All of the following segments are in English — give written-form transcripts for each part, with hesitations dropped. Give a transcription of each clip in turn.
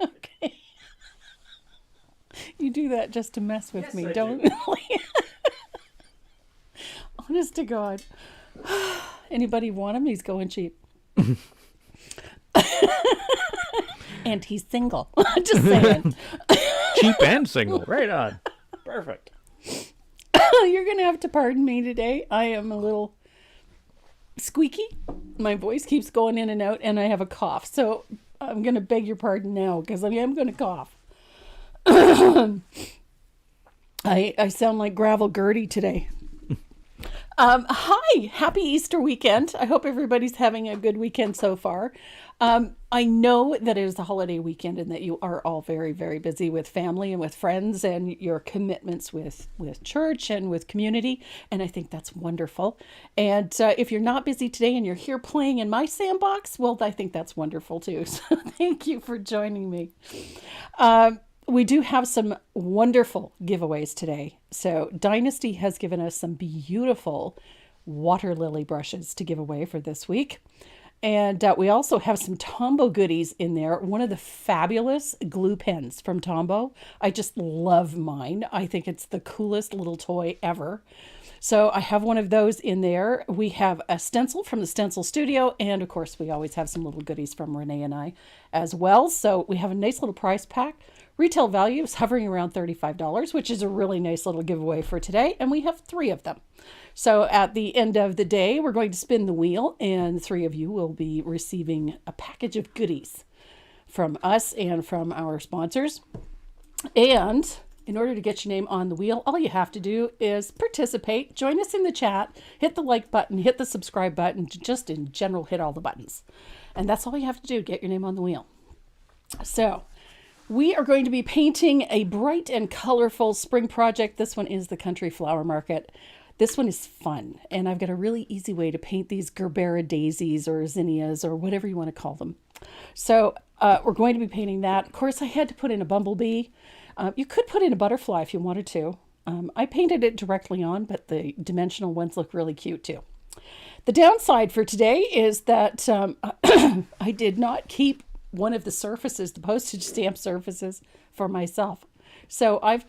Okay. You do that just to mess with me, I don't do. you? Honest to God. Anybody want him? He's going cheap. And he's single. Just saying. Cheap and single. Right on. Perfect. You're going to have to pardon me today. I am a little squeaky. My voice keeps going in and out, and I have a cough. So I'm going to beg your pardon now because I am going to cough. I sound like Gravel Gertie today. Hi, happy Easter weekend. I hope everybody's having a good weekend so far. I know that it is the holiday weekend and that you are all very, very busy with family and with friends and your commitments with church and with community. And I think that's wonderful. And if you're not busy today and you're here playing in my sandbox, well, I think that's wonderful too. So thank you for joining me. We do have some wonderful giveaways today. So Dynasty has given us some beautiful water lily brushes to give away for this week. And we also have some Tombow goodies in there. One of the fabulous glue pens from Tombow. I just love mine. I think it's the coolest little toy ever. So I have one of those in there. We have a stencil from the Stencil Studio. And of course, we always have some little goodies from Renee and I as well. So we have a nice little prize pack. Retail value is hovering around $35, which is a really nice little giveaway for today. And we have 3 of them. So at the end of the day, we're going to spin the wheel and 3 of you will be receiving a package of goodies from us and from our sponsors. And in order to get your name on the wheel, all you have to do is participate, join us in the chat, hit the like button, hit the subscribe button, just in general, hit all the buttons. And that's all you have to do, get your name on the wheel. So we are going to be painting a bright and colorful spring project. This one is the Country Flower Market. This one is fun, and I've got a really easy way to paint these Gerbera daisies or zinnias or whatever you want to call them. So we're going to be painting that. Of course, I had to put in a bumblebee. You could put in a butterfly if you wanted to. I painted it directly on, but the dimensional ones look really cute too. The downside for today is that I did not keep one of the surfaces, the postage stamp surfaces, for myself. So I've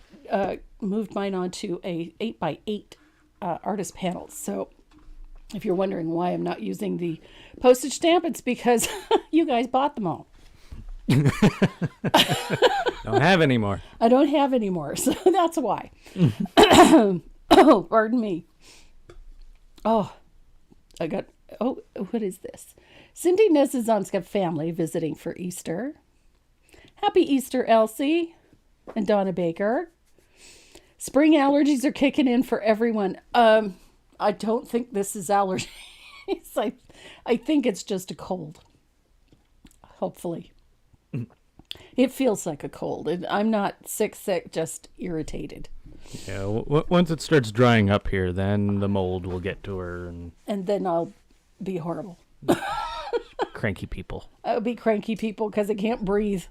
moved mine onto a 8x8 artist panels. So if you're wondering why I'm not using the postage stamp, it's because you guys bought them all. Don't have any more. I don't have any more, so that's why. Oh, pardon me. Oh, what is this? Cindy Nezazon's got family visiting for Easter. Happy Easter, Elsie and Donna Baker. Spring allergies are kicking in for everyone. I don't think this is allergies. I think it's just a cold. Hopefully. It feels like a cold. I'm not sick, just irritated. Yeah, once it starts drying up here, then the mold will get to her. And then I'll be horrible. Cranky people. I'll be cranky people because I can't breathe.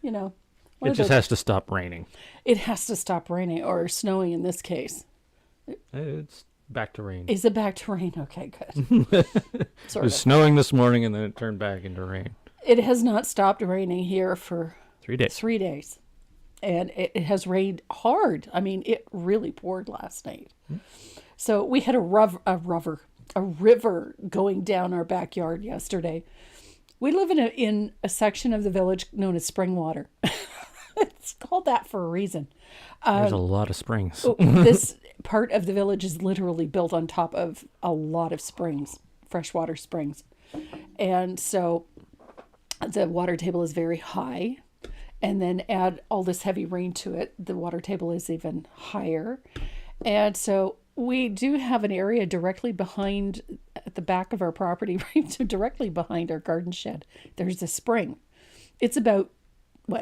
You know. It just has to stop raining. It has to stop raining or snowing in this case. It's back to rain. Is it back to rain? Okay, good. It was snowing this morning and then it turned back into rain. It has not stopped raining here for 3 days. 3 days. And it has rained hard. I mean, it really poured last night. So we had a river going down our backyard yesterday. We live in a section of the village known as Springwater. It's called that for a reason. There's a lot of springs. This part of the village is literally built on top of a lot of springs, freshwater springs. And so the water table is very high. And then add all this heavy rain to it, the water table is even higher. And so we do have an area directly behind, at the back of our property, right, so directly behind our garden shed. There's a spring. It's about,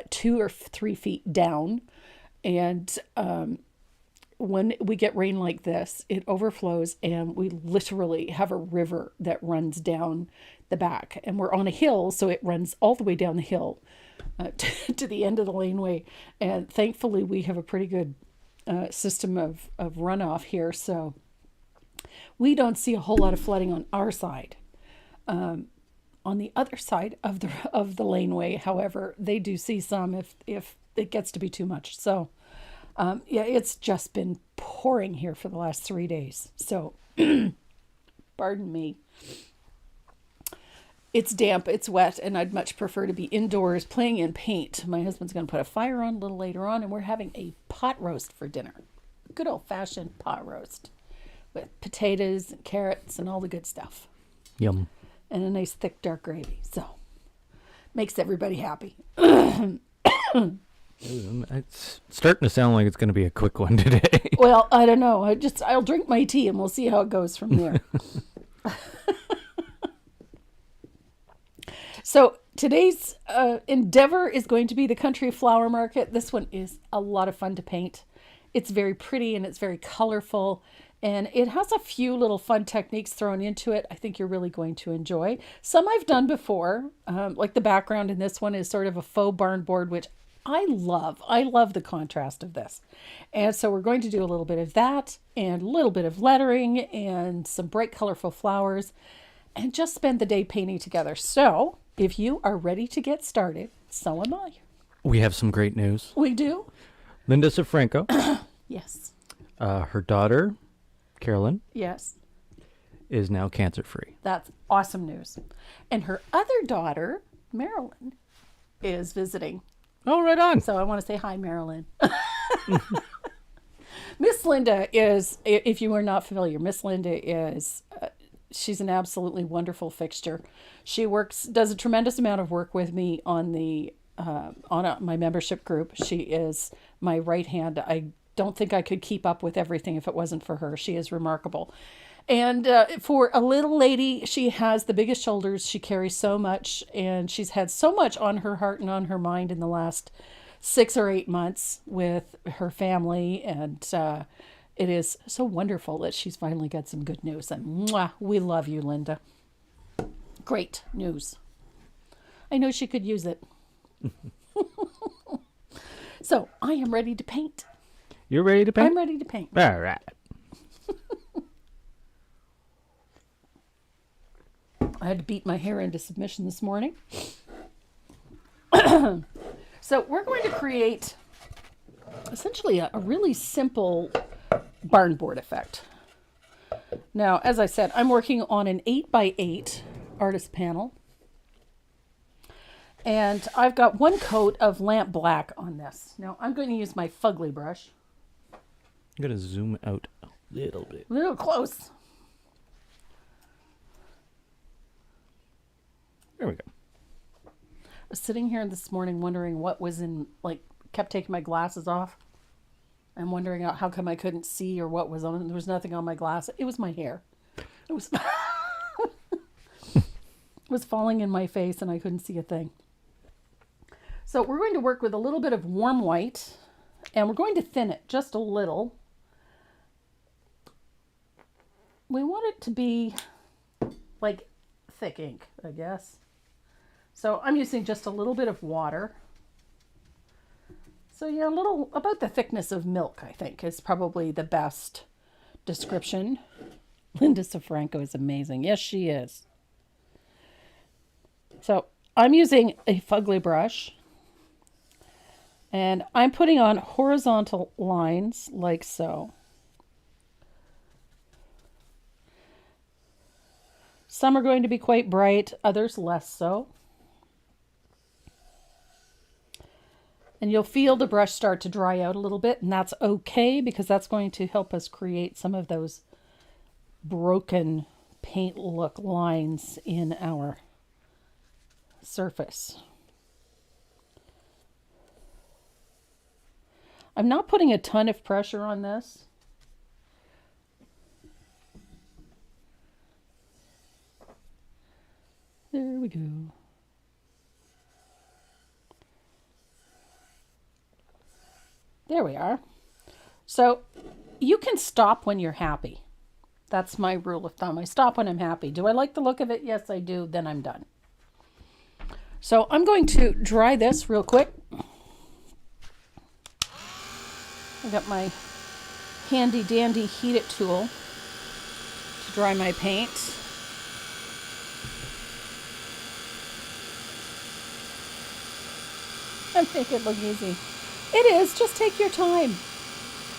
2 or 3 feet down. And when we get rain like this, it overflows and we literally have a river that runs down the back. And we're on a hill, so it runs all the way down the hill to the end of the laneway. And thankfully, we have a pretty good system of runoff here, so we don't see a whole lot of flooding on our side. On On the other side of the laneway, however, they do see some if it gets to be too much. So, yeah, it's just been pouring here for the last 3 days. So, pardon me. It's damp, it's wet, and I'd much prefer to be indoors playing in paint. My husband's going to put a fire on a little later on, and we're having a pot roast for dinner. Good old-fashioned pot roast with potatoes and carrots and all the good stuff. Yum. And a nice thick dark gravy. So, makes everybody happy. It's starting to sound like it's going to be a quick one today. Well, I don't know. I'll drink my tea and we'll see how it goes from there. So today's endeavor is going to be the country flower market. This one is a lot of fun to paint. It's very pretty and it's very colorful. And it has a few little fun techniques thrown into it I think you're really going to enjoy. Some I've done before, like the background in this one is sort of a faux barn board, which I love. I love the contrast of this. And so we're going to do a little bit of that and a little bit of lettering and some bright colorful flowers and just spend the day painting together. So if you are ready to get started, so am I. We have some great news. We do? Linda Safranco, Yes. her daughter, Carolyn, Yes. is now cancer-free. That's awesome news. And her other daughter, Marilyn, is visiting. Oh, right on. So I want to say hi, Marilyn. Miss Linda is, if you are not familiar, Miss Linda is, she's an absolutely wonderful fixture. She does a tremendous amount of work with me on my membership group. She is my right hand. I don't think I could keep up with everything if it wasn't for her. She is remarkable. And for a little lady, she has the biggest shoulders. She carries so much, and she's had so much on her heart and on her mind in the last 6 or 8 months with her family. And it is so wonderful that she's finally got some good news. And mwah, we love you, Linda. Great news. I know she could use it. So I am ready to paint. You're ready to paint? I'm ready to paint. All right. I had to beat my hair into submission this morning. So we're going to create essentially a really simple barn board effect. Now, as I said, I'm working on an 8x8 artist panel. And I've got one coat of lamp black on this. Now, I'm going to use my fugly brush. I'm going to zoom out a little bit. A little close. There we go. I was sitting here this morning wondering what was kept taking my glasses off. I'm wondering how come I couldn't see or what was on. There was nothing on my glass. It was my hair. It was, it was falling in my face and I couldn't see a thing. So we're going to work with a little bit of warm white and we're going to thin it just a little. We want it to be like thick ink, I guess. So I'm using just a little bit of water. So yeah, about the thickness of milk, I think, is probably the best description. Linda Safranco is amazing. Yes, she is. So I'm using a fugly brush. And I'm putting on horizontal lines like so. Some are going to be quite bright, others less so. And you'll feel the brush start to dry out a little bit, and that's okay because that's going to help us create some of those broken paint look lines in our surface. I'm not putting a ton of pressure on this. There we go. There we are. So you can stop when you're happy. That's my rule of thumb. I stop when I'm happy. Do I like the look of it? Yes, I do. Then I'm done. So I'm going to dry this real quick. I got my handy dandy heat it tool to dry my paint. Make it look easy. It is. Just take your time.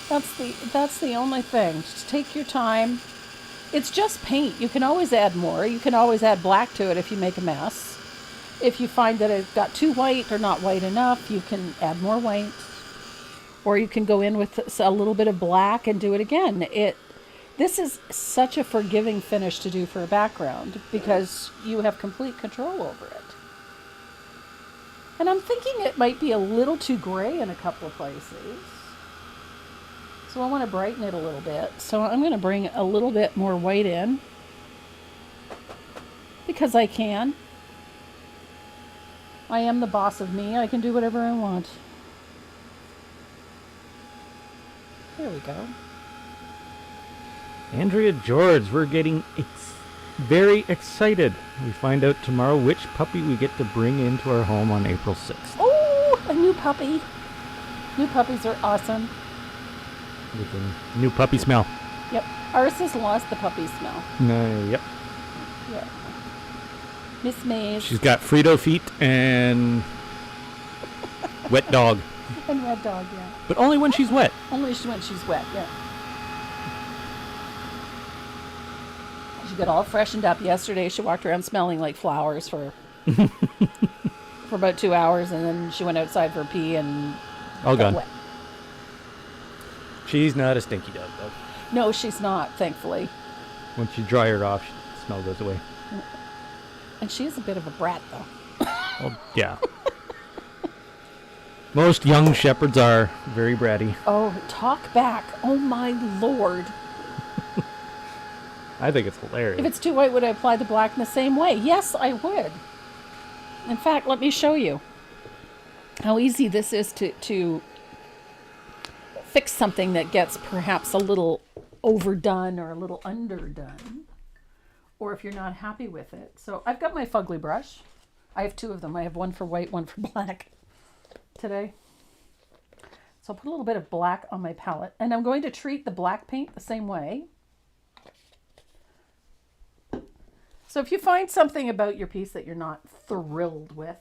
That's the only thing. Just take your time. It's just paint. You can always add more. You can always add black to it if you make a mess. If you find that it got too white or not white enough, you can add more white. Or you can go in with a little bit of black and do it again. This is such a forgiving finish to do for a background because you have complete control over it. And I'm thinking it might be a little too gray in a couple of places. So I want to brighten it a little bit. So I'm going to bring a little bit more white in because I can. I am the boss of me. I can do whatever I want. There we go. Andrea George, we're getting very excited. We find out tomorrow which puppy we get to bring into our home on April 6th. Oh, a new puppy. New puppies are awesome. With a new puppy smell. Yep. Ours has lost the puppy smell. Yep. Yeah. Miss Maze. She's got Frito feet and wet dog. And wet dog, yeah. But only when she's wet. Only when she's wet, yeah. She got all freshened up yesterday. She walked around smelling like flowers for about 2 hours, and then she went outside for a pee and all got gone. Wet. She's not a stinky dog, though. No, she's not, thankfully. Once you dry her off, the smell goes away. And she is a bit of a brat, though. Oh, yeah. Most young shepherds are very bratty. Oh, talk back. Oh, my Lord. I think it's hilarious. If it's too white, would I apply the black in the same way? Yes, I would. In fact, let me show you how easy this is to fix something that gets perhaps a little overdone or a little underdone, or if you're not happy with it. So I've got my fugly brush. I have two of them. I have one for white, one for black today. So I'll put a little bit of black on my palette, and I'm going to treat the black paint the same way. So if you find something about your piece that you're not thrilled with,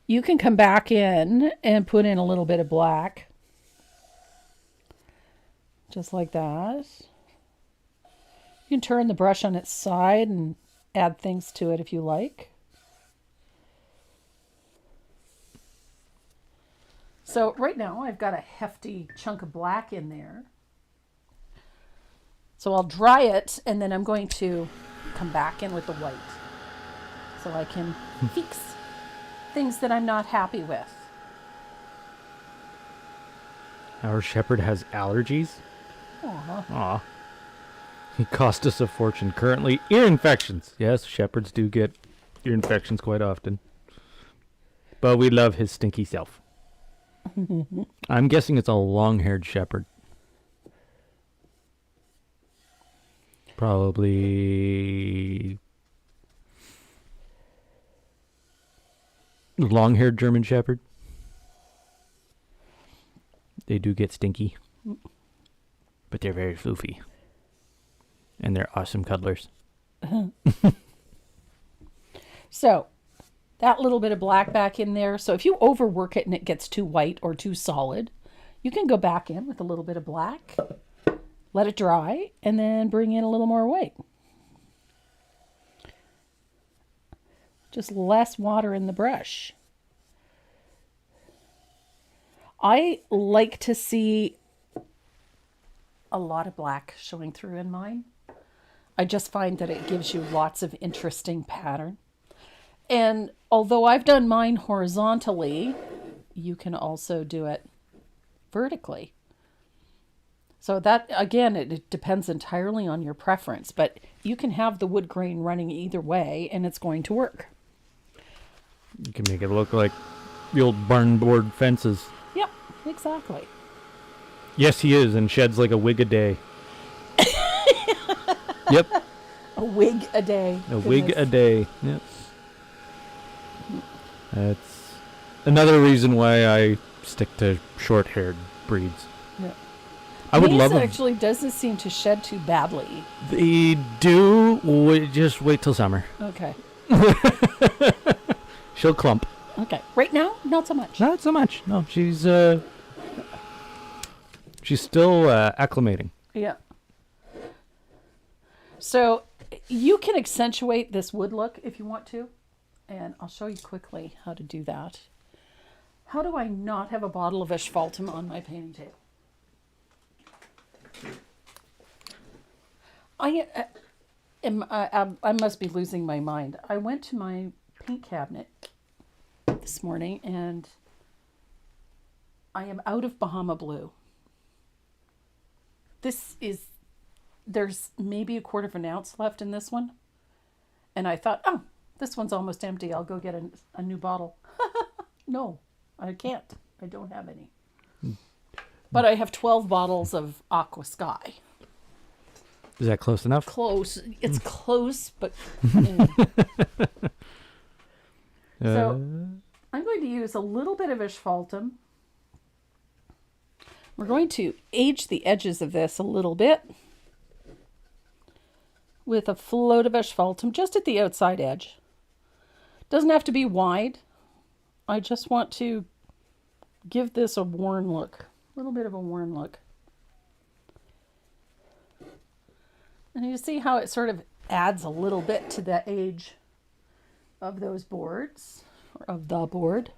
you can come back in and put in a little bit of black. Just like that. You can turn the brush on its side and add things to it if you like. So right now I've got a hefty chunk of black in there. So I'll dry it, and then I'm going to come back in with the white so I can fix things that I'm not happy with. Our shepherd has allergies. Aw. He cost us a fortune. Currently, ear infections. Yes, shepherds do get ear infections quite often. But we love his stinky self. I'm guessing it's a long-haired shepherd. Probably long-haired German shepherd. They do get stinky. But they're very floofy. And they're awesome cuddlers. So, that little bit of black back in there. So if you overwork it and it gets too white or too solid, you can go back in with a little bit of black. Let it dry, and then bring in a little more white. Just less water in the brush. I like to see a lot of black showing through in mine. I just find that it gives you lots of interesting pattern. And although I've done mine horizontally, you can also do it vertically. So that, again, it depends entirely on your preference, but you can have the wood grain running either way, and it's going to work. You can make it look like the old barn board fences. Yep, exactly. Yes, he is, and sheds like a wig a day. Yep. A wig a day. A wig a day. Yep. That's another reason why I stick to short-haired breeds. Yeah. I would love actually doesn't seem to shed too badly. They do. Just wait till summer. Okay. She'll clump. Okay. Right now, not so much. Not so much. No, she's still acclimating. Yeah. So you can accentuate this wood look if you want to. And I'll show you quickly how to do that. How do I not have a bottle of asphaltum on my painting table? I must be losing my mind. I went to my paint cabinet this morning and I am out of Bahama Blue. There's maybe a quarter of an ounce left in this one. And I thought, oh, this one's almost empty. I'll go get a new bottle. No, I can't. I don't have any. But I have 12 bottles of Aqua Sky. Is that close enough? Close. It's close, but... So I'm going to use a little bit of asphaltum. We're going to age the edges of this a little bit with a float of asphaltum just at the outside edge. Doesn't have to be wide. I just want to give this a worn look. A little bit of a worn look. And you see how it sort of adds a little bit to the age of those boards, or of the board.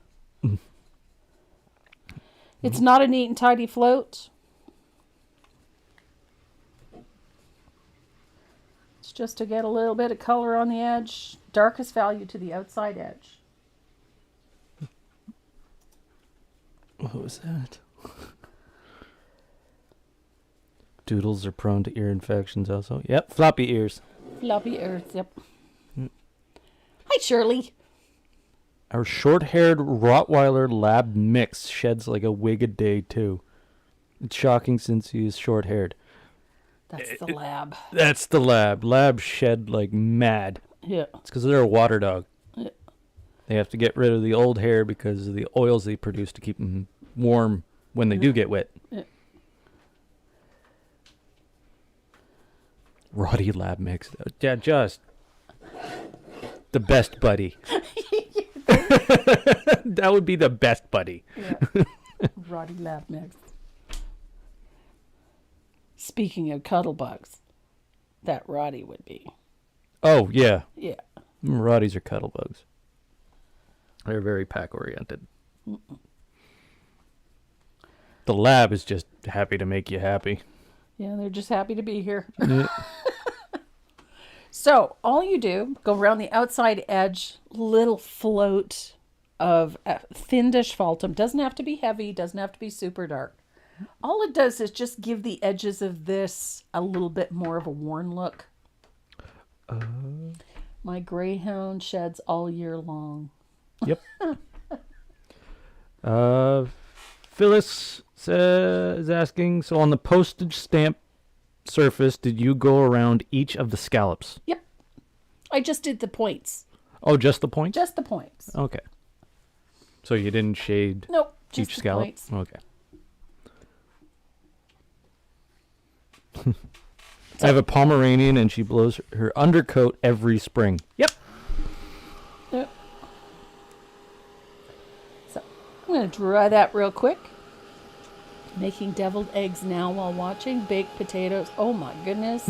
It's not a neat and tidy float. It's just to get a little bit of color on the edge. Darkest value to the outside edge. What was that? Doodles are prone to ear infections also. Yep, floppy ears. Floppy ears, yep. Hi, Shirley. Our short-haired Rottweiler lab mix sheds like a wig a day, too. It's shocking since he is short-haired. That's the lab. That's the lab. Labs shed like mad. Yeah. It's because they're a water dog. Yeah. They have to get rid of the old hair because of the oils they produce to keep them warm when they do get wet. Yeah. Roddy lab mix. Yeah, just the best buddy. That would be the best buddy. Yeah. Roddy lab mix. Speaking of cuddle bugs, that Roddy would be. Oh, yeah. Yeah. Roddies are cuddle bugs. They're very pack-oriented. The lab is just happy to make you happy. Yeah, they're just happy to be here. Yeah. So, all you do, go around the outside edge, little float of thin asphaltum. Doesn't have to be heavy, doesn't have to be super dark. All it does is just give the edges of this a little bit more of a worn look. My greyhound sheds all year long. Yep. Phyllis is asking, so on the postage stamp surface, did you go around each of the scallops? Yep. I just did the points. Oh, just the points? Just the points. Okay. So you didn't shade Nope, just each the scallop? points. Okay. I have a Pomeranian and she blows her undercoat every spring. Yep. Yep. So I'm going to dry that real quick. Making deviled eggs now while watching. Baked potatoes. Oh my goodness.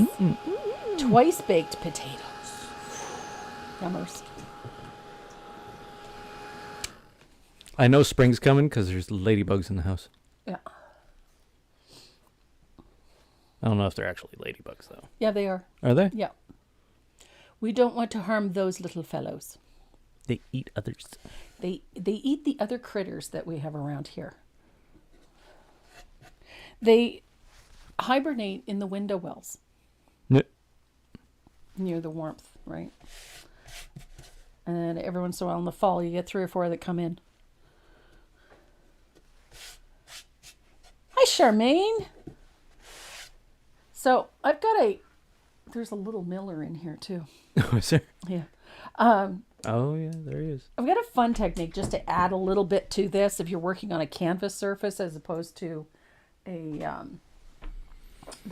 Twice baked potatoes. Yummers. I know spring's coming because there's ladybugs in the house. Yeah. I don't know if they're actually ladybugs, though. Yeah, they are. Are they? Yeah. We don't want to harm those little fellows. They eat others. They eat the other critters that we have around here. They hibernate in the window wells. Yep. Near the warmth, right? And then every once in a while in the fall, you get 3 or 4 that come in. Hi, Charmaine. So I've got there's a little miller in here too. Oh, is there? Yeah. Oh, yeah, there he is. I've got a fun technique just to add a little bit to this if you're working on a canvas surface as opposed to the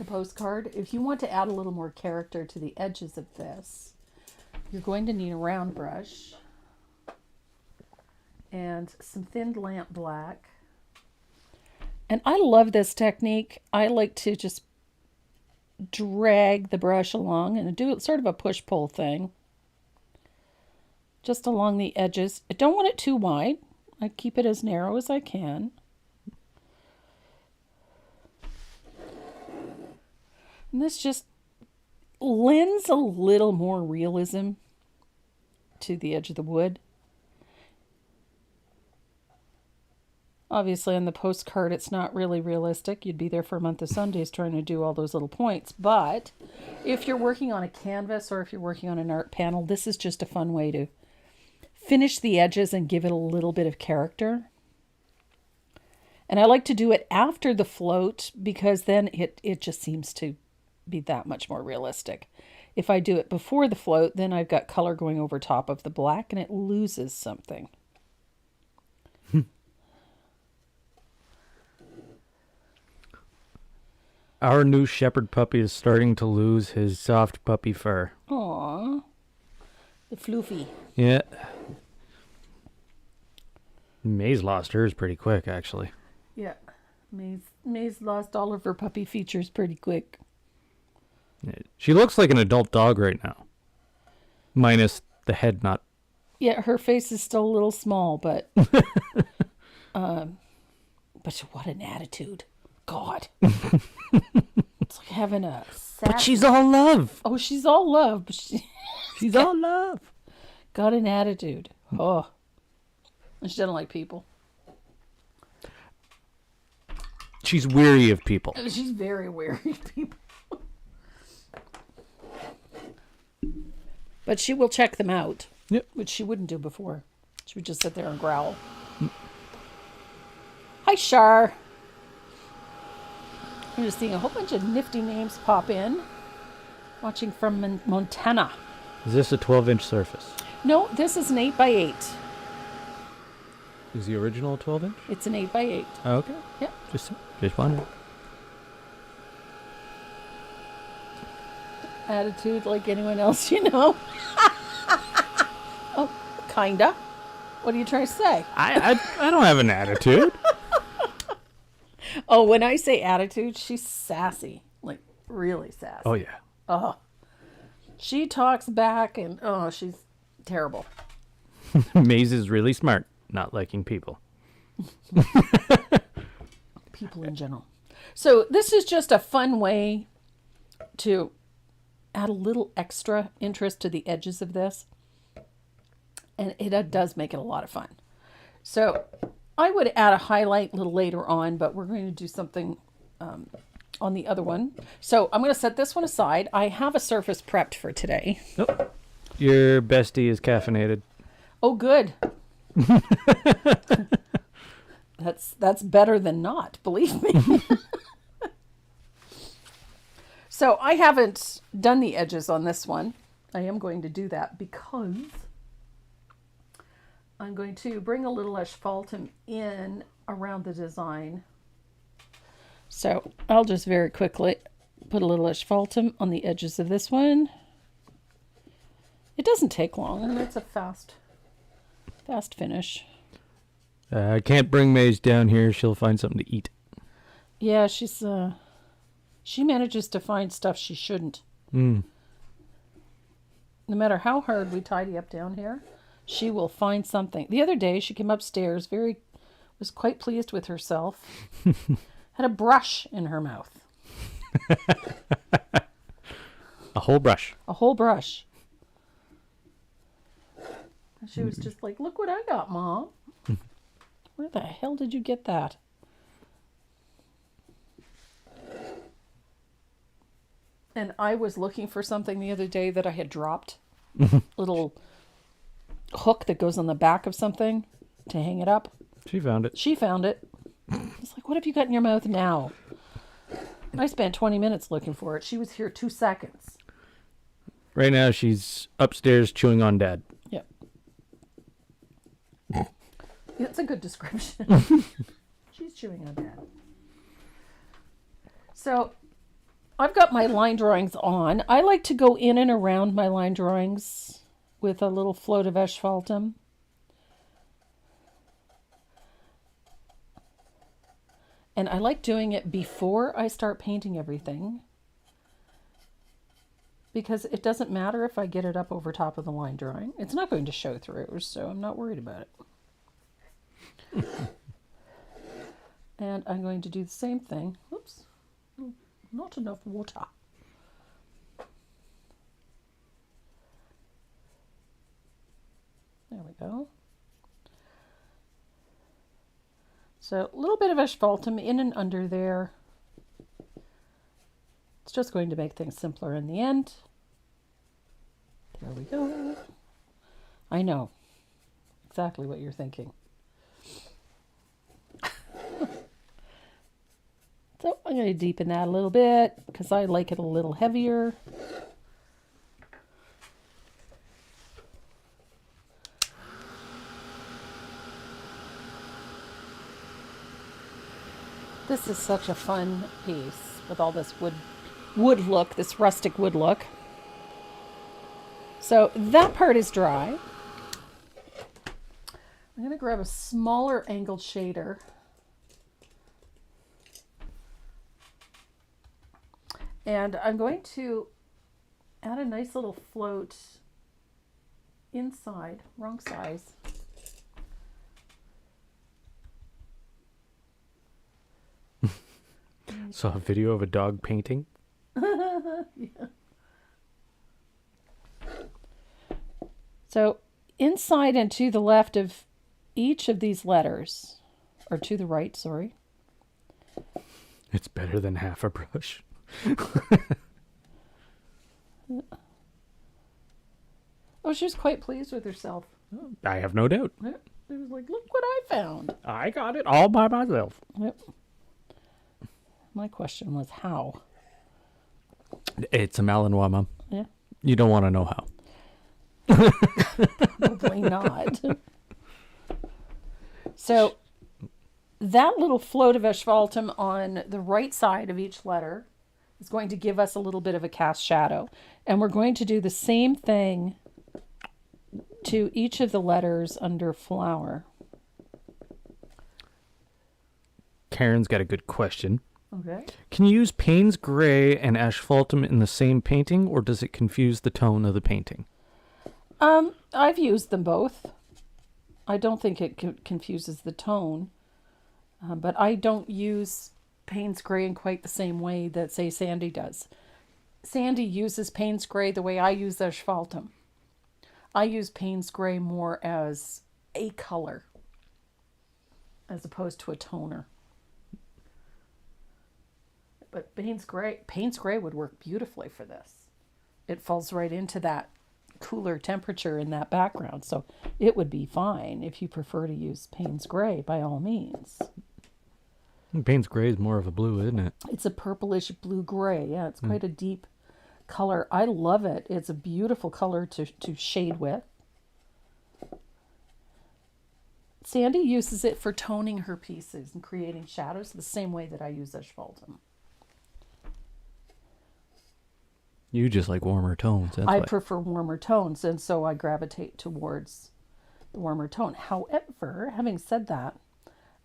postcard. If you want to add a little more character to the edges of this, you're going to need a round brush. and some thinned lamp black. And I love this technique. I like to just drag the brush along and do sort of a push-pull thing. Just along the edges. I don't want it too wide. I keep it as narrow as I can. And this just lends a little more realism to the edge of the wood. Obviously, on the postcard, it's not really realistic. You'd be there for a month of Sundays trying to do all those little points. But if you're working on a canvas or if you're working on an art panel, this is just a fun way to finish the edges and give it a little bit of character. And I like to do it after the float because then it just seems to be that much more realistic. If I do it before the float, then I've got color going over top of the black and it loses something. Our new shepherd puppy is starting to lose his soft puppy fur. Aww. The floofy. Yeah. May's lost hers pretty quick, actually. Yeah. May's lost all of her puppy features pretty quick. She looks like an adult dog right now. Minus the head not. Yeah, her face is still a little small, but but what an attitude. God. It's like having a But she's all love. Oh, she's all love. But She's all love. Got an attitude. Oh. And she doesn't like people. She's weary of people. She's very wary of people. But she will check them out. Yep. Which she wouldn't do before. She would just sit there and growl. Hi, Shar. I'm just seeing a whole bunch of nifty names pop in. Watching from Montana. Is this a 12-inch surface? No, this is an 8x8. Is the original a 12-inch? It's an 8x8. Oh, okay. Yep. Just wondering. Attitude like anyone else, you know. Oh, kinda. What are you trying to say? I don't have an attitude. Oh, when I say attitude, she's sassy. Like, really sassy. Oh, yeah. Oh. She talks back and, oh, she's terrible. Maze is really smart, not liking people. People in general. So this is just a fun way to add a little extra interest to the edges of this. And it does make it a lot of fun. So I would add a highlight a little later on, but we're going to do something on the other one. So I'm going to set this one aside. I have a surface prepped for today. Nope. Your bestie is caffeinated. Oh, good. That's better than not, believe me. So I haven't done the edges on this one. I am going to do that because I'm going to bring a little asphaltum in around the design. So I'll just very quickly put a little asphaltum on the edges of this one. It doesn't take long, and it's a fast finish. I can't bring Maze down here. She'll find something to eat. Yeah, she manages to find stuff she shouldn't. Mm. No matter how hard we tidy up down here, she will find something. The other day, she came upstairs, was quite pleased with herself. Had a brush in her mouth. A whole brush. A whole brush. And she was just like, look what I got, Mom. Where the hell did you get that? And I was looking for something the other day that I had dropped. Little hook that goes on the back of something to hang it up. She found it. She found it. It's like, what have you got in your mouth now? I spent 20 minutes looking for it. She was here 2 seconds. Right now, she's upstairs chewing on Dad. Yep. That's a good description. She's chewing on that. So I've got my line drawings on. I like to go in and around my line drawings with a little float of asphaltum. And I like doing it before I start painting everything, because it doesn't matter if I get it up over top of the line drawing. It's not going to show through, so I'm not worried about it. And I'm going to do the same thing. Oops, not enough water. There we go. So a little bit of asphaltum in and under there. It's just going to make things simpler in the end. There we go. I know exactly what you're thinking. So I'm going to deepen that a little bit because I like it a little heavier. This is such a fun piece with all this wood look, this rustic wood look. So that part is dry. I'm going to grab a smaller angled shader. And I'm going to add a nice little float inside, wrong size. Saw a video of a dog painting. Yeah. So inside and to the left of each of these letters, or to the right, sorry. It's better than half a brush. Oh, she was quite pleased with herself. I have no doubt. It was like, look what I found. I got it all by myself. Yep. My question was how. It's a Malinois, Mom. Yeah. You don't want to know how. Probably not. So that little float of asphaltum on the right side of each letter is going to give us a little bit of a cast shadow. And we're going to do the same thing to each of the letters under flower. Karen's got a good question. Okay. Can you use Payne's Gray and asphaltum in the same painting, or does it confuse the tone of the painting? I've used them both. I don't think it confuses the tone, but I don't use Payne's Gray in quite the same way that, say, Sandy does. Sandy uses Payne's Gray the way I use asphaltum. I use Payne's Gray more as a color as opposed to a toner. But Payne's Gray would work beautifully for this. It falls right into that cooler temperature in that background, so it would be fine. If you prefer to use Payne's Gray, by all means. Payne's Gray is more of a blue, isn't it? It's a purplish blue-gray. Yeah, it's quite a deep color. I love it. It's a beautiful color to shade with. Sandy uses it for toning her pieces and creating shadows the same way that I use asphaltum. You just like warmer tones. That's I why. prefer warmer tones, and so I gravitate towards the warmer tone. However, having said that,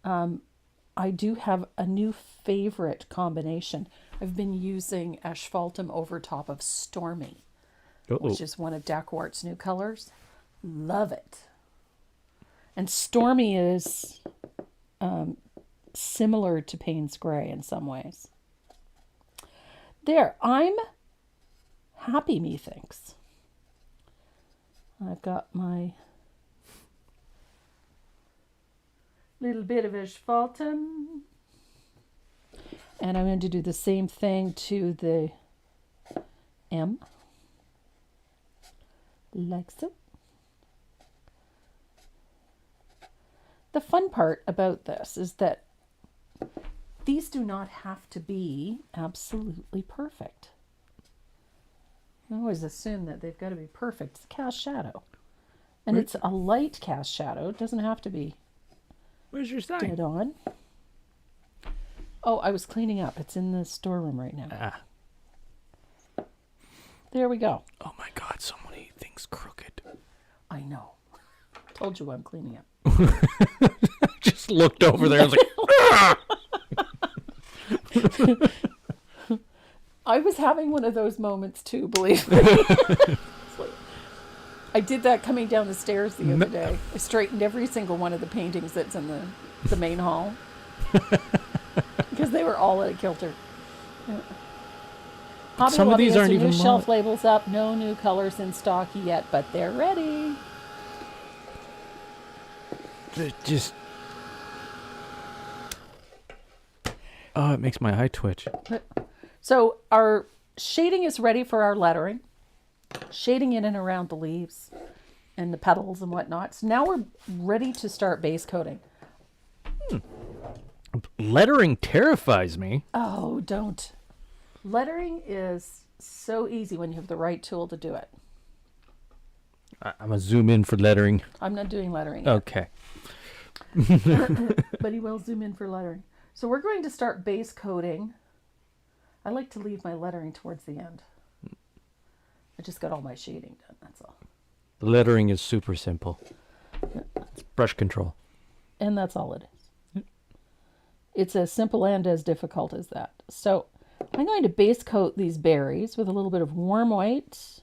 I do have a new favorite combination. I've been using asphaltum over top of Stormy, which is one of Dackwart's new colors. Love it. And Stormy is similar to Payne's Gray in some ways. There, I'm happy, methinks. I've got my little bit of asphaltum. And I'm going to do the same thing to the M. Like so. The fun part about this is that these do not have to be absolutely perfect. I always assume that they've got to be perfect. It's a cast shadow. And it's a light cast shadow. It doesn't have to be Where's your sign? dead on. Oh, I was cleaning up. It's in the storeroom right now. Ah. There we go. Oh my God, so many things crooked. I know. Told you I'm cleaning up. Just looked over there and was like, I was having one of those moments too, believe me. It's like, I did that coming down the stairs the other day. I straightened every single one of the paintings that's in the main hall. Because they were all at a kilter. Yeah. Hobby Some of Lobby these has aren't some even new shelf labels up. No new colors in stock yet, but they're ready. Just... Oh, it makes my eye twitch. So our shading is ready for our lettering. Shading in and around the leaves and the petals and whatnot. So now we're ready to start base coating. Lettering terrifies me. Oh, don't. Lettering is so easy when you have the right tool to do it. I'm going to zoom in for lettering. I'm not doing lettering yet. Okay. But he will zoom in for lettering. So we're going to start base coating. I like to leave my lettering towards the end. I just got all my shading done, that's all. The lettering is super simple. It's brush control. And that's all it is. It's as simple and as difficult as that. So I'm going to base coat these berries with a little bit of warm white.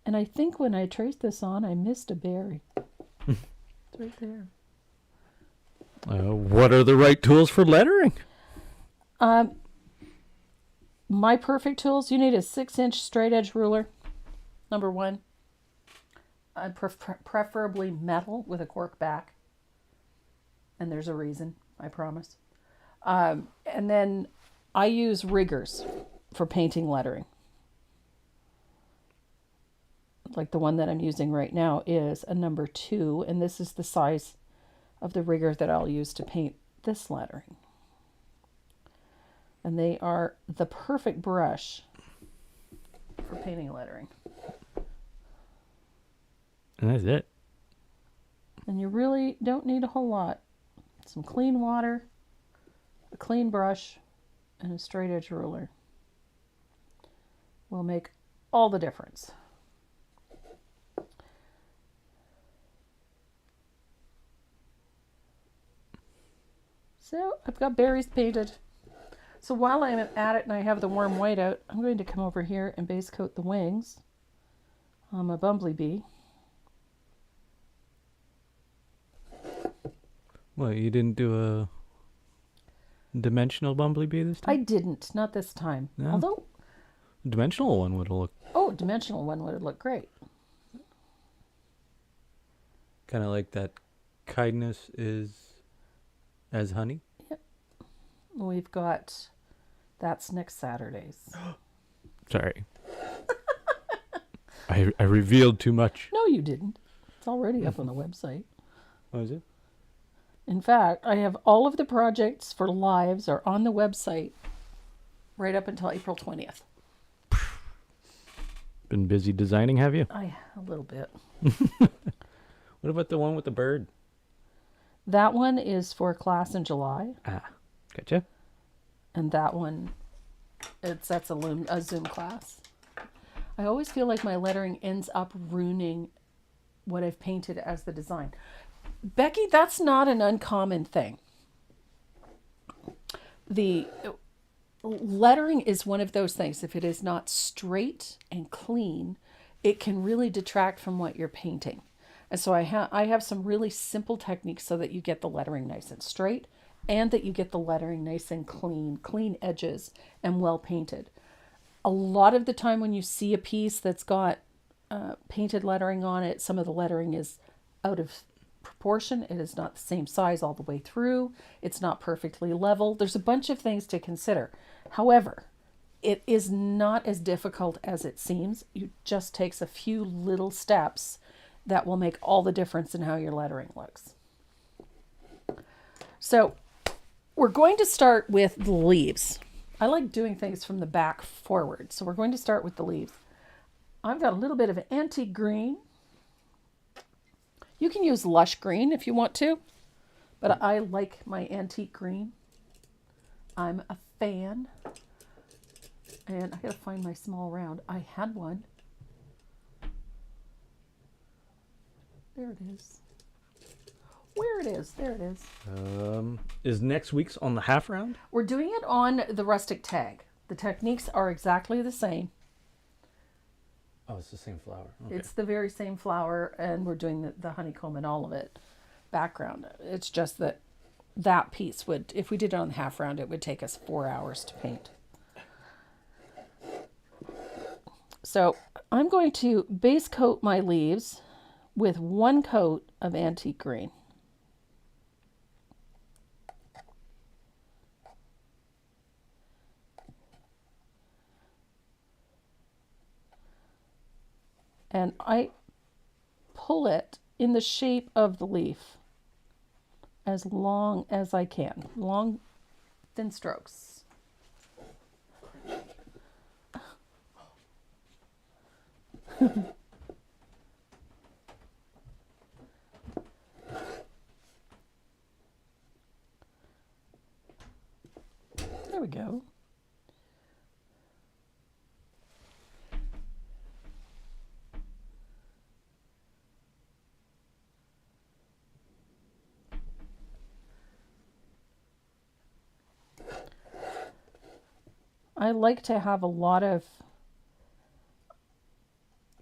And I think when I traced this on, I missed a berry. It's right there. What are the right tools for lettering? My perfect tools, you need a 6-inch straight edge ruler, number one. Preferably metal with a cork back. And there's a reason, I promise. And then I use riggers for painting lettering. Like the one that I'm using right now is a number 2, and this is the size of the rigger that I'll use to paint this lettering. And they are the perfect brush for painting lettering. And that's it. And you really don't need a whole lot. Some clean water, a clean brush, and a straight edge ruler will make all the difference. So I've got berries painted. So while I'm at it and I have the warm white out, I'm going to come over here and base coat the wings on my Bumblebee. Well, you didn't do a dimensional Bumblebee this time? I didn't, not this time. No. Although, A dimensional one would have looked dimensional one would have looked great. kind of like that. Kindness is as honey. Yep. We've got, that's next Saturday's. Sorry. I revealed too much. No, you didn't. It's already up on the website. Oh, is it? In fact, I have all of the projects for lives are on the website right up until April 20th. Been busy designing, have you? A little bit. What about the one with the bird? That one is for class in July. Ah, gotcha. And that one, that's a Zoom class. I always feel like my lettering ends up ruining what I've painted as the design. Becky, that's not an uncommon thing. The lettering is one of those things. If it is not straight and clean, it can really detract from what you're painting. And so I have some really simple techniques so that you get the lettering nice and straight and that you get the lettering nice and clean edges and well painted. A lot of the time when you see a piece that's got painted lettering on it, some of the lettering is out of proportion. It is not the same size all the way through. It's not perfectly level. There's a bunch of things to consider. However, it is not as difficult as it seems. It just takes a few little steps that will make all the difference in how your lettering looks. So we're going to start with the leaves. I like doing things from the back forward. So we're going to start with the leaves. I've got a little bit of an antique green. You can use lush green if you want to, but I like my antique green. I'm a fan. And I gotta find my small round. I had one. There it is. Where it is. There it is. Is next week's on the half round? We're doing it on the rustic tag. The techniques are exactly the same. Oh, it's the same flower. Okay. It's the very same flower, and we're doing the honeycomb and all of it background. It's just that piece would, if we did it on the half round, it would take us 4 hours to paint. So I'm going to base coat my leaves with 1 coat of antique green. And I pull it in the shape of the leaf as long as I can. Long, thin strokes. There we go. I like to have a lot of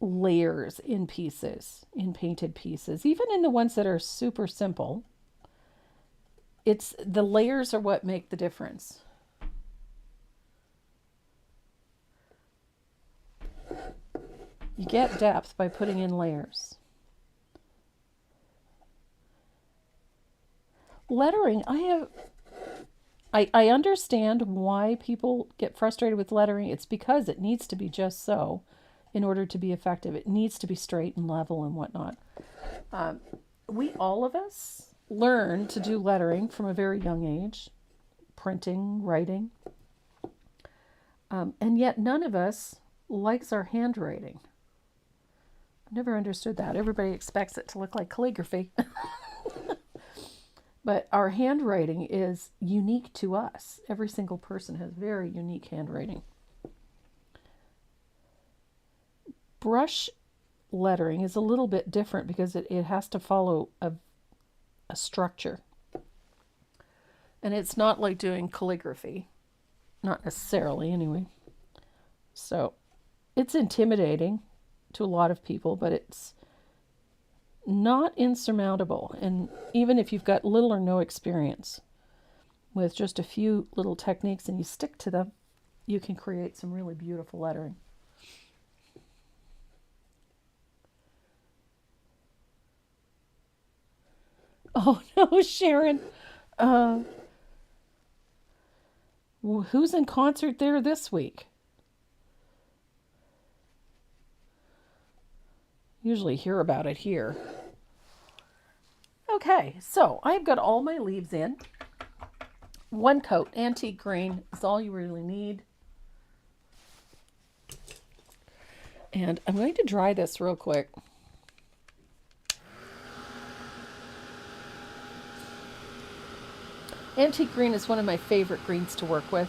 layers in pieces, in painted pieces, even in the ones that are super simple. It's the layers are what make the difference. You get depth by putting in layers. Lettering, I understand why people get frustrated with lettering. It's because it needs to be just so in order to be effective. It needs to be straight and level and whatnot. All of us learn to do lettering from a very young age, printing, writing, and yet none of us likes our handwriting. I've never understood that. Everybody expects it to look like calligraphy. But our handwriting is unique to us. Every single person has very unique handwriting. Brush lettering is a little bit different because it has to follow a structure. And it's not like doing calligraphy. Not necessarily, anyway. So it's intimidating to a lot of people, but it's not insurmountable. And even if you've got little or no experience with just a few little techniques and you stick to them, you can create some really beautiful lettering. Oh no, Sharon. Who's in concert there this week? Usually hear about it here. Okay, so I've got all my leaves in. 1 coat, antique green is all you really need. And I'm going to dry this real quick. Antique green is one of my favorite greens to work with.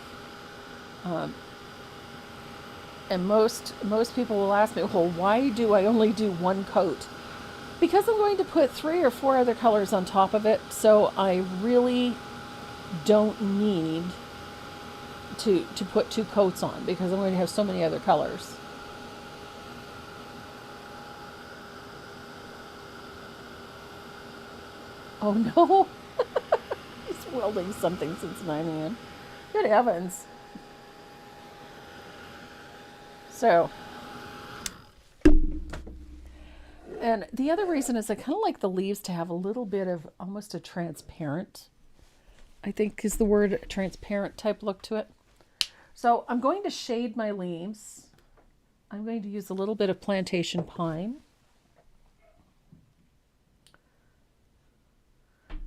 And most people will ask me, well, why do I only do 1 coat? Because I'm going to put 3 or 4 other colors on top of it, so I really don't need to put 2 coats on because I'm going to have so many other colors. Oh no! He's welding something since 9 a.m. Good heavens. So, and the other reason is I kind of like the leaves to have a little bit of almost a transparent, I think is the word, transparent type look to it. So I'm going to shade my leaves. I'm going to use a little bit of plantation pine.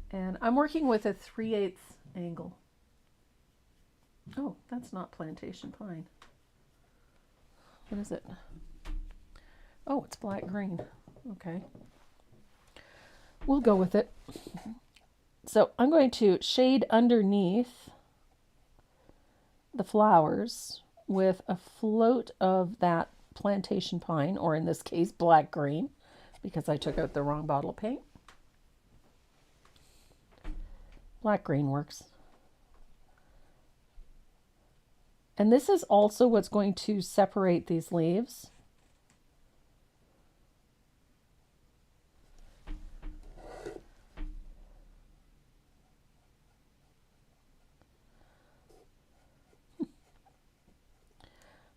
And I'm working with a 3/8 angle. Oh, that's not plantation pine. What is it? Oh, it's black green. Okay. We'll go with it. So I'm going to shade underneath the flowers with a float of that plantation pine, or in this case, black green, because I took out the wrong bottle of paint. Black green works. And this is also what's going to separate these leaves.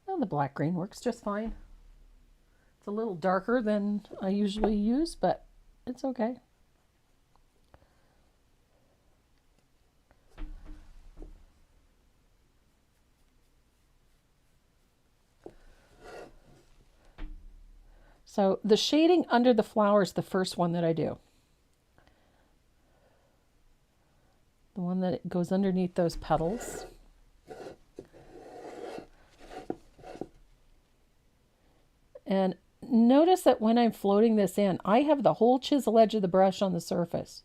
Well, the black green works just fine. It's a little darker than I usually use, but it's okay. So the shading under the flower is the first one that I do. The one that goes underneath those petals. And notice that when I'm floating this in, I have the whole chisel edge of the brush on the surface.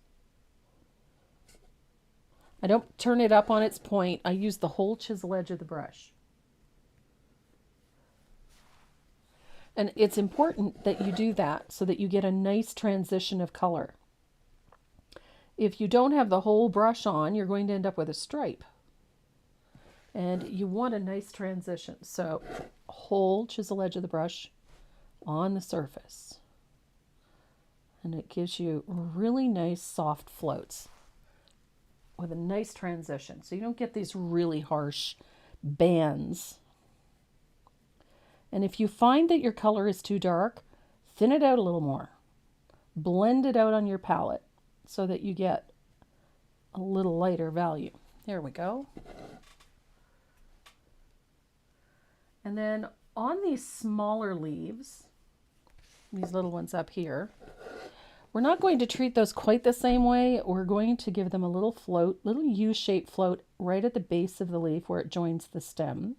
I don't turn it up on its point. I use the whole chisel edge of the brush. And it's important that you do that so that you get a nice transition of color. If you don't have the whole brush on, you're going to end up with a stripe. And you want a nice transition. So, whole chisel edge of the brush on the surface. And it gives you really nice soft floats with a nice transition. So you don't get these really harsh bands. And if you find that your color is too dark, thin it out a little more. Blend it out on your palette so that you get a little lighter value. There we go. And then on these smaller leaves, these little ones up here, we're not going to treat those quite the same way. We're going to give them a little float, little U-shaped float right at the base of the leaf where it joins the stem.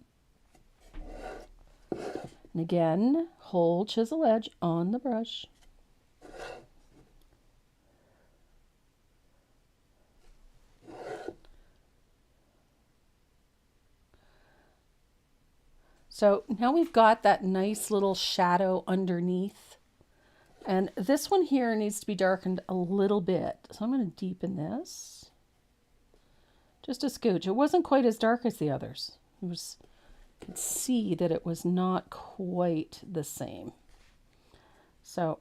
And again, whole chisel edge on the brush. So now we've got that nice little shadow underneath. And this one here needs to be darkened a little bit. So I'm going to deepen this. Just a scooch. It wasn't quite as dark as the others. It was, you could see that it was not quite the same. So,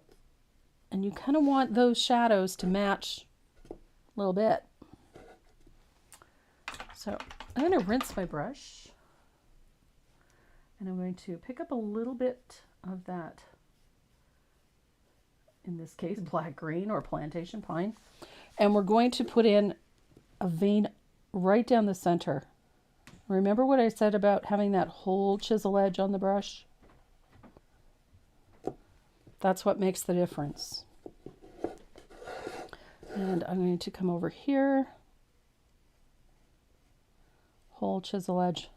and you kind of want those shadows to match a little bit. So I'm going to rinse my brush. And I'm going to pick up a little bit of that, in this case, black green or plantation pine. And we're going to put in a vein right down the center. Remember what I said about having that whole chisel edge on the brush? That's what makes the difference. And I'm going to come over here, whole chisel edge.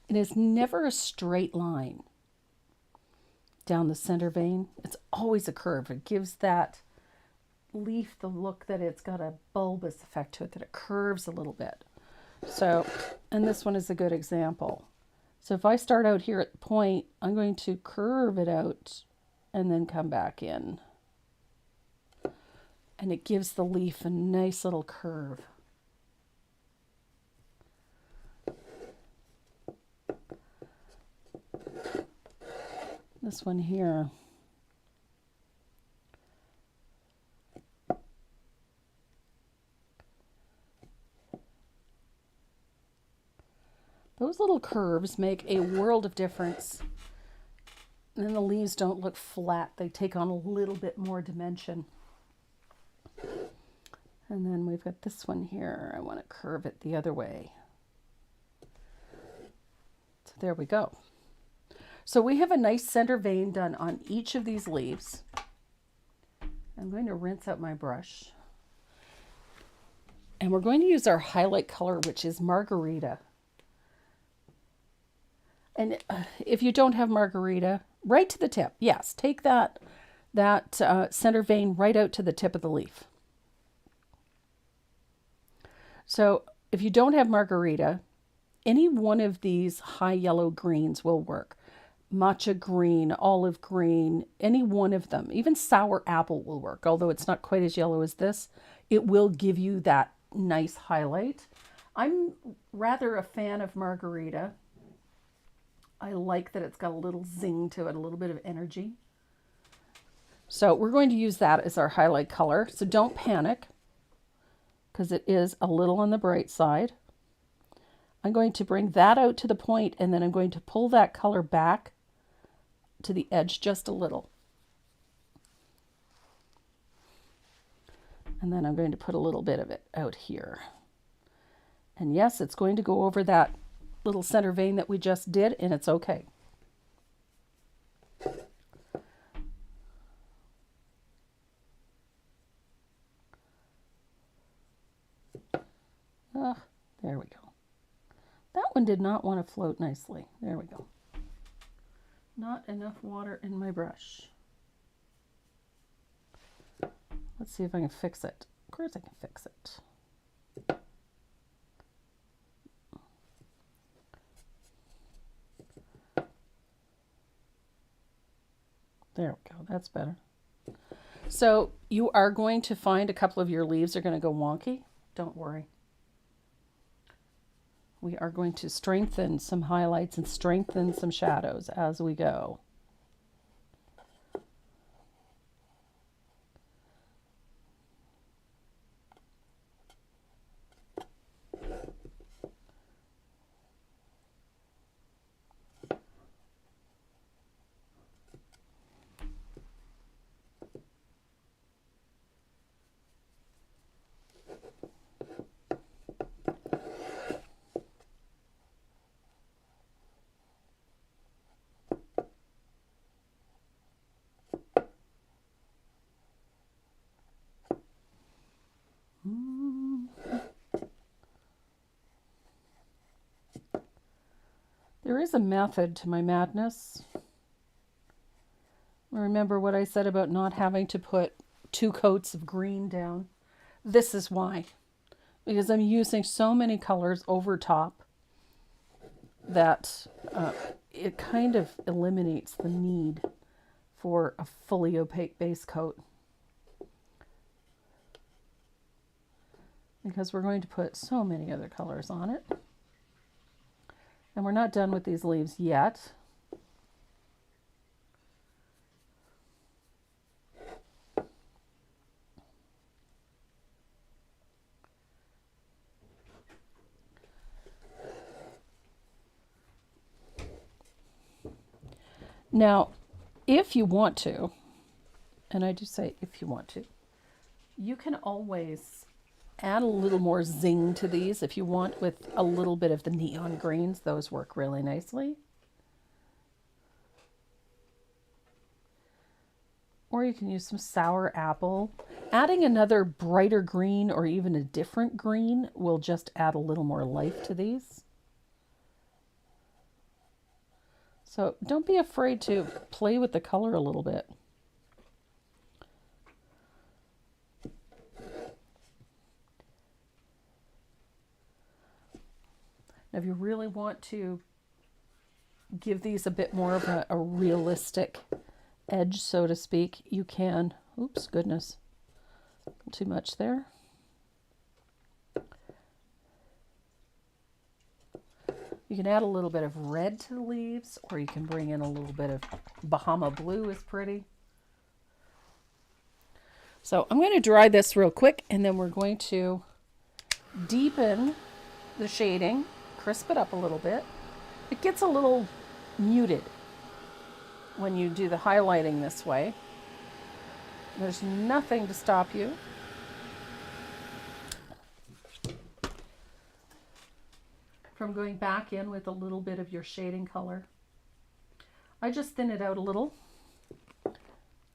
It is never a straight line down the center vein. It's always a curve. It gives that leaf the look that it's got a bulbous effect to it, that it curves a little bit. So, and this one is a good example. So if I start out here at the point, I'm going to curve it out and then come back in. And it gives the leaf a nice little curve. This one here. Those little curves make a world of difference. And then the leaves don't look flat. They take on a little bit more dimension. And then we've got this one here. I want to curve it the other way. So there we go. So we have a nice center vein done on each of these leaves. I'm going to rinse out my brush. And we're going to use our highlight color, which is Margarita. And if you don't have Margarita, right to the tip. Yes, take that that center vein right out to the tip of the leaf. So if you don't have margarita, any one of these high yellow greens will work. Matcha green, olive green, any one of them. Even sour apple will work, although it's not quite as yellow as this. It will give you that nice highlight. I'm rather a fan of margarita. I like that it's got a little zing to it, a little bit of energy. So we're going to use that as our highlight color. So don't panic, because it is a little on the bright side. I'm going to bring that out to the point, and then I'm going to pull that color back to the edge just a little. And then I'm going to put a little bit of it out here. And yes, it's going to go over that little center vein that we just did, and it's okay. There we go. That one did not want to float nicely. There we go. Not enough water in my brush. Let's see if I can fix it. Of course I can fix it. There we go. That's better. So you are going to find a couple of your leaves are going to go wonky. Don't worry. We are going to strengthen some highlights and strengthen some shadows as we go. There is a method to my madness. Remember what I said about not having to put 2 coats of green down? This is why. Because I'm using so many colors over top that it kind of eliminates the need for a fully opaque base coat. Because we're going to put so many other colors on it. And we're not done with these leaves yet. Now, if you want to, and I do say if you want to, you can always add a little more zing to these if you want with a little bit of the neon greens. Those work really nicely. Or you can use some sour apple. Adding another brighter green or even a different green will just add a little more life to these. So don't be afraid to play with the color a little bit. Now, if you really want to give these a bit more of a realistic edge, so to speak, you can, oops, goodness, too much there. You can add a little bit of red to the leaves, or you can bring in a little bit of Bahama blue is pretty. So I'm going to dry this real quick, and then we're going to deepen the shading, crisp it up a little bit. It gets a little muted when you do the highlighting this way. There's nothing to stop you. From going back in with a little bit of your shading color. I just thin it out a little.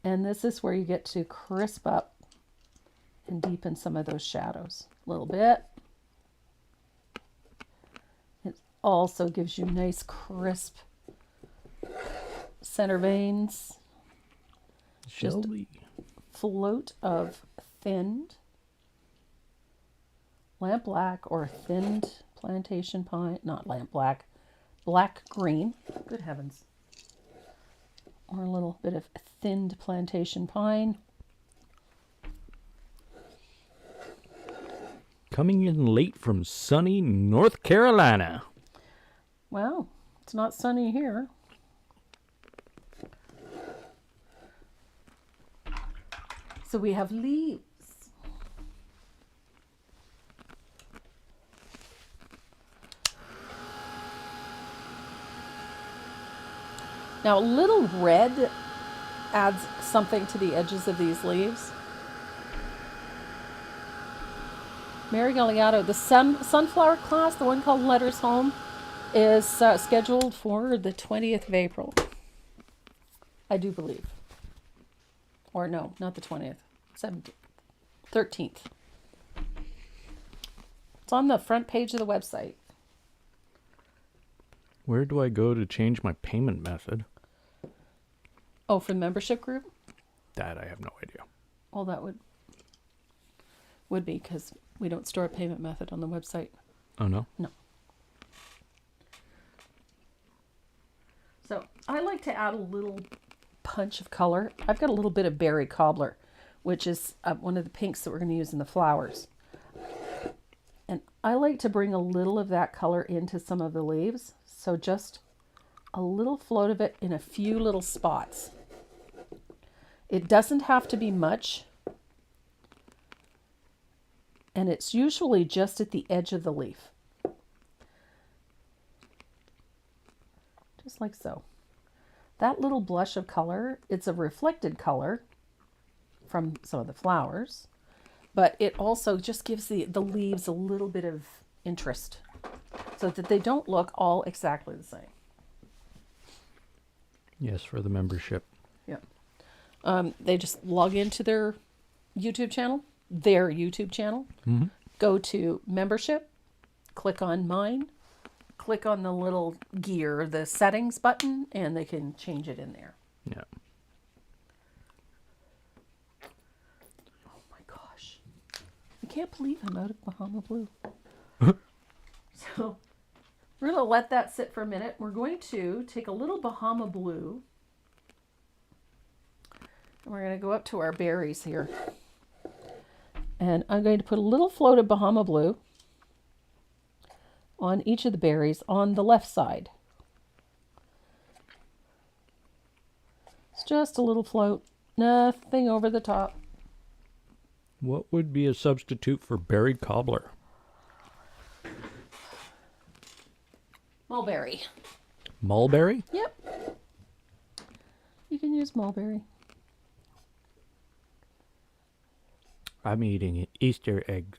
And this is where you get to crisp up and deepen some of those shadows a little bit. It also gives you nice crisp center veins. Shelby. Float of thinned lamp black or thinned plantation pine, not lamp black, black green. Good heavens. Or a little bit of thinned plantation pine. Coming in late from sunny North Carolina. Well, it's not sunny here. So we have leaves. Now, a little red adds something to the edges of these leaves. Mary Galliotto, the sunflower class, the one called Letters Home, is scheduled for the 20th of April. I do believe. Or no, not the 20th. 17th. 13th. It's on the front page of the website. Where do I go to change my payment method? Oh, for the membership group? That I have no idea. Well, that would be because we don't store a payment method on the website. Oh, no? No. So I like to add a little punch of color. I've got a little bit of berry cobbler, which is one of the pinks that we're going to use in the flowers. And I like to bring a little of that color into some of the leaves. So just a little float of it in a few little spots. It doesn't have to be much. And it's usually just at the edge of the leaf. Just like so. That little blush of color, it's a reflected color from some of the flowers, but it also just gives the leaves a little bit of interest so that they don't look all exactly the same. Yes, for the membership. Yeah. They just log into their YouTube channel, Mm-hmm. Go to membership, click on mine, click on the little gear, the settings button, and they can change it in there. Yeah. Oh my gosh. I can't believe I'm out of Bahama Blue. So we're going to let that sit for a minute. We're going to take a little Bahama Blue. And we're going to go up to our berries here. And I'm going to put a little float of Bahama Blue on each of the berries on the left side. It's just a little float, nothing over the top. What would be a substitute for berry cobbler? Mulberry. Mulberry? Yep. You can use mulberry. I'm eating Easter eggs.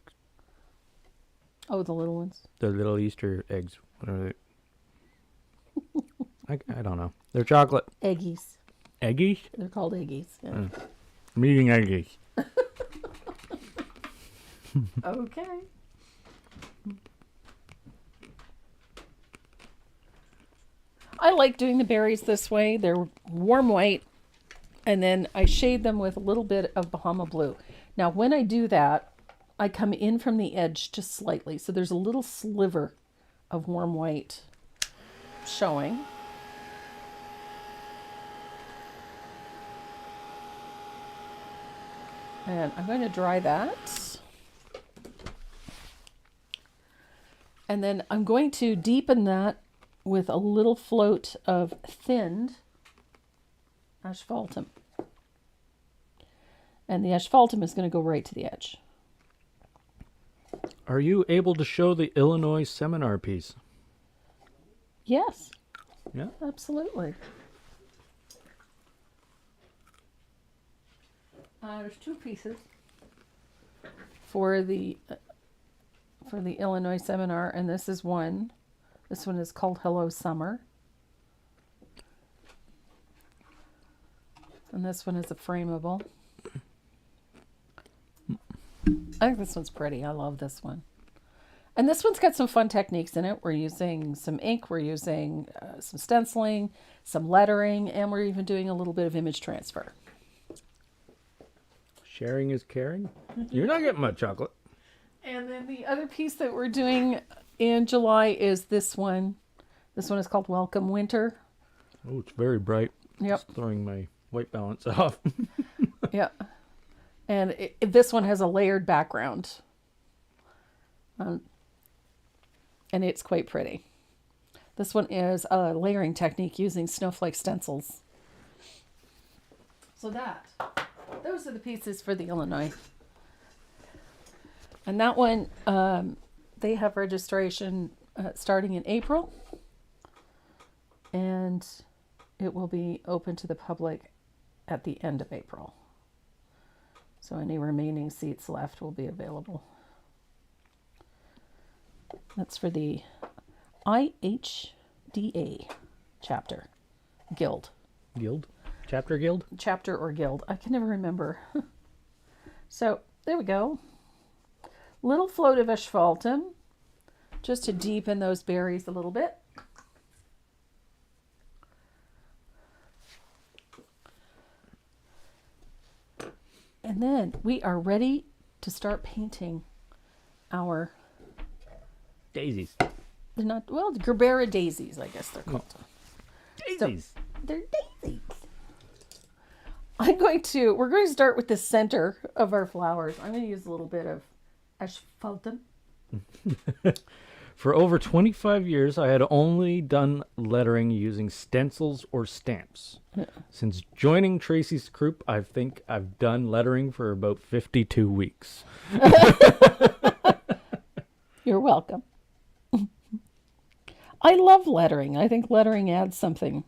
Oh, the little ones. The little Easter eggs. What are they? I don't know. They're chocolate. Eggies. Eggies? They're called eggies. Yeah. I'm eating eggies. Okay. I like doing the berries this way. They're warm white, and then I shade them with a little bit of Bahama Blue. Now, when I do that, I come in from the edge just slightly. So there's a little sliver of warm white showing. And I'm going to dry that. And then I'm going to deepen that with a little float of thinned asphaltum. And the asphaltum is going to go right to the edge. Are you able to show the Illinois seminar piece? Yes. Yeah. Absolutely. There's two pieces for the Illinois seminar, and this is one. This one is called Hello Summer. And this one is a frameable. I think this one's pretty. I love this one. And this one's got some fun techniques in it. We're using some ink, we're using some stenciling, some lettering, and we're even doing a little bit of image transfer. Sharing is caring. You're not getting my chocolate. And then the other piece that we're doing in July is this one. This one is called Welcome Winter. Oh, it's very bright. Yep. It's throwing my white balance off. Yeah. And this one has a layered background. And it's quite pretty. This one is a layering technique using snowflake stencils. So those are the pieces for the Illinois. And that one, they have registration starting in April. And it will be open to the public at the end of April. So any remaining seats left will be available. That's for the IHDA chapter. Guild. Guild? Chapter guild? Chapter or guild. I can never remember. So there we go. Little float of asphaltum, just to deepen those berries a little bit. And then we are ready to start painting our Daisies. They're not, well, Gerbera daisies, I guess they're called. Daisies. So, they're daisies. We're going to start with the center of our flowers. I'm going to use a little bit of asphaltum. For over 25 years, I had only done lettering using stencils or stamps. Yeah. Since joining Tracy's group, I think I've done lettering for about 52 weeks. You're welcome. I love lettering. I think lettering adds something.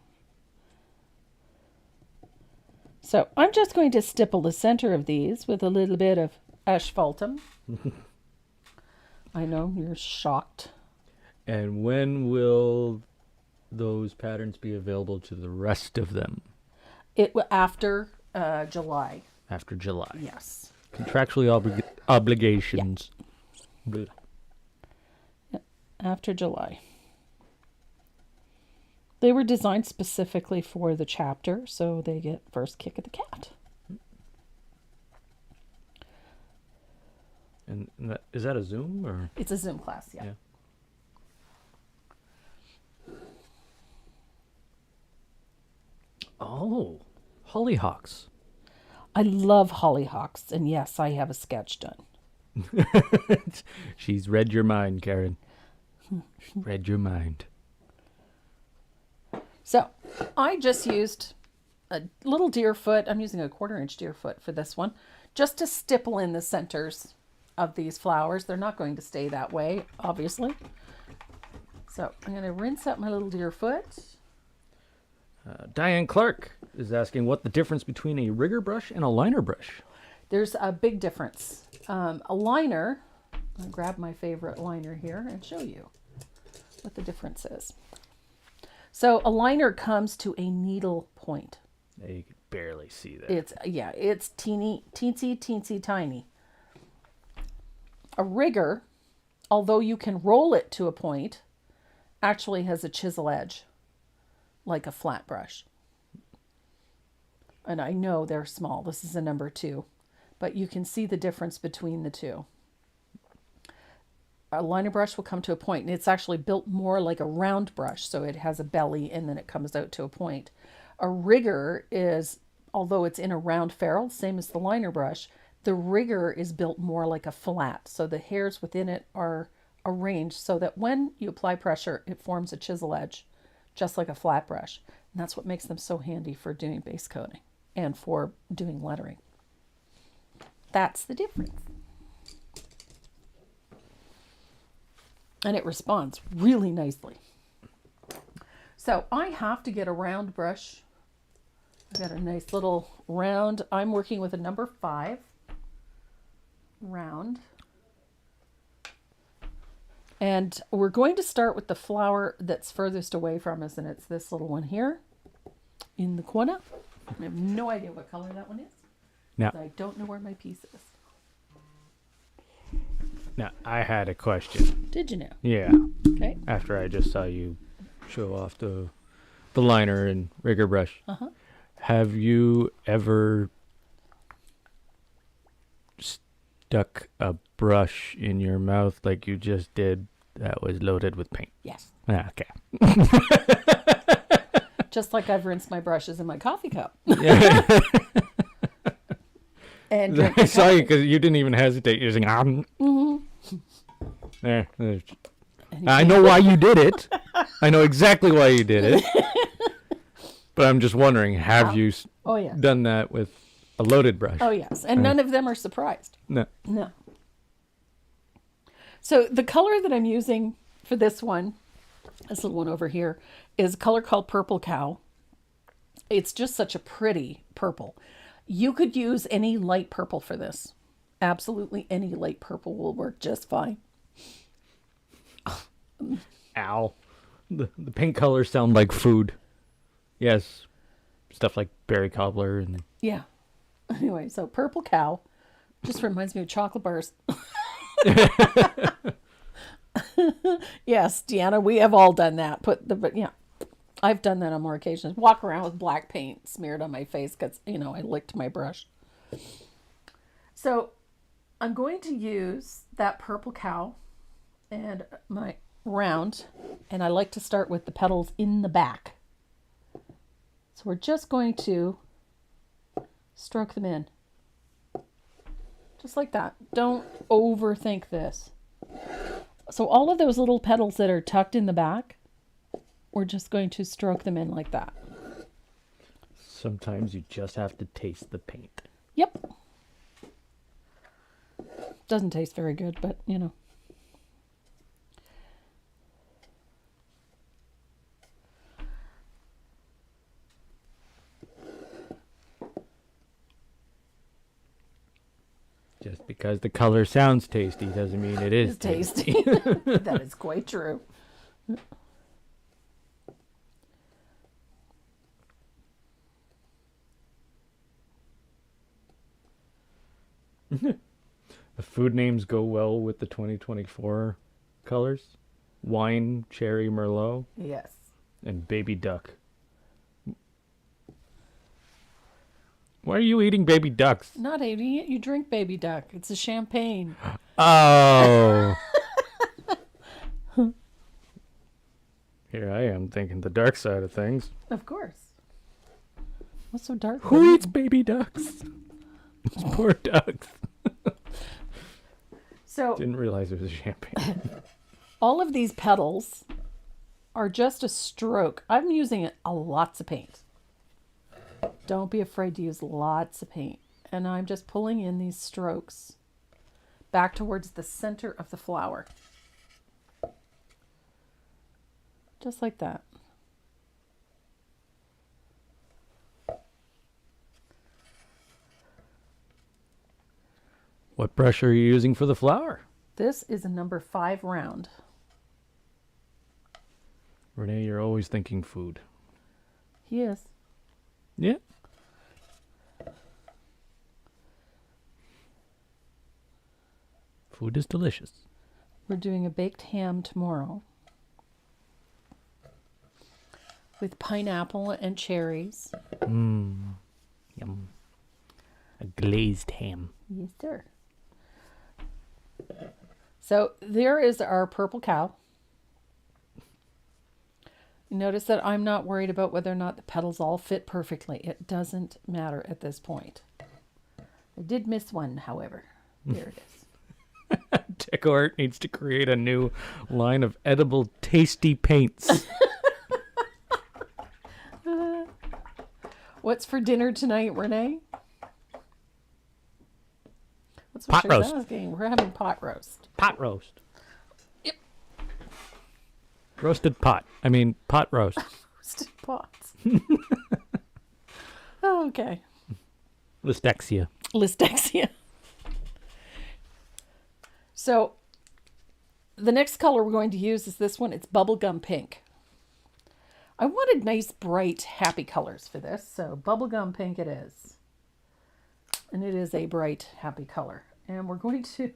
So I'm just going to stipple the center of these with a little bit of asphaltum. I know, you're shocked. And when will those patterns be available to the rest of them? After July. After July. Yes. Contractually obligations. Yeah. After July. They were designed specifically for the chapter, so they get first kick of the cat. And is that a Zoom or? It's a Zoom class, yeah. Oh, hollyhocks. I love hollyhocks, and yes, I have a sketch done. She's read your mind, Karen. Read your mind. So I just used a little deer foot. I'm using a 1/4-inch deer foot for this one, just to stipple in the centers of these flowers. They're not going to stay that way, obviously. So I'm going to rinse out my little deer foot. Diane Clark is asking what the difference between a rigger brush and a liner brush. There's a big difference. A liner, I'll grab my favorite liner here and show you what the difference is. So a liner comes to a needle point. Yeah, you can barely see that. It's teensy tiny. A rigger, although you can roll it to a point, actually has a chisel edge, like a flat brush. And I know they're small. This is a number 2, but you can see the difference between the two. A liner brush will come to a point, and it's actually built more like a round brush, so it has a belly and then it comes out to a point. A rigger is, although it's in a round ferrule, same as the liner brush, the rigger is built more like a flat, so the hairs within it are arranged so that when you apply pressure, it forms a chisel edge, just like a flat brush. And that's what makes them so handy for doing base coating and for doing lettering. That's the difference. And it responds really nicely. So I have to get a round brush. I've got a nice little round. I'm working with a number 5 round. And we're going to start with the flower that's furthest away from us, and it's this little one here in the corner. I have no idea what color that one is. Now, I don't know where my piece is. Now, I had a question. Did you know? Yeah. Okay. After I just saw you show off the liner and rigger brush. Uh-huh. Have you ever stuck a brush in your mouth like you just did that was loaded with paint. Yes. Ah, okay. Just like I've rinsed my brushes in my coffee cup. Yeah. And I saw you because you didn't even hesitate using There. I know why you did it. I know exactly why you did it. But I'm just wondering, have you done that with a loaded brush? Oh, yes. And none of them are surprised. No. No. So the color that I'm using for this little one over here, is a color called Purple Cow. It's just such a pretty purple. You could use any light purple for this. Absolutely any light purple will work just fine. Ow. The pink colors sound like food. Yes. Stuff like berry cobbler and... Yeah. Anyway, so Purple Cow just reminds me of chocolate bars. Yes, Deanna, we have all done that. I've done that on more occasions. Walk around with black paint smeared on my face because, I licked my brush. So I'm going to use that Purple Cow and my round, and I like to start with the petals in the back. So we're just going to stroke them in. Just like that. Don't overthink this. So all of those little petals that are tucked in the back, we're just going to stroke them in like that. Sometimes you just have to taste the paint. Yep. Doesn't taste very good, but Just because the color sounds tasty doesn't mean it is tasty. That is quite true. The food names go well with the 2024 colors. Wine, cherry, merlot. Yes. And baby duck. Why are you eating baby ducks? Not eating it. You drink baby duck. It's a champagne. Oh. Here I am thinking the dark side of things. Of course. What's so dark? Who eats baby ducks? Poor ducks. So didn't realize it was champagne. all of these petals are just a stroke. I'm using lots of paint. Don't be afraid to use lots of paint. And I'm just pulling in these strokes back towards the center of the flower. Just like that. What brush are you using for the flower? This is a number 5 round. Renee, you're always thinking food. He is. Yeah. Food is delicious. We're doing a baked ham tomorrow with pineapple and cherries. Yum. A glazed ham. Yes, sir. So there is our Purple Cow. Notice that I'm not worried about whether or not the petals all fit perfectly. It doesn't matter at this point. I did miss one, however. There it is. DecoArt needs to create a new line of edible, tasty paints. What's for dinner tonight, Renee? That's what Pot she's roast. asking. We're having pot roast. Pot roast. Yep. Roasted pot. I mean, pot roast. Roasted pots. Okay. Listexia. Listexia. So the next color we're going to use is this one. It's bubblegum pink. I wanted nice, bright, happy colors for this. So bubblegum pink it is. And it is a bright, happy color. And we're going to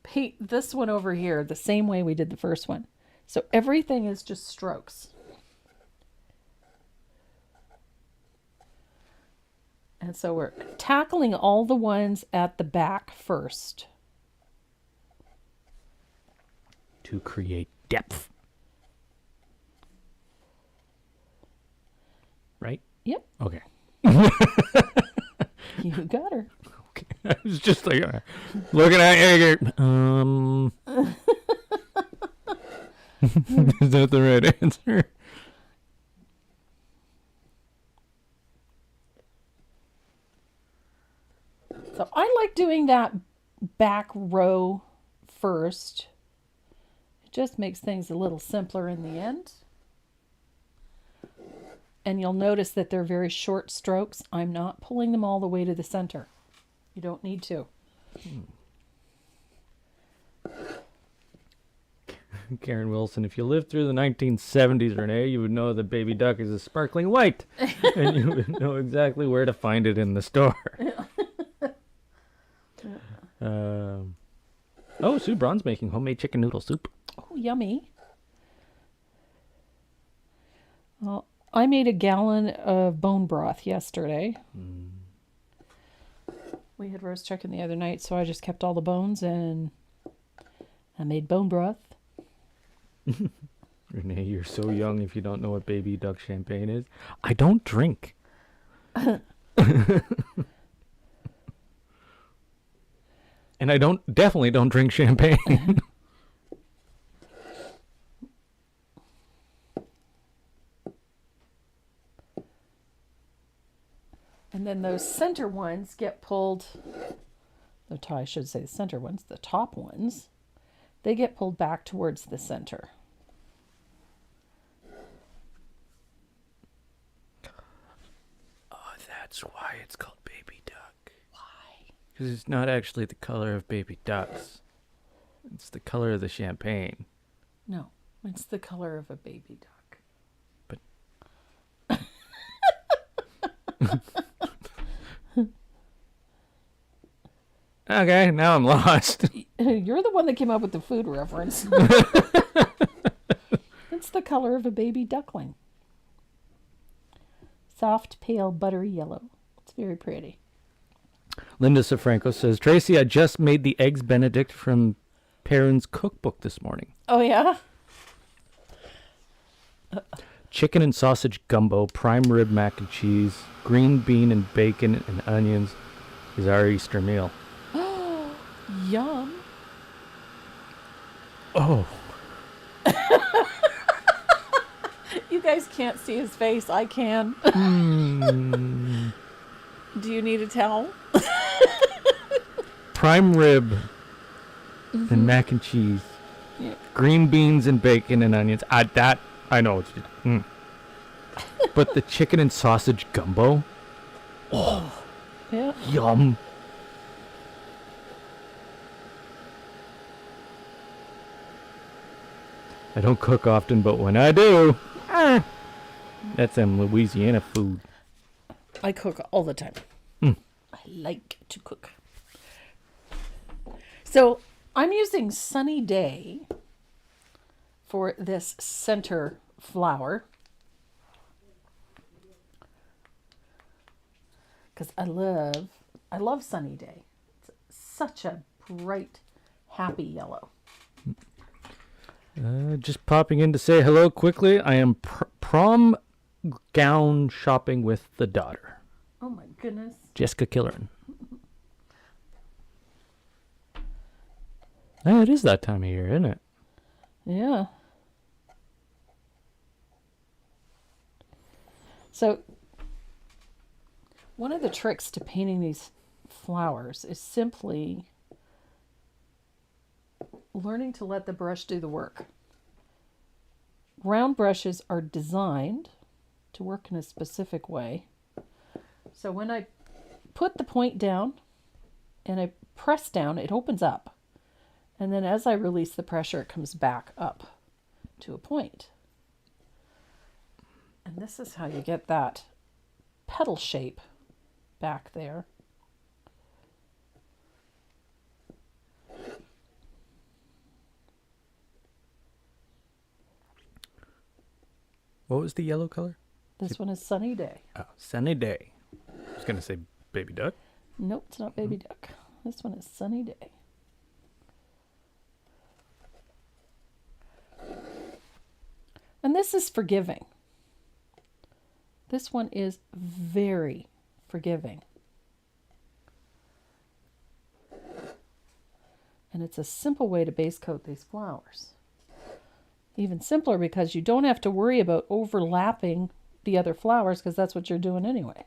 paint this one over here the same way we did the first one. So everything is just strokes. And so we're tackling all the ones at the back first. to create depth. Right? Yep. Okay. You got her. Okay. I was just like looking at you. Is that the right answer? So I like doing that back row first. It just makes things a little simpler in the end. And you'll notice that they're very short strokes. I'm not pulling them all the way to the center. You don't need to. Karen Wilson, if you lived through the 1970s, Renee, you would know that baby duck is a sparkling white. And you would know exactly where to find it in the store. Sue Braun's making homemade chicken noodle soup. Oh, yummy. Well, I made a gallon of bone broth yesterday. We had roast chicken the other night, so I just kept all the bones and I made bone broth. Renee, you're so young if you don't know what baby duck champagne is. I don't drink. And I definitely don't drink champagne. And then those center ones get pulled, I should say the center ones, the top ones, they get pulled back towards the center. Oh, that's why it's called baby duck. Why? Because it's not actually the color of baby ducks. It's the color of the champagne. No, it's the color of a baby duck. But... Okay, now I'm lost. You're the one that came up with the food reference. It's the color of a baby duckling. Soft, pale, buttery yellow. It's very pretty. Linda Safranco says, Tracy, I just made the Eggs Benedict from Perrin's cookbook this morning. Oh, yeah? Chicken and sausage gumbo, prime rib mac and cheese, green bean and bacon and onions is our Easter meal. Yum. Oh. You guys can't see his face. I can. Do you need a towel? Prime rib and mac and cheese. Yeah. Green beans and bacon and onions. I know. It's But the chicken and sausage gumbo. Oh. Yeah. Yum. I don't cook often, but when I do, that's some Louisiana food. I cook all the time. I like to cook. So I'm using Sunny Day for this center flower. Because I love Sunny Day. It's such a bright, happy yellow. Just popping in to say hello quickly. I am prom gown shopping with the daughter. Oh my goodness. Jessica Killeran. It is that time of year, isn't it? Yeah. So, one of the tricks to painting these flowers is simply learning to let the brush do the work. Round brushes are designed to work in a specific way. So when I put the point down and I press down, it opens up. And then as I release the pressure, it comes back up to a point. And this is how you get that petal shape back there. What was the yellow color? This one is Sunny Day. Oh, Sunny Day. I was going to say baby duck. Nope, it's not baby duck. This one is Sunny Day. And this is forgiving. This one is very forgiving. And it's a simple way to base coat these flowers. Even simpler because you don't have to worry about overlapping the other flowers because that's what you're doing anyway.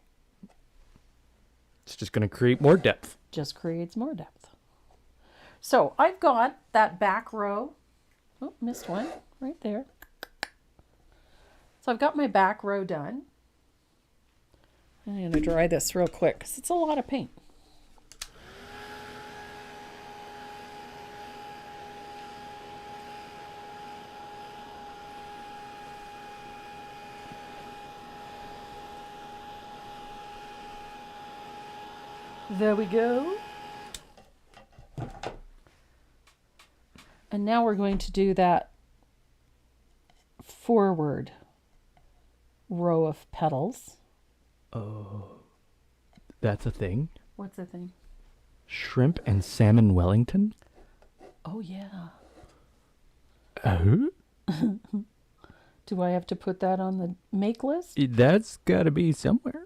It's just going to create more depth. Just creates more depth. So I've got that back row. Oh, missed one right there. So I've got my back row done. I'm going to dry this real quick because it's a lot of paint. There we go. And now we're going to do that forward row of petals. Oh, that's a thing? What's the thing? Shrimp and salmon Wellington? Oh, yeah. Oh? Do I have to put that on the make list? That's got to be somewhere.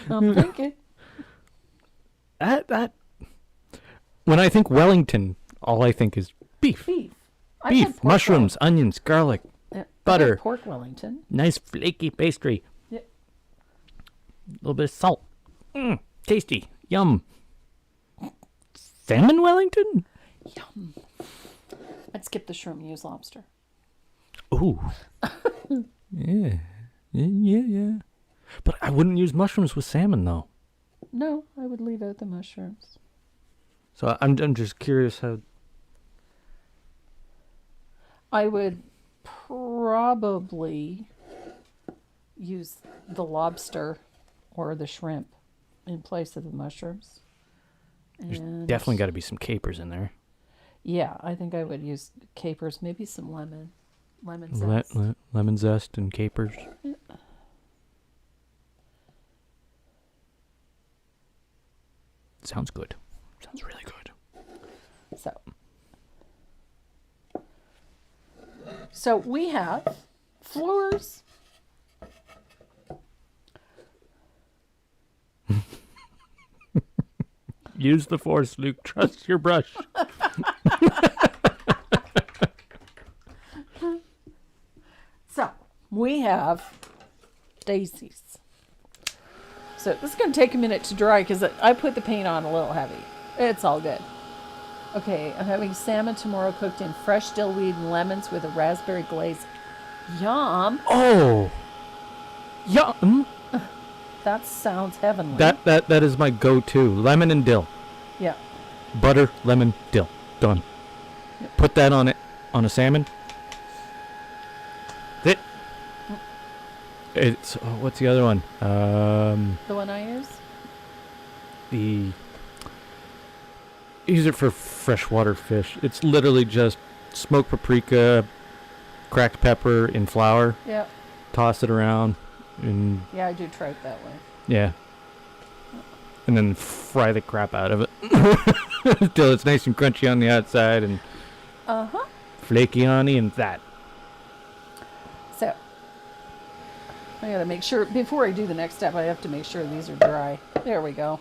I'm thinking. That. When I think Wellington, all I think is beef. Beef, mushrooms, onions, garlic, butter. Pork Wellington. Nice flaky pastry. Yep. A little bit of salt. Tasty. Yum. Salmon Wellington? Yum. I'd skip the shrimp and use lobster. Ooh. Yeah. But I wouldn't use mushrooms with salmon, though. No, I would leave out the mushrooms. So I'm just curious how... I would probably use the lobster or the shrimp in place of the mushrooms. There's And definitely got to be some capers in there. yeah, I think I would use capers, maybe some lemon zest. Lemon zest and capers. Yeah. Sounds good. Sounds really good. So we have floors. Use the force, Luke. Trust your brush. So we have daisies. So this is going to take a minute to dry because I put the paint on a little heavy. It's all good. Okay, I'm having salmon tomorrow cooked in fresh dillweed and lemons with a raspberry glaze. Yum! Oh! Yum! That sounds heavenly. That is my go-to. Lemon and dill. Yeah. Butter, lemon, dill. Done. Yep. Put that on it. On a salmon. It's what's the other one? The one I use? Use it for freshwater fish. It's literally just smoked paprika, cracked pepper in flour. Yeah. Toss it around, and Yeah, I do trout that way. yeah, and then fry the crap out of it until it's nice and crunchy on the outside and flaky on the inside. So I gotta make sure before I do the next step. I have to make sure these are dry. There we go.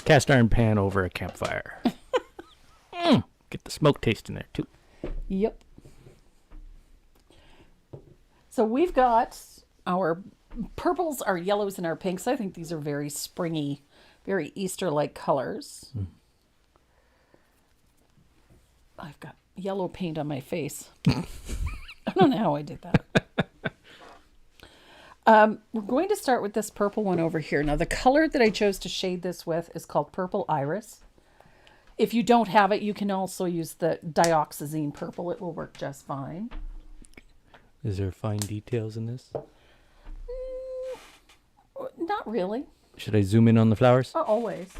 Cast iron pan over a campfire. Get the smoke taste in there too. Yep. So we've got our purples, our yellows, and our pinks. I think these are very springy, very Easter-like colors. I've got yellow paint on my face. I don't know how I did that. We're going to start with this purple one over here. Now, the color that I chose to shade this with is called Purple Iris. If you don't have it, you can also use the dioxazine purple. It will work just fine. Is there fine details in this? Not really. Should I zoom in on the flowers? Always.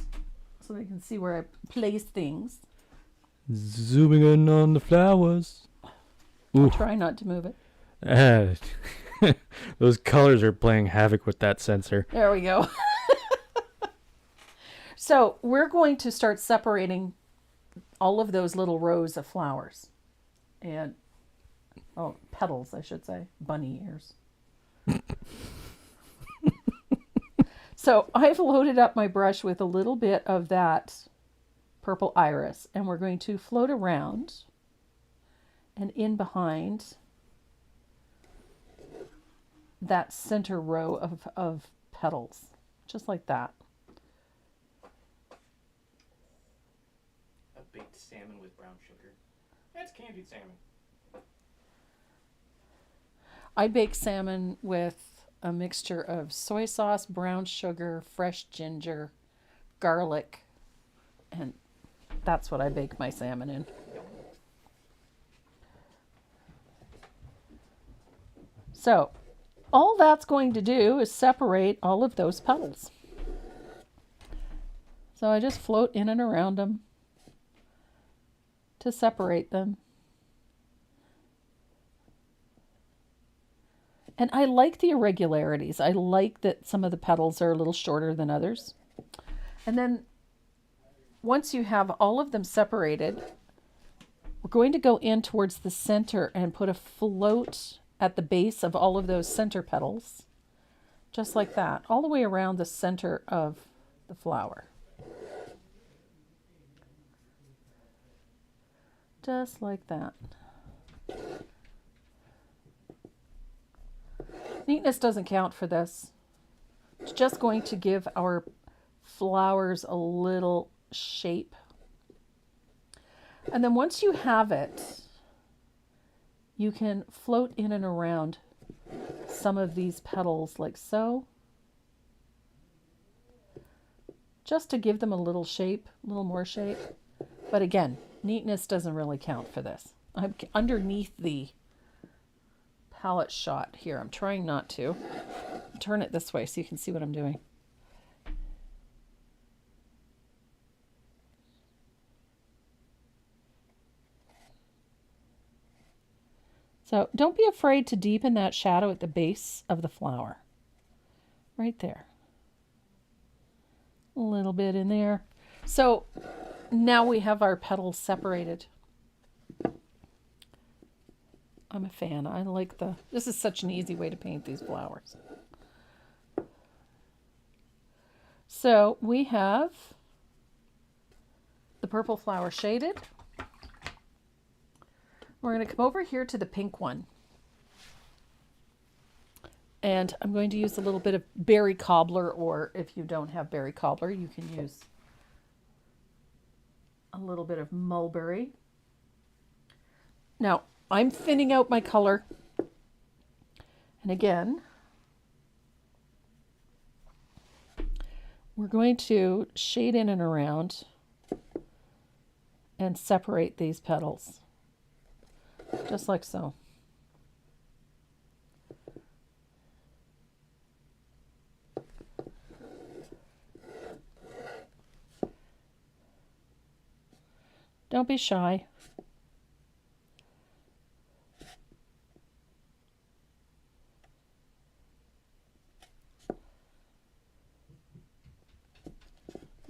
So they can see where I place things. Zooming in on the flowers. I'll try not to move it. Those colors are playing havoc with that sensor. There we go. So we're going to start separating all of those little rows of flowers. And, oh, petals, I should say. Bunny ears. So I've loaded up my brush with a little bit of that purple iris, and we're going to float around and in behind that center row of petals, just like that. A baked salmon with brown sugar. That's candied salmon. I bake salmon with a mixture of soy sauce, brown sugar, fresh ginger, garlic, and that's what I bake my salmon in. So all that's going to do is separate all of those petals. So I just float in and around them to separate them. And I like the irregularities. I like that some of the petals are a little shorter than others. And then once you have all of them separated, we're going to go in towards the center and put a float at the base of all of those center petals, just like that, all the way around the center of the flower. Just like that. Neatness doesn't count for this. It's just going to give our flowers a little shape. And then once you have it, you can float in and around some of these petals like so, just to give them a little shape, a little more shape. But again, neatness doesn't really count for this. I'm underneath the palette shot here. I'm trying not to. Turn it this way so you can see what I'm doing. So don't be afraid to deepen that shadow at the base of the flower. Right there. A little bit in there. So now we have our petals separated. I'm a fan. I like this is such an easy way to paint these flowers. So we have the purple flower shaded. We're going to come over here to the pink one. And I'm going to use a little bit of berry cobbler, or if you don't have berry cobbler, you can use a little bit of mulberry. Now, I'm thinning out my color. And again, we're going to shade in and around and separate these petals, just like so. Don't be shy.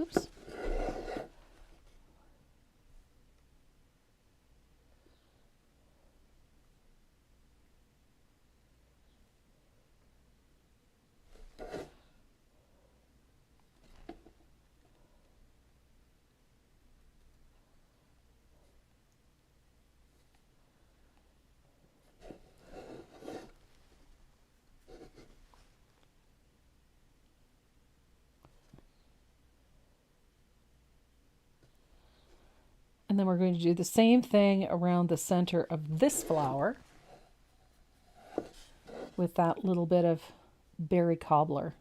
Oops. And then we're going to do the same thing around the center of this flower with that little bit of berry cobbler.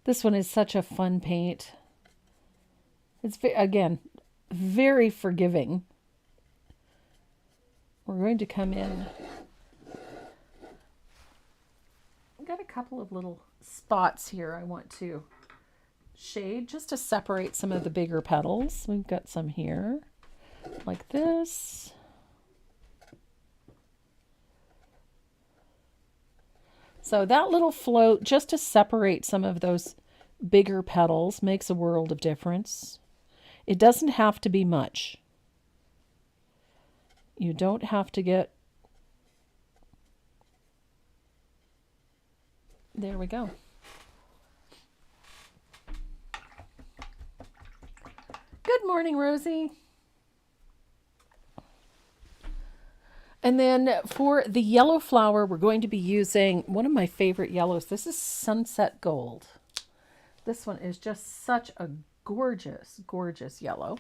This one is such a fun paint. It's, again, very forgiving. We're going to come in. I've got a couple of little spots here I want to shade just to separate some of the bigger petals. We've got some here like this. So that little float just to separate some of those bigger petals makes a world of difference. It doesn't have to be much. You don't have to get... There we go. Good morning, Rosie. And then for the yellow flower, we're going to be using one of my favorite yellows. This is Sunset Gold. This one is just such a gorgeous, gorgeous yellow.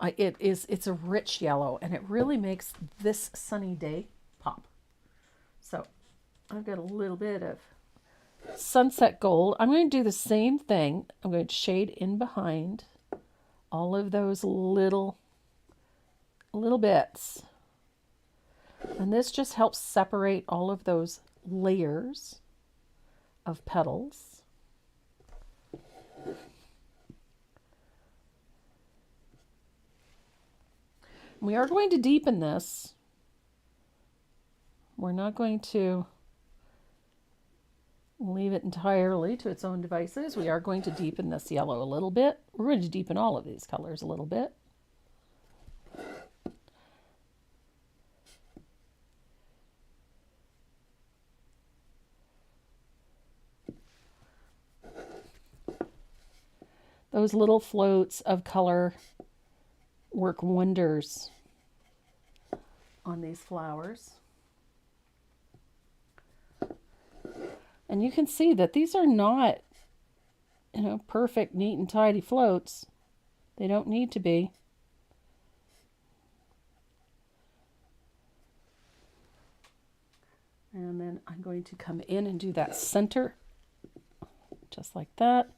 It's a rich yellow, and it really makes this sunny day pop. So I've got a little bit of Sunset Gold. I'm going to do the same thing. I'm going to shade in behind all of those little bits. And this just helps separate all of those layers of petals. We are going to deepen this. We're not going to leave it entirely to its own devices. We are going to deepen this yellow a little bit. We're going to deepen all of these colors a little bit. Those little floats of color work wonders on these flowers. And you can see that these are not, perfect, neat and tidy floats. They don't need to be. And then I'm going to come in and do that center, just like that.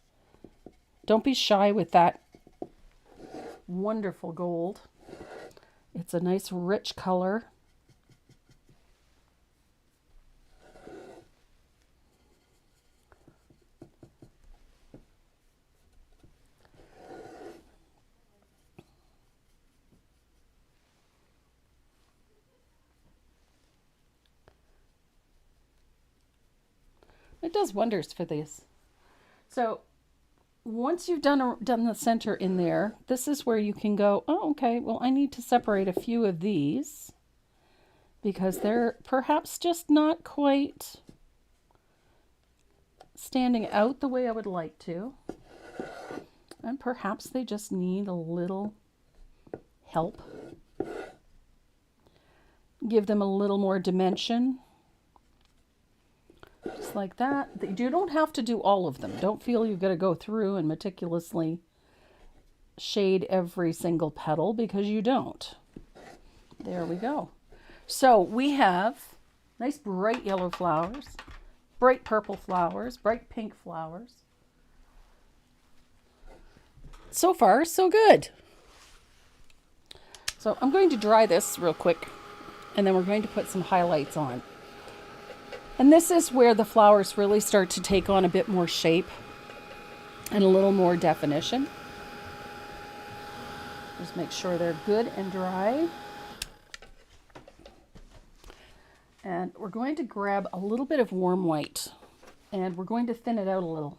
Don't be shy with that wonderful gold. It's a nice rich color. It does wonders for these. So once you've done the center in there, this is where you can go, oh, okay, well, I need to separate a few of these because they're perhaps just not quite standing out the way I would like to. And perhaps they just need a little help. Give them a little more dimension. Just like that. You don't have to do all of them. Don't feel you've got to go through and meticulously shade every single petal, because you don't. There we go. So we have nice bright yellow flowers, bright purple flowers, bright pink flowers. So far, so good. So I'm going to dry this real quick, and then we're going to put some highlights on. And this is where the flowers really start to take on a bit more shape and a little more definition. Just make sure they're good and dry. And we're going to grab a little bit of warm white, and we're going to thin it out a little.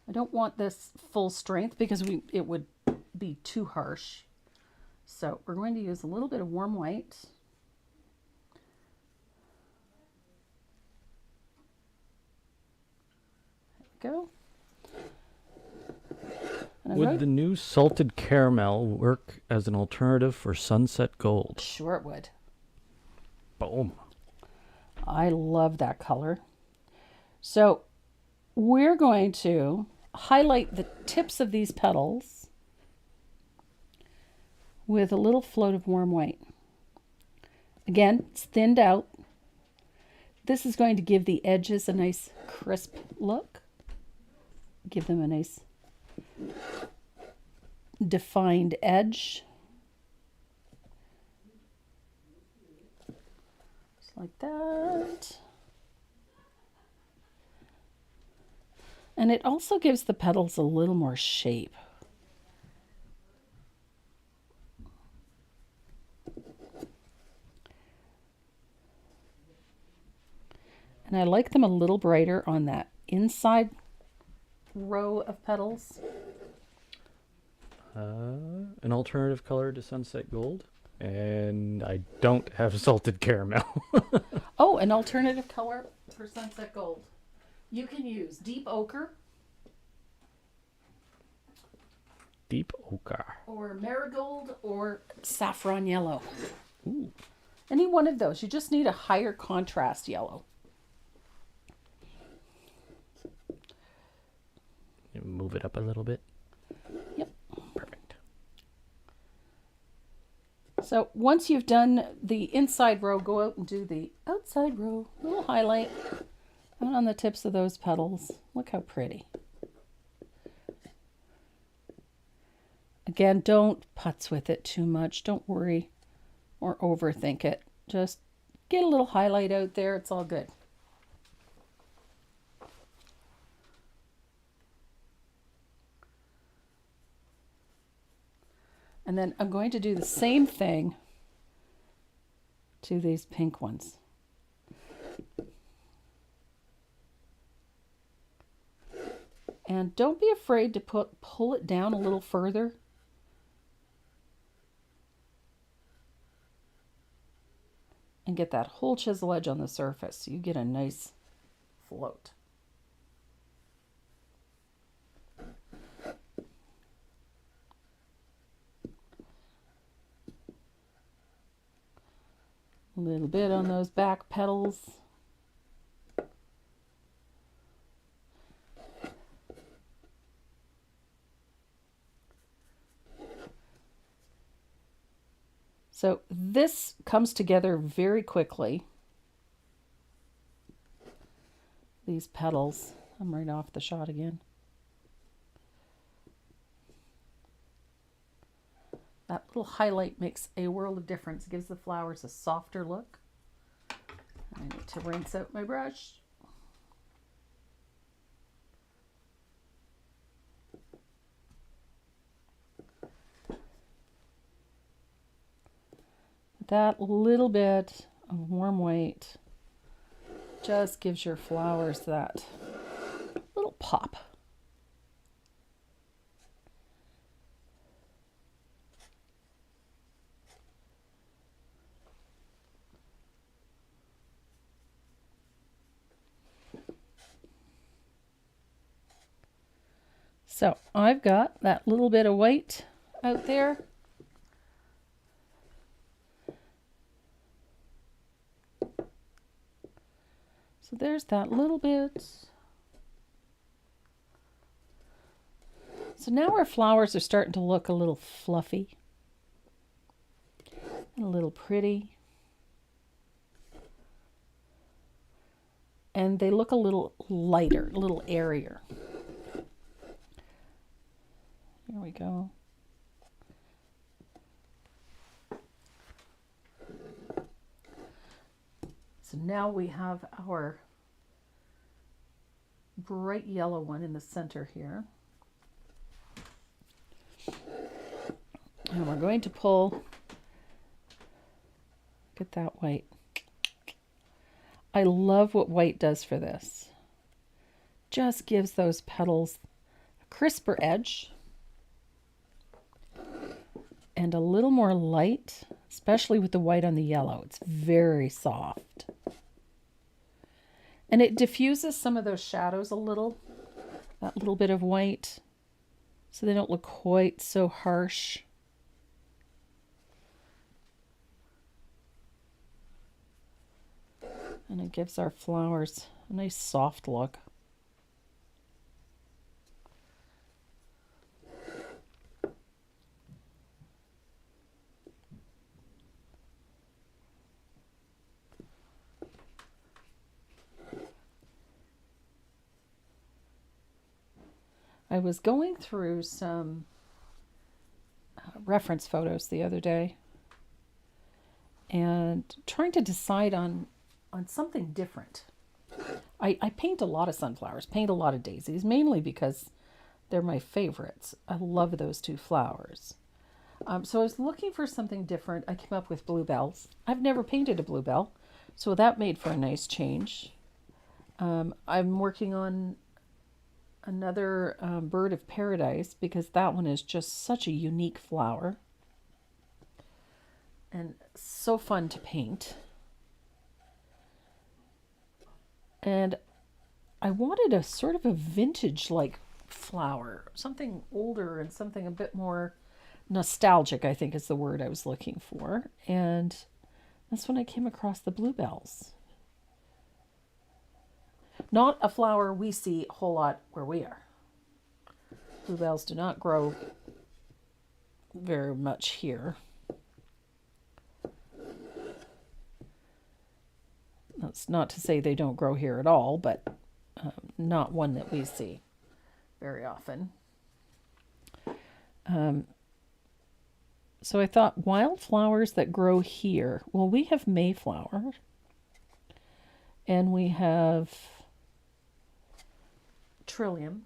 I don't want this full strength because it would be too harsh. So we're going to use a little bit of warm white. Go. Would the new salted caramel work as an alternative for Sunset Gold? Sure it would. Boom. I love that color. So we're going to highlight the tips of these petals with a little float of warm white. Again, it's thinned out. This is going to give the edges a nice crisp look. Give them a nice defined edge. Just like that. And it also gives the petals a little more shape. And I like them a little brighter on that inside row of petals. An alternative color to sunset gold. And I don't have salted caramel. Oh, an alternative color for sunset gold. You can use deep ochre. Deep ochre. Or marigold or saffron yellow. Ooh. Any one of those. You just need a higher contrast yellow. Move it up a little bit. Yep. Perfect. So once you've done the inside row, go out and do the outside row. A little highlight out on the tips of those petals. Look how pretty. Again, don't putz with it too much. Don't worry or overthink it. Just get a little highlight out there. It's all good. And then I'm going to do the same thing to these pink ones. And don't be afraid to pull it down a little further. And get that whole chisel edge on the surface so you get a nice float. A little bit on those back petals. So this comes together very quickly. These petals. I'm right off the shot again. That little highlight makes a world of difference. It gives the flowers a softer look. I need to rinse out my brush. That little bit of warm white just gives your flowers that little pop. So I've got that little bit of white out there. So there's that little bit. So now our flowers are starting to look a little fluffy and a little pretty. And they look a little lighter, a little airier. Here we go. So now we have our bright yellow one in the center here. And we're going to pull, get that white. I love what white does for this. Just gives those petals a crisper edge and a little more light, especially with the white on the yellow. It's very soft. And it diffuses some of those shadows a little, that little bit of white, so they don't look quite so harsh. And it gives our flowers a nice soft look. I was going through some reference photos the other day and trying to decide on something different. I paint a lot of sunflowers, paint a lot of daisies, mainly because they're my favorites. I love those two flowers. So I was looking for something different. I came up with bluebells. I've never painted a bluebell, so that made for a nice change. I'm working on another bird of paradise because that one is just such a unique flower and so fun to paint. And I wanted a sort of a vintage like flower, something older and something a bit more nostalgic, I think is the word I was looking for. And that's when I came across the bluebells. Not a flower we see a whole lot where we are. Bluebells do not grow very much here. That's not to say they don't grow here at all, but not one that we see very often. So I thought wildflowers that grow here. Well, we have Mayflower and we have Trillium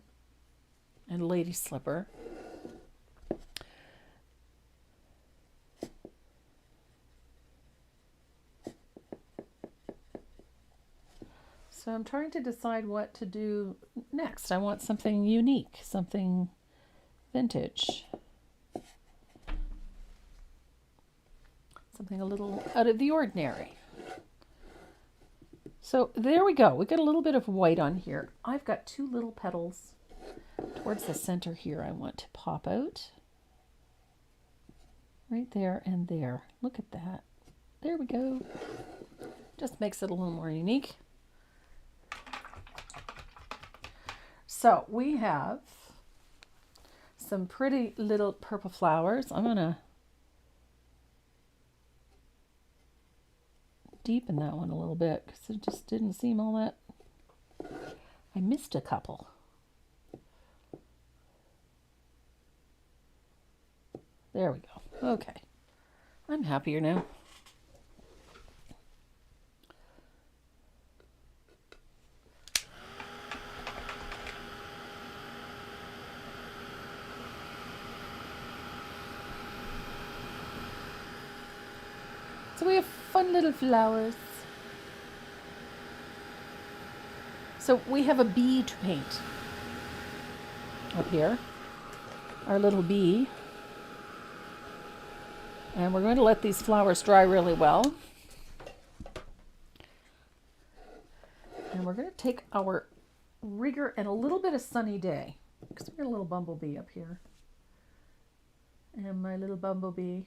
and Lady Slipper. So I'm trying to decide what to do next. I want something unique, something vintage. Something a little out of the ordinary. So there we go. We got a little bit of white on here. I've got two little petals towards the center here I want to pop out. Right there and there. Look at that. There we go. Just makes it a little more unique. So we have some pretty little purple flowers. I'm going to deepen that one a little bit because it just didn't seem all that. I missed a couple. There we go. Okay. I'm happier now. So we have fun little flowers. So we have a bee to paint up here. Our little bee. And we're going to let these flowers dry really well. And we're going to take our rigger and a little bit of Sunny Day. Because we got a little bumblebee up here. And my little bumblebee.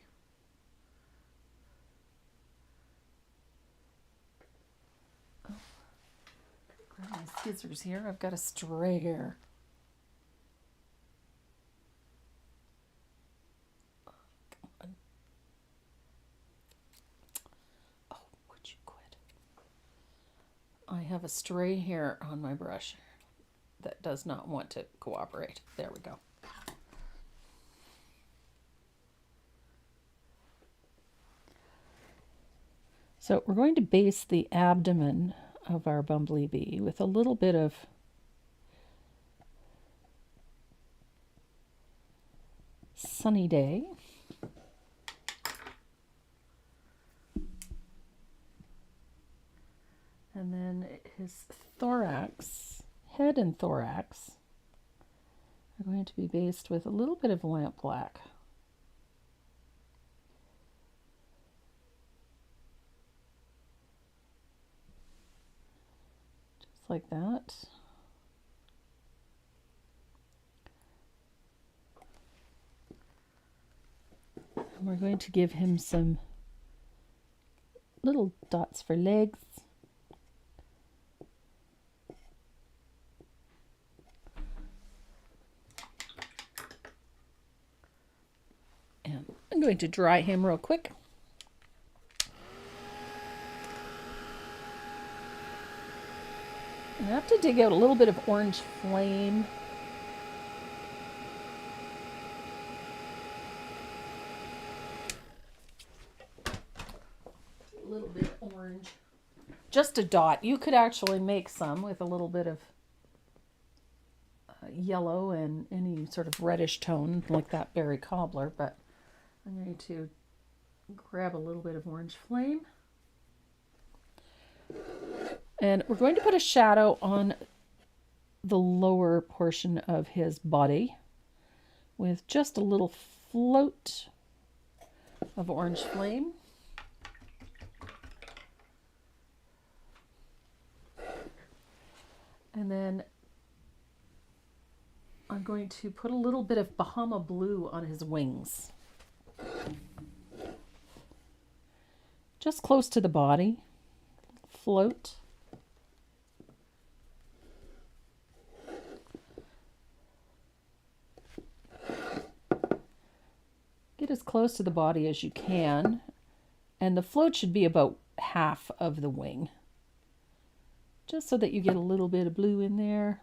Grab my scissors here. I've got a stray hair. Oh, come on. Oh, would you quit? I have a stray hair on my brush that does not want to cooperate. There we go. So we're going to base the abdomen of our bumblebee with a little bit of Sunny Day. And then his thorax, head and thorax, are going to be based with a little bit of lamp black. Like that. And we're going to give him some little dots for legs. And I'm going to dry him real quick. I have to dig out a little bit of orange flame. A little bit of orange. just a dot. You could actually make some with a little bit of yellow and any sort of reddish tone like that berry cobbler, but I'm going to grab a little bit of orange flame. And we're going to put a shadow on the lower portion of his body with just a little float of orange flame. And then I'm going to put a little bit of Bahama blue on his wings. Just close to the body. Float. Get as close to the body as you can. And the float should be about half of the wing. Just so that you get a little bit of blue in there.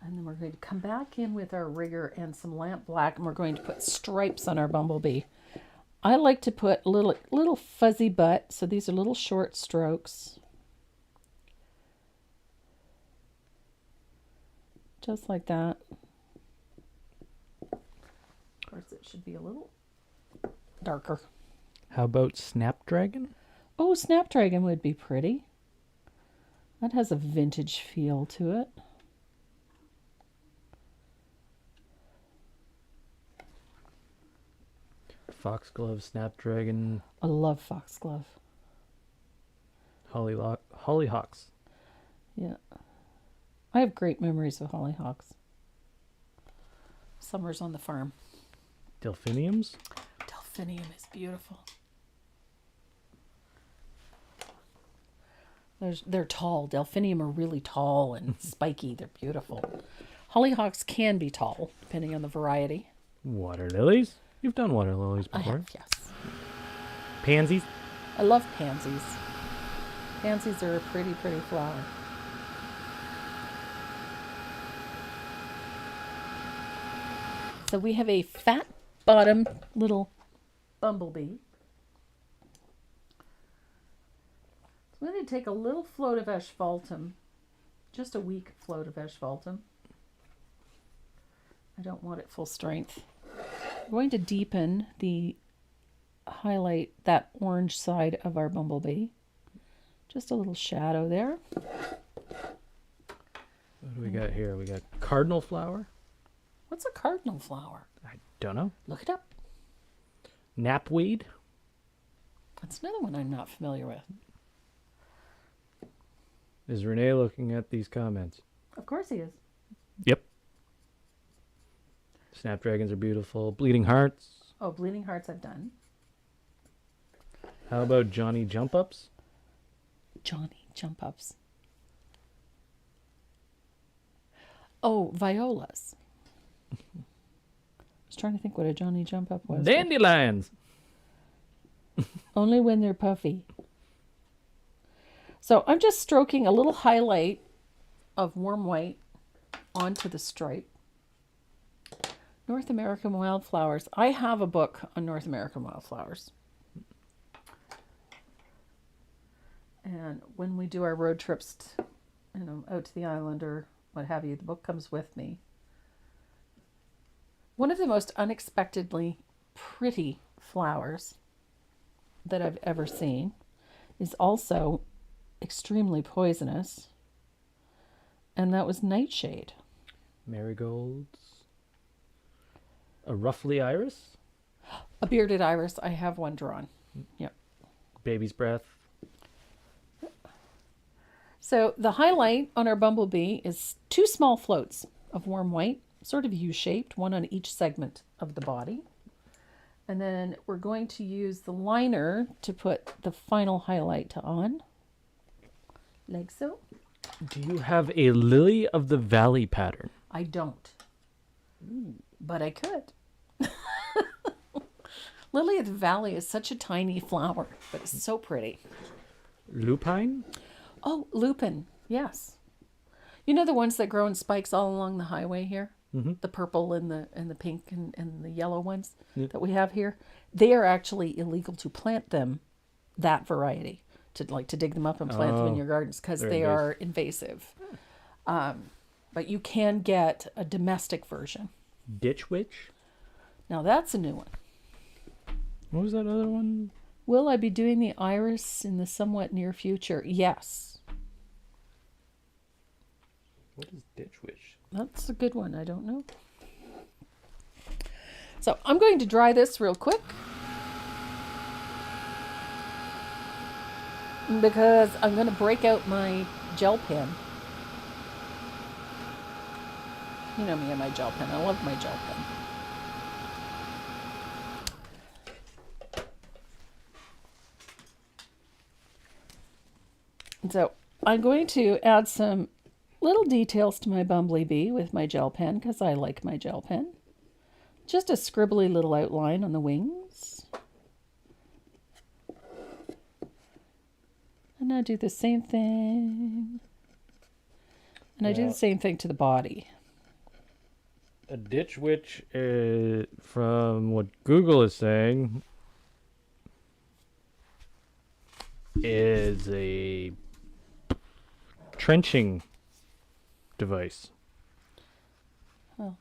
And then we're going to come back in with our rigger and some lamp black, and we're going to put stripes on our bumblebee. I like to put little fuzzy butt, so these are little short strokes. Just like that. Of course, it should be a little darker. How about Snapdragon? Oh, Snapdragon would be pretty. That has a vintage feel to it. Foxglove, Snapdragon. I love foxglove. Hollyhocks. Yeah. I have great memories of hollyhocks. Summers on the farm. Delphiniums. Delphinium is beautiful. They're tall. Delphinium are really tall and spiky. They're beautiful. Hollyhocks can be tall, depending on the variety. Water lilies. You've done water lilies I before. have, yes. Pansies. I love pansies. Pansies are a pretty, pretty flower. So we have a fat bottom little bumblebee. So I'm going to take a little float of asphaltum, just a weak float of asphaltum. I don't want it full strength. I'm going to deepen the highlight that orange side of our bumblebee. Just a little shadow there. What do we got here? We got cardinal flower. What's a cardinal flower? I don't know. Look it up. Knapweed. That's another one I'm not familiar with. Is Renee looking at these comments? Of course he is. Yep. Snapdragons are beautiful. Bleeding hearts. Oh, bleeding hearts I've done. How about Johnny Jump Ups? Johnny Jump Ups. Oh, violas. I was trying to think what a Johnny Jump Up was. Dandelions. Only when they're puffy. So I'm just stroking a little highlight of warm white onto the stripe. North American wildflowers. I have a book on North American wildflowers. And when we do our road trips, out to the island or what have you, the book comes with me. One of the most unexpectedly pretty flowers that I've ever seen is also extremely poisonous, and that was nightshade. Marigolds. A ruffly iris. A bearded iris. I have one drawn. Yep. Baby's breath. So the highlight on our bumblebee is 2 small floats of warm white, sort of U-shaped, one on each segment of the body. And then we're going to use the liner to put the final highlight on, like so. Do you have a lily of the valley pattern? I don't, but I could. Lily of the Valley is such a tiny flower, but it's so pretty. Lupine? Oh, lupin. Yes. You know the ones that grow in spikes all along the highway here? Mm-hmm. The purple and the pink and the yellow ones Yeah. that we have here. They are actually illegal to plant them, that variety, to dig them up and plant them in your gardens because they are invasive. But you can get a domestic version. Ditch witch? Now that's a new one. What was that other one? Will I be doing the iris in the somewhat near future? Yes. What is ditch witch? That's a good one. I don't know. So I'm going to dry this real quick because I'm going to break out my gel pen. You know me and my gel pen. I love my gel pen. So I'm going to add some little details to my Bumblebee with my gel pen because I like my gel pen. Just a scribbly little outline on the wings. And I do the same thing. And I do the same thing to the body. A ditch witch, from what Google is saying, is a trenching device. Oh,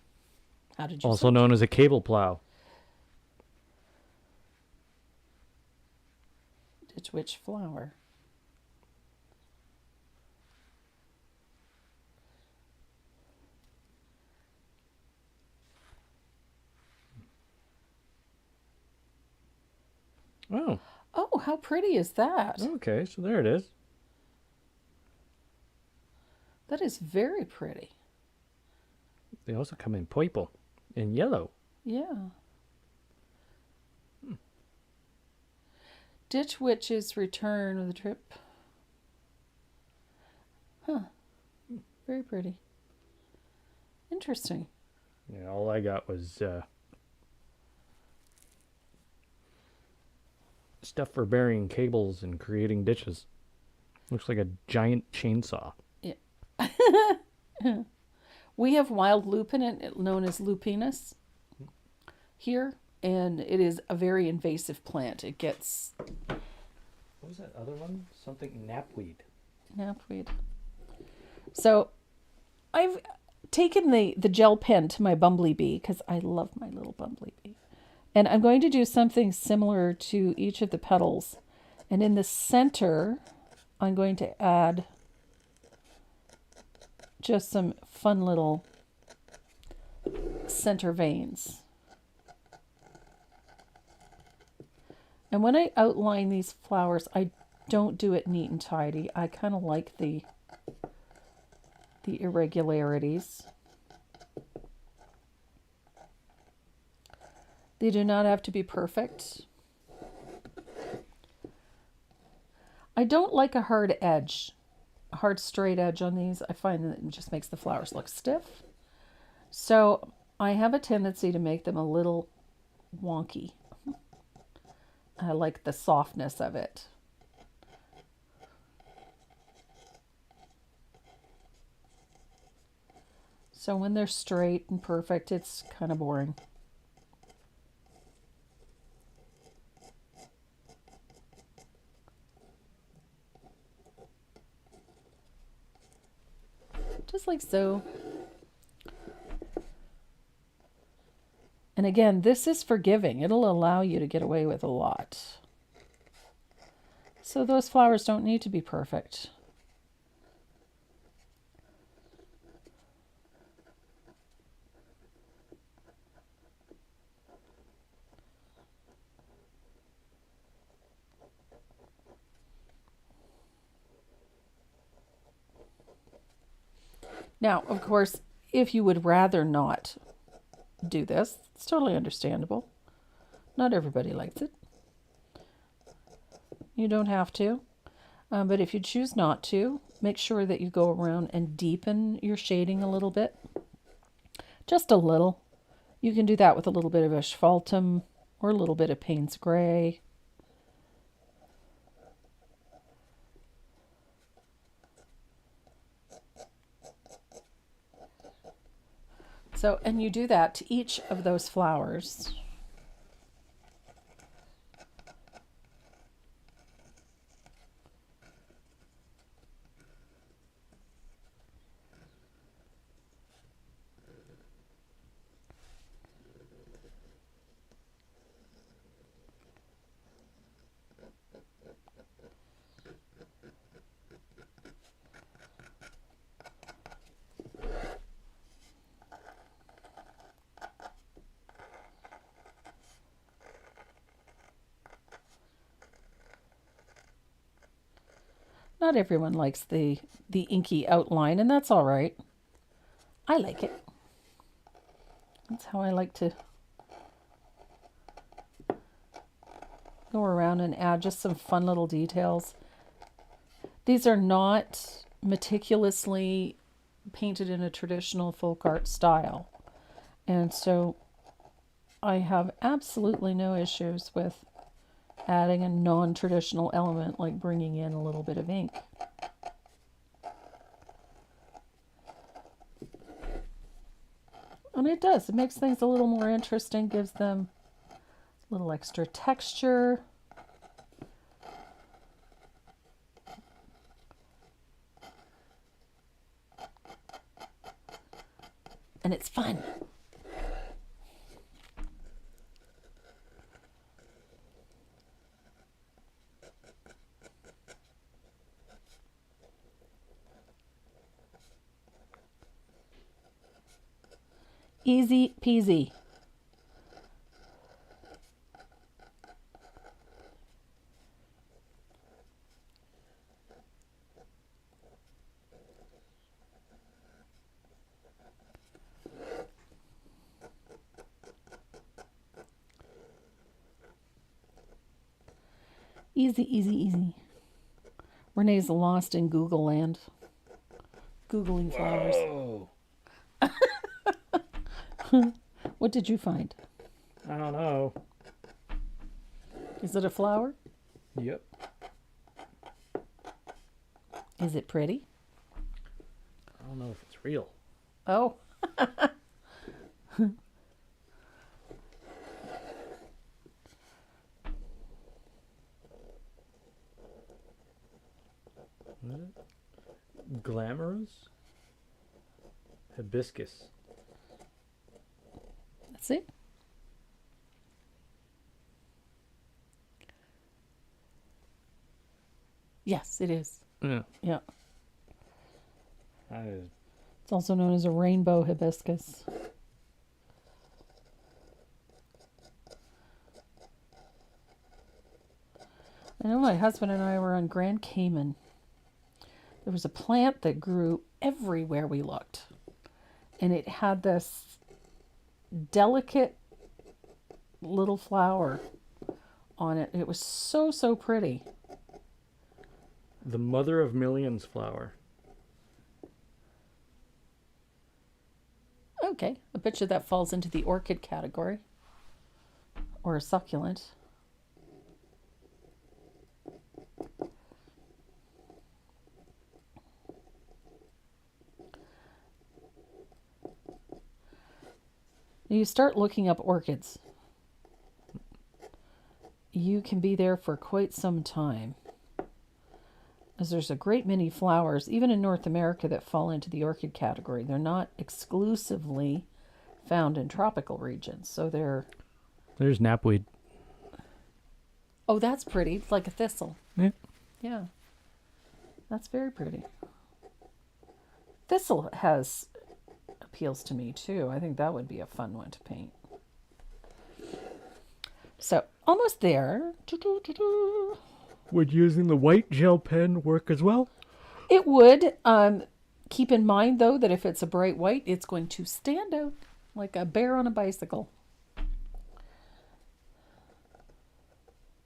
how did you Also say? known as a cable plow. Ditch witch flower. Oh, Oh, how pretty is that? okay, so there it is. That is very pretty. They also come in purple and yellow. Yeah. Ditch witch's return of the trip. Huh. Very pretty. Interesting. Yeah, all I got was stuff for burying cables and creating ditches. Looks like a giant chainsaw. Yeah. We have wild lupin, known as lupinus, here, and it is a very invasive plant. It gets What was that other one? Something knapweed. knapweed. So I've taken the gel pen to my Bumblebee because I love my little Bumblebee. And I'm going to do something similar to each of the petals. And in the center, I'm going to add just some fun little center veins. And when I outline these flowers, I don't do it neat and tidy. I kind of like the irregularities. They do not have to be perfect. I don't like a hard edge, a hard straight edge on these. I find that it just makes the flowers look stiff. So I have a tendency to make them a little wonky. I like the softness of it. So when they're straight and perfect, it's kind of boring. Just like so. And again, this is forgiving. It'll allow you to get away with a lot. So those flowers don't need to be perfect. Now, of course, if you would rather not do this, it's totally understandable. Not everybody likes it. You don't have to. But if you choose not to, make sure that you go around and deepen your shading a little bit. Just a little. You can do that with a little bit of asphaltum or a little bit of Payne's Gray. So, and you do that to each of those flowers. Not everyone likes the inky outline, and that's all right. I like it. That's how I like to go around and add just some fun little details. These are not meticulously painted in a traditional folk art style. And so I have absolutely no issues with adding a non-traditional element like bringing in a little bit of ink. And it does. It makes things a little more interesting, gives them a little extra texture. And it's fun. Easy peasy. Easy, easy, easy. Renee's lost in Google land. Googling flowers. Whoa. What did you find? I don't know. Is it a flower? Yep. Is it pretty? I don't know if it's real. Oh. What is it? Glamorous hibiscus. Let's see. Yes, it is. Yeah. Yeah. That is. It's also known as a rainbow hibiscus. I know my husband and I were on Grand Cayman. There was a plant that grew everywhere we looked. And it had this delicate little flower on it. It was so, so pretty. The mother of millions flower. Okay, I bet you that falls into the orchid category. Or a succulent. You start looking up orchids. You can be there for quite some time. As there's a great many flowers, even in North America, that fall into the orchid category. They're not exclusively found in tropical regions. So they're... There's knapweed. Oh, that's pretty. It's like a thistle. Yeah. Yeah. That's very pretty. Thistle has appeals to me too. I think that would be a fun one to paint. So, almost there. Would using the white gel pen work as well? It would. Keep in mind, though, that if it's a bright white, it's going to stand out like a bear on a bicycle.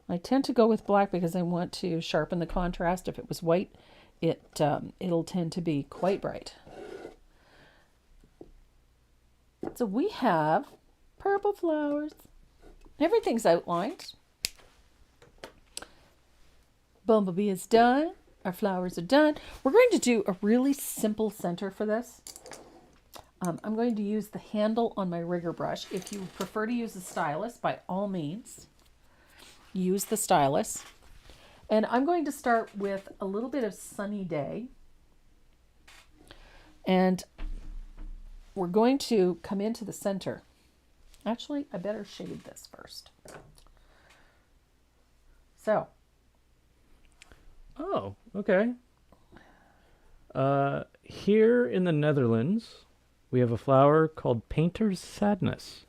I tend to go with black because I want to sharpen the contrast. If it was white, it'll tend to be quite bright. So we have purple flowers. Everything's outlined. Bumblebee is done. Our flowers are done. We're going to do a really simple center for this. I'm going to use the handle on my rigger brush. If you prefer to use a stylus, by all means, use the stylus. And I'm going to start with a little bit of Sunny Day. And we're going to come into the center. Actually, I better shade this first. So. Oh, okay. Here in the Netherlands, we have a flower called Painter's Sadness.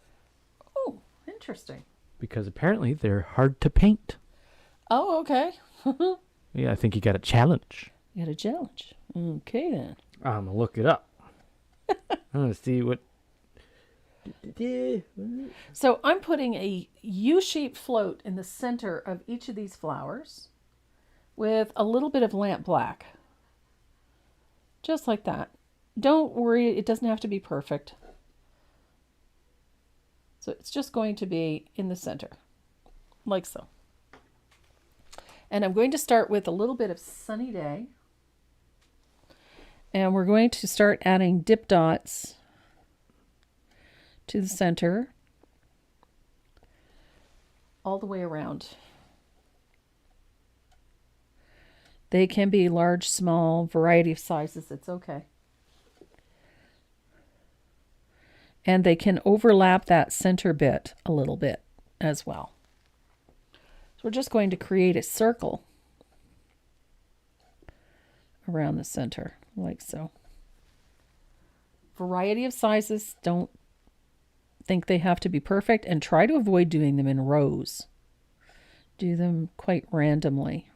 Oh, interesting. Because apparently they're hard to paint. Oh, okay. Yeah, I think you got a challenge. You got a challenge. Okay, then. I'm going to look it up. I'm going to see what... So I'm putting a U-shaped float in the center of each of these flowers with a little bit of lamp black. Just like that. Don't worry, it doesn't have to be perfect. So it's just going to be in the center, like so. And I'm going to start with a little bit of Sunny Day. And we're going to start adding dip dots to the center all the way around. They can be large, small, variety of sizes. It's okay. And they can overlap that center bit a little bit as well. So we're just going to create a circle around the center, like so. Variety of sizes. Don't think they have to be perfect, and try to avoid doing them in rows. Do them quite randomly.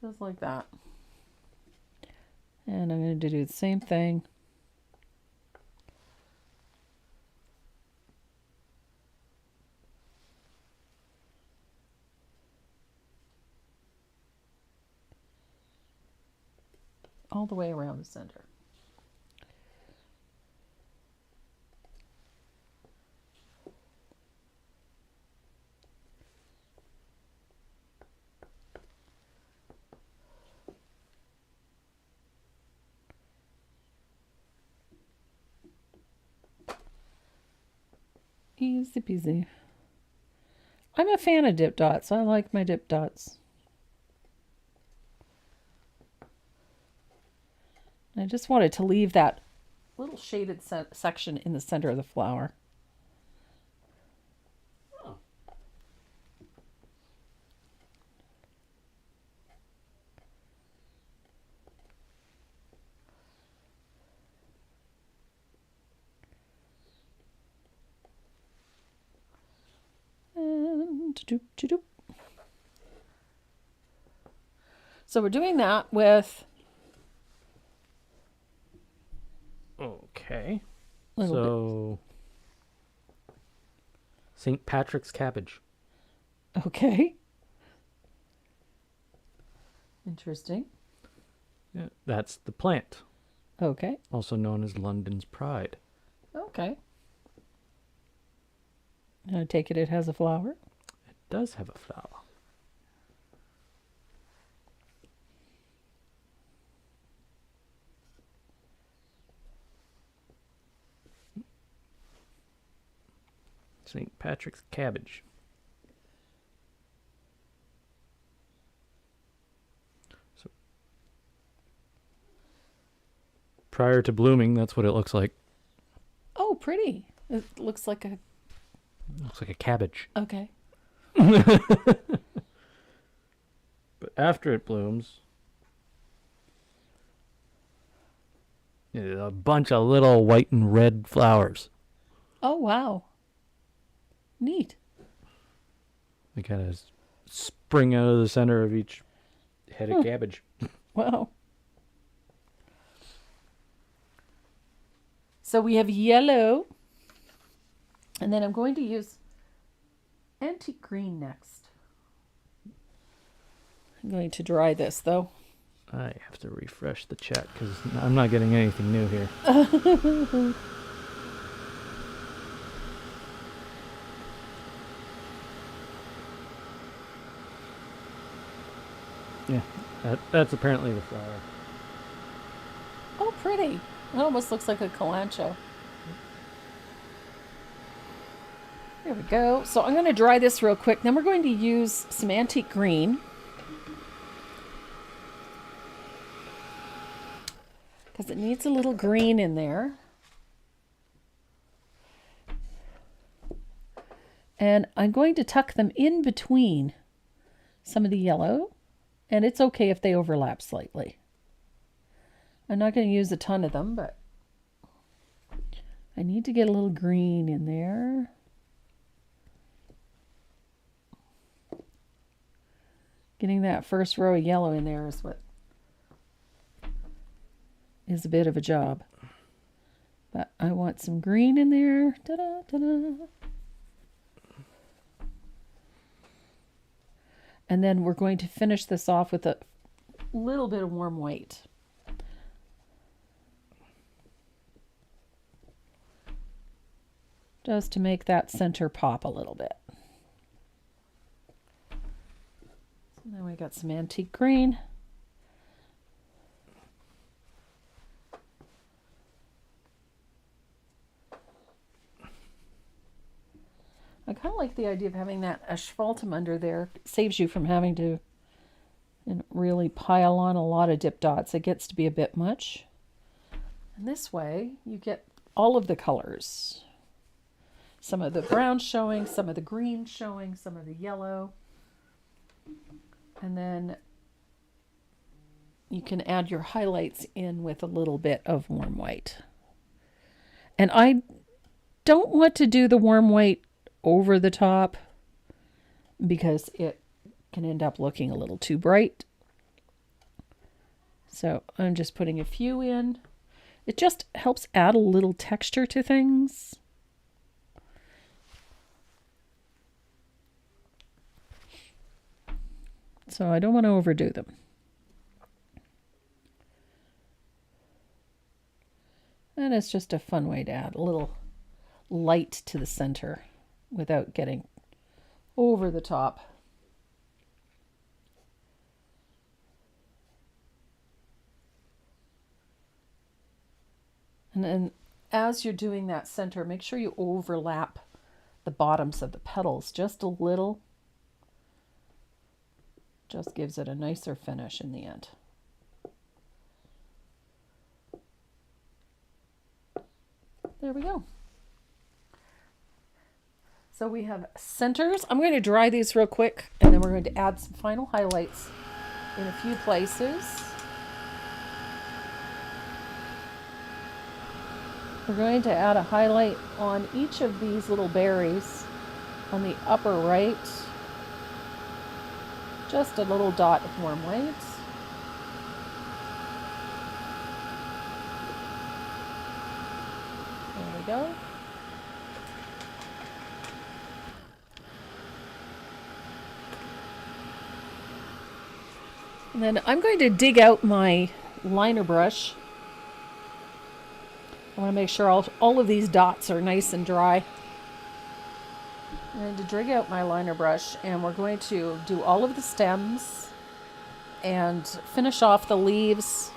Just like that. And I'm going to do the same thing. All the way around the center. Easy peasy. I'm a fan of dip dots. I like my dip dots. I just wanted to leave that little shaded section in the center of the flower. Oh. And doop. So we're doing that with Okay. little St. Patrick's cabbage. bit. Okay. Interesting. Yeah, that's the plant, Okay. also known as London's Pride. Okay. I take it has a flower. It does have a flower. St. Patrick's cabbage. So prior to blooming, that's what it looks like. Oh, pretty. It looks like a... Looks like a cabbage. Okay. But after it blooms, a bunch of little white and red flowers. Oh, wow. Neat. They kind of spring out of the center of each head of cabbage. Wow. So we have yellow. And then I'm going to use antique green next. I'm going to dry this, though. I have to refresh the chat because I'm not getting anything new here. Yeah, that's apparently the flower. Oh, pretty. It almost looks like a kalanchoe. There we go. So I'm going to dry this real quick. Then we're going to use some antique green. Because it needs a little green in there. And I'm going to tuck them in between some of the yellow. And it's okay if they overlap slightly. I'm not going to use a ton of them, but I need to get a little green in there. Getting that first row of yellow in there is what is a bit of a job. But I want some green in there. Ta-da, ta-da. And then we're going to finish this off with a little bit of warm white. Just to make that center pop a little bit. So then we got some antique green. I kind of like the idea of having that asphaltum under there. It saves you from having to really pile on a lot of dip dots. It gets to be a bit much. And this way you get all of the colors. Some of the brown showing, some of the green showing, some of the yellow. And then you can add your highlights in with a little bit of warm white. And I don't want to do the warm white over the top because it can end up looking a little too bright. So I'm just putting a few in. It just helps add a little texture to things. So I don't want to overdo them. And it's just a fun way to add a little light to the center without getting over the top. And then as you're doing that center, make sure you overlap the bottoms of the petals just a little. Just gives it a nicer finish in the end. There we go. So we have centers. I'm going to dry these real quick, and then we're going to add some final highlights in a few places. We're going to add a highlight on each of these little berries on the upper right. Just a little dot of warm white. There we go. And then I'm going to dig out my liner brush. I want to make sure all of these dots are nice and dry. I'm going to dig out my liner brush, and we're going to do all of the stems and finish off the leaves.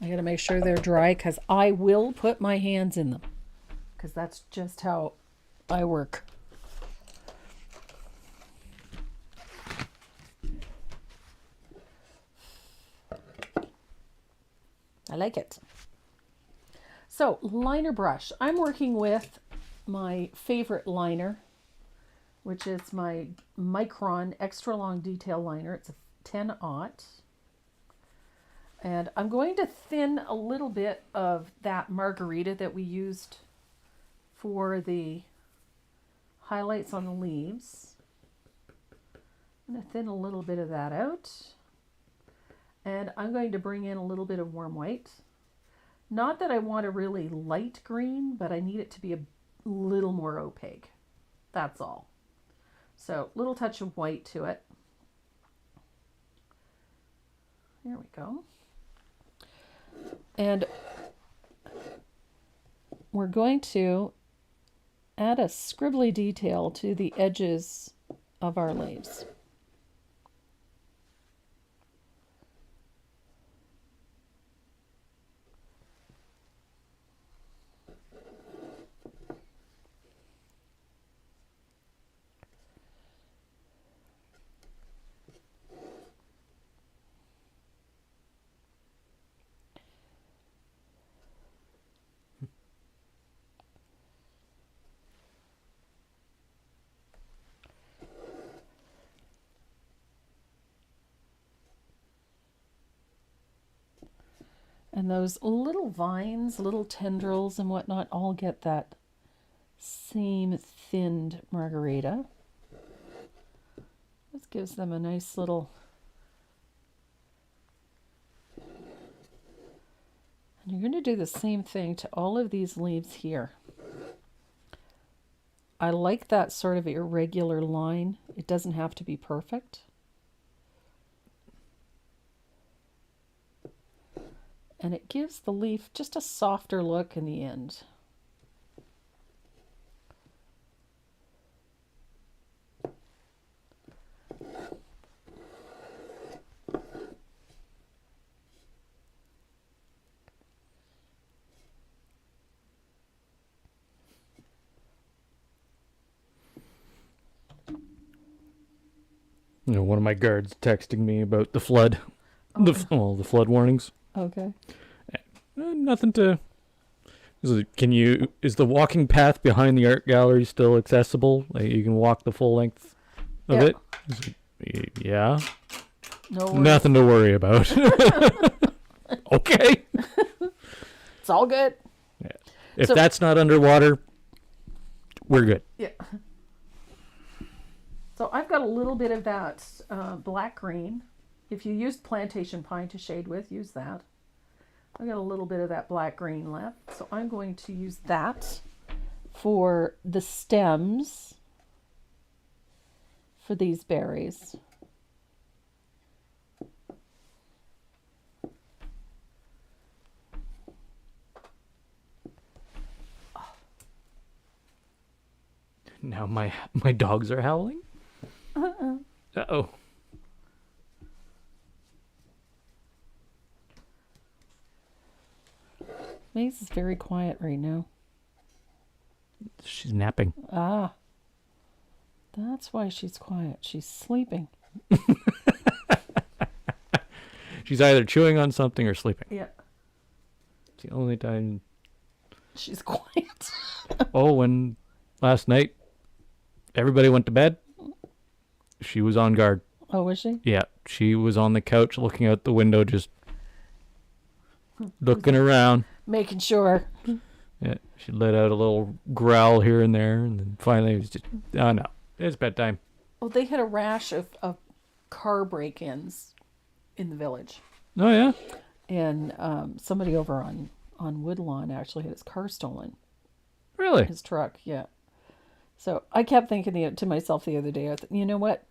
I got to make sure they're dry because I will put my hands in them because that's just how I work. I like it. So liner brush. I'm working with my favorite liner, which is my Micron extra long detail liner. It's a 10-aught. And I'm going to thin a little bit of that margarita that we used for the highlights on the leaves. I'm going to thin a little bit of that out. And I'm going to bring in a little bit of warm white. Not that I want a really light green, but I need it to be a little more opaque. That's all. So, little touch of white to it. There we go. And we're going to add a scribbly detail to the edges of our leaves. And those little vines, little tendrils and whatnot all get that same thinned margarita. This gives them a nice little... And you're going to do the same thing to all of these leaves here. I like that sort of irregular line. It doesn't have to be perfect. And it gives the leaf just a softer look in the end. You know, one of my guards texting me about the flood. Oh. The flood warnings. Okay. Nothing to... Is the walking path behind the art gallery still accessible? Like you can walk the full length of it? Yeah. No worries. Nothing to worry about. Okay. It's all good. Yeah. If that's not underwater, we're good. Yeah. So I've got a little bit of that black green. If you used plantation pine to shade with, use that. I've got a little bit of that black green left. So I'm going to use that for the stems for these berries. Now my dogs are howling. Uh-oh. Maze is very quiet right now. She's napping. Ah. That's why she's quiet. She's sleeping. She's either chewing on something or sleeping. Yeah. It's the only time. She's quiet. Oh, when last night everybody went to bed, she was on guard. Oh, was she? Yeah, she was on the couch looking out the window, just looking around. Making sure. Yeah, she let out a little growl here and there, and then finally it was just, oh no, it's bedtime. Well, they had a rash of car break-ins in the village. Oh yeah? And somebody over on Woodlawn actually had his car stolen. Really? His truck, yeah. So I kept thinking to myself the other day, you know what?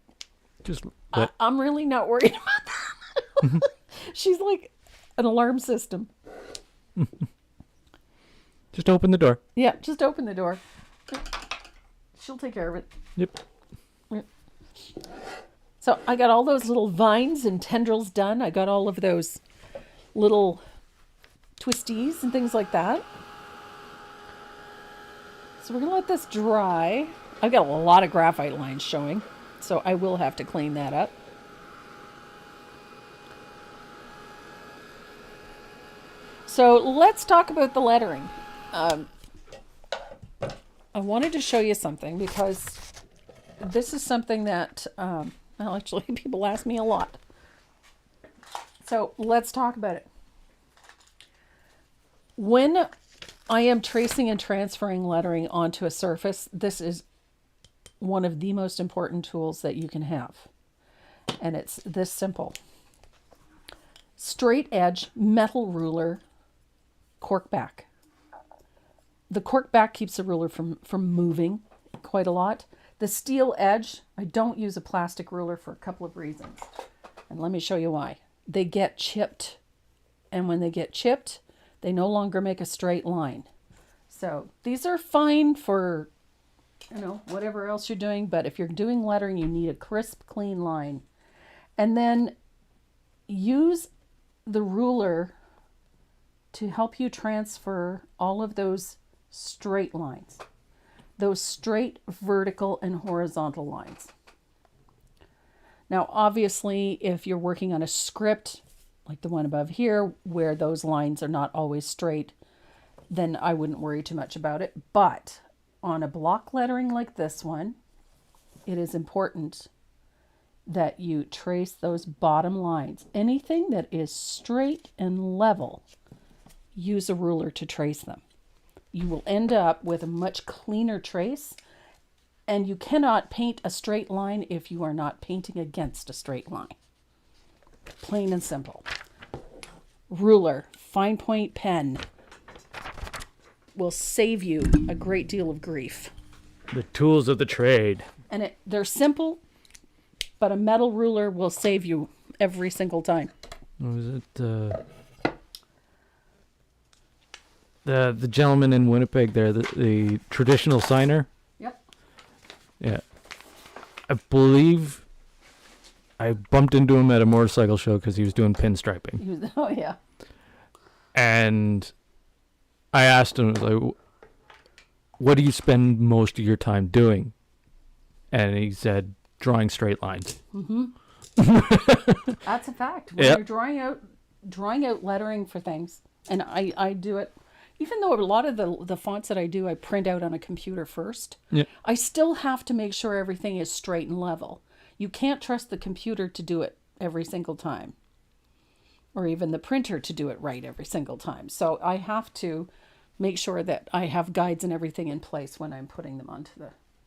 Just I'm really not worried about that. She's like an alarm system. Just open the door. Yeah, just open the door. She'll take care of it. Yep. So I got all those little vines and tendrils done. I got all of those little twisties and things like that. So we're going to let this dry. I've got a lot of graphite lines showing, so I will have to clean that up. So let's talk about the lettering. I wanted to show you something because this is something that, well, actually, people ask me a lot. So let's talk about it. When I am tracing and transferring lettering onto a surface, this is one of the most important tools that you can have. And it's this simple. Straight edge metal ruler, cork back. The cork back keeps the ruler from moving quite a lot. The steel edge, I don't use a plastic ruler for a couple of reasons. And let me show you why. They get chipped. And when they get chipped, they no longer make a straight line. So these are fine for, whatever else you're doing. But if you're doing lettering, you need a crisp, clean line. And then use the ruler to help you transfer all of those straight lines, those straight vertical and horizontal lines. Now, obviously, if you're working on a script like the one above here, where those lines are not always straight, then I wouldn't worry too much about it. But on a block lettering like this one, it is important that you trace those bottom lines. Anything that is straight and level, use a ruler to trace them. You will end up with a much cleaner trace, and you cannot paint a straight line if you are not painting against a straight line. Plain and simple. Ruler, fine point pen will save you a great deal of grief. The tools of the trade. And they're simple, but a metal ruler will save you every single time. Was it the gentleman in Winnipeg there, the traditional signer? Yep. Yeah. I believe I bumped into him at a motorcycle show because he was doing pinstriping. Oh, yeah. And I asked him, like, what do you spend most of your time doing? And he said, drawing straight lines. Mm-hmm. That's a fact. When you're drawing out lettering for things, and I do it, even though a lot of the fonts that I do, I print out on a computer first, I still have to make sure everything is straight and level. You can't trust the computer to do it every single time, or even the printer to do it right every single time. So I have to make sure that I have guides and everything in place when I'm putting them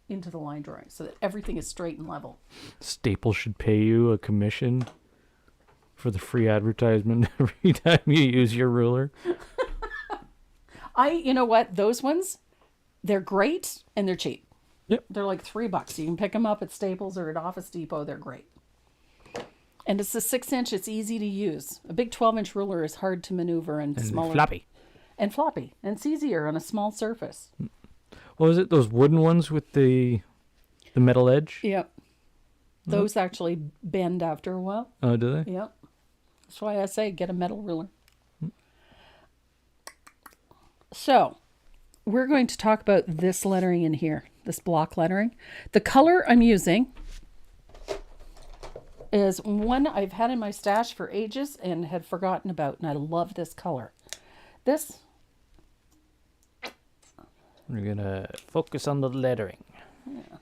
into the line drawing, so that everything is straight and level. Staples should pay you a commission for the free advertisement every time you use your ruler. You know what? Those ones, they're great and they're cheap. Yep. They're like $3. You can pick them up at Staples or at Office Depot. They're great. And it's a 6-inch. It's easy to use. A big 12-inch ruler is hard to maneuver and smaller. Floppy. And floppy. And it's easier on a small surface. What was it? Those wooden ones with the metal edge? Yep. Those actually bend after a while. Oh, do they? Yep. That's why I say get a metal ruler. So, we're going to talk about this lettering in here, this block lettering. The color I'm using is one I've had in my stash for ages and had forgotten about, and I love this color. This. We're going to focus on the lettering. Yeah.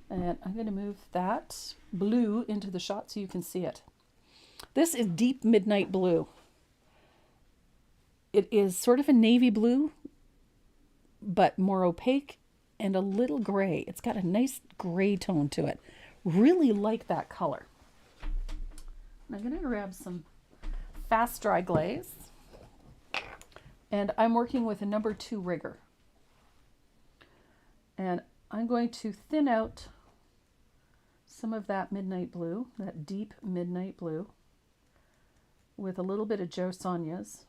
And I'm going to move that blue into the shot so you can see it. This is deep midnight blue. It is sort of a navy blue, but more opaque and a little gray. It's got a nice gray tone to it. Really like that color. I'm going to grab some fast dry glaze. And I'm working with a number 2 rigger. And I'm going to thin out some of that midnight blue, that deep midnight blue, with a little bit of Joe Sonia's.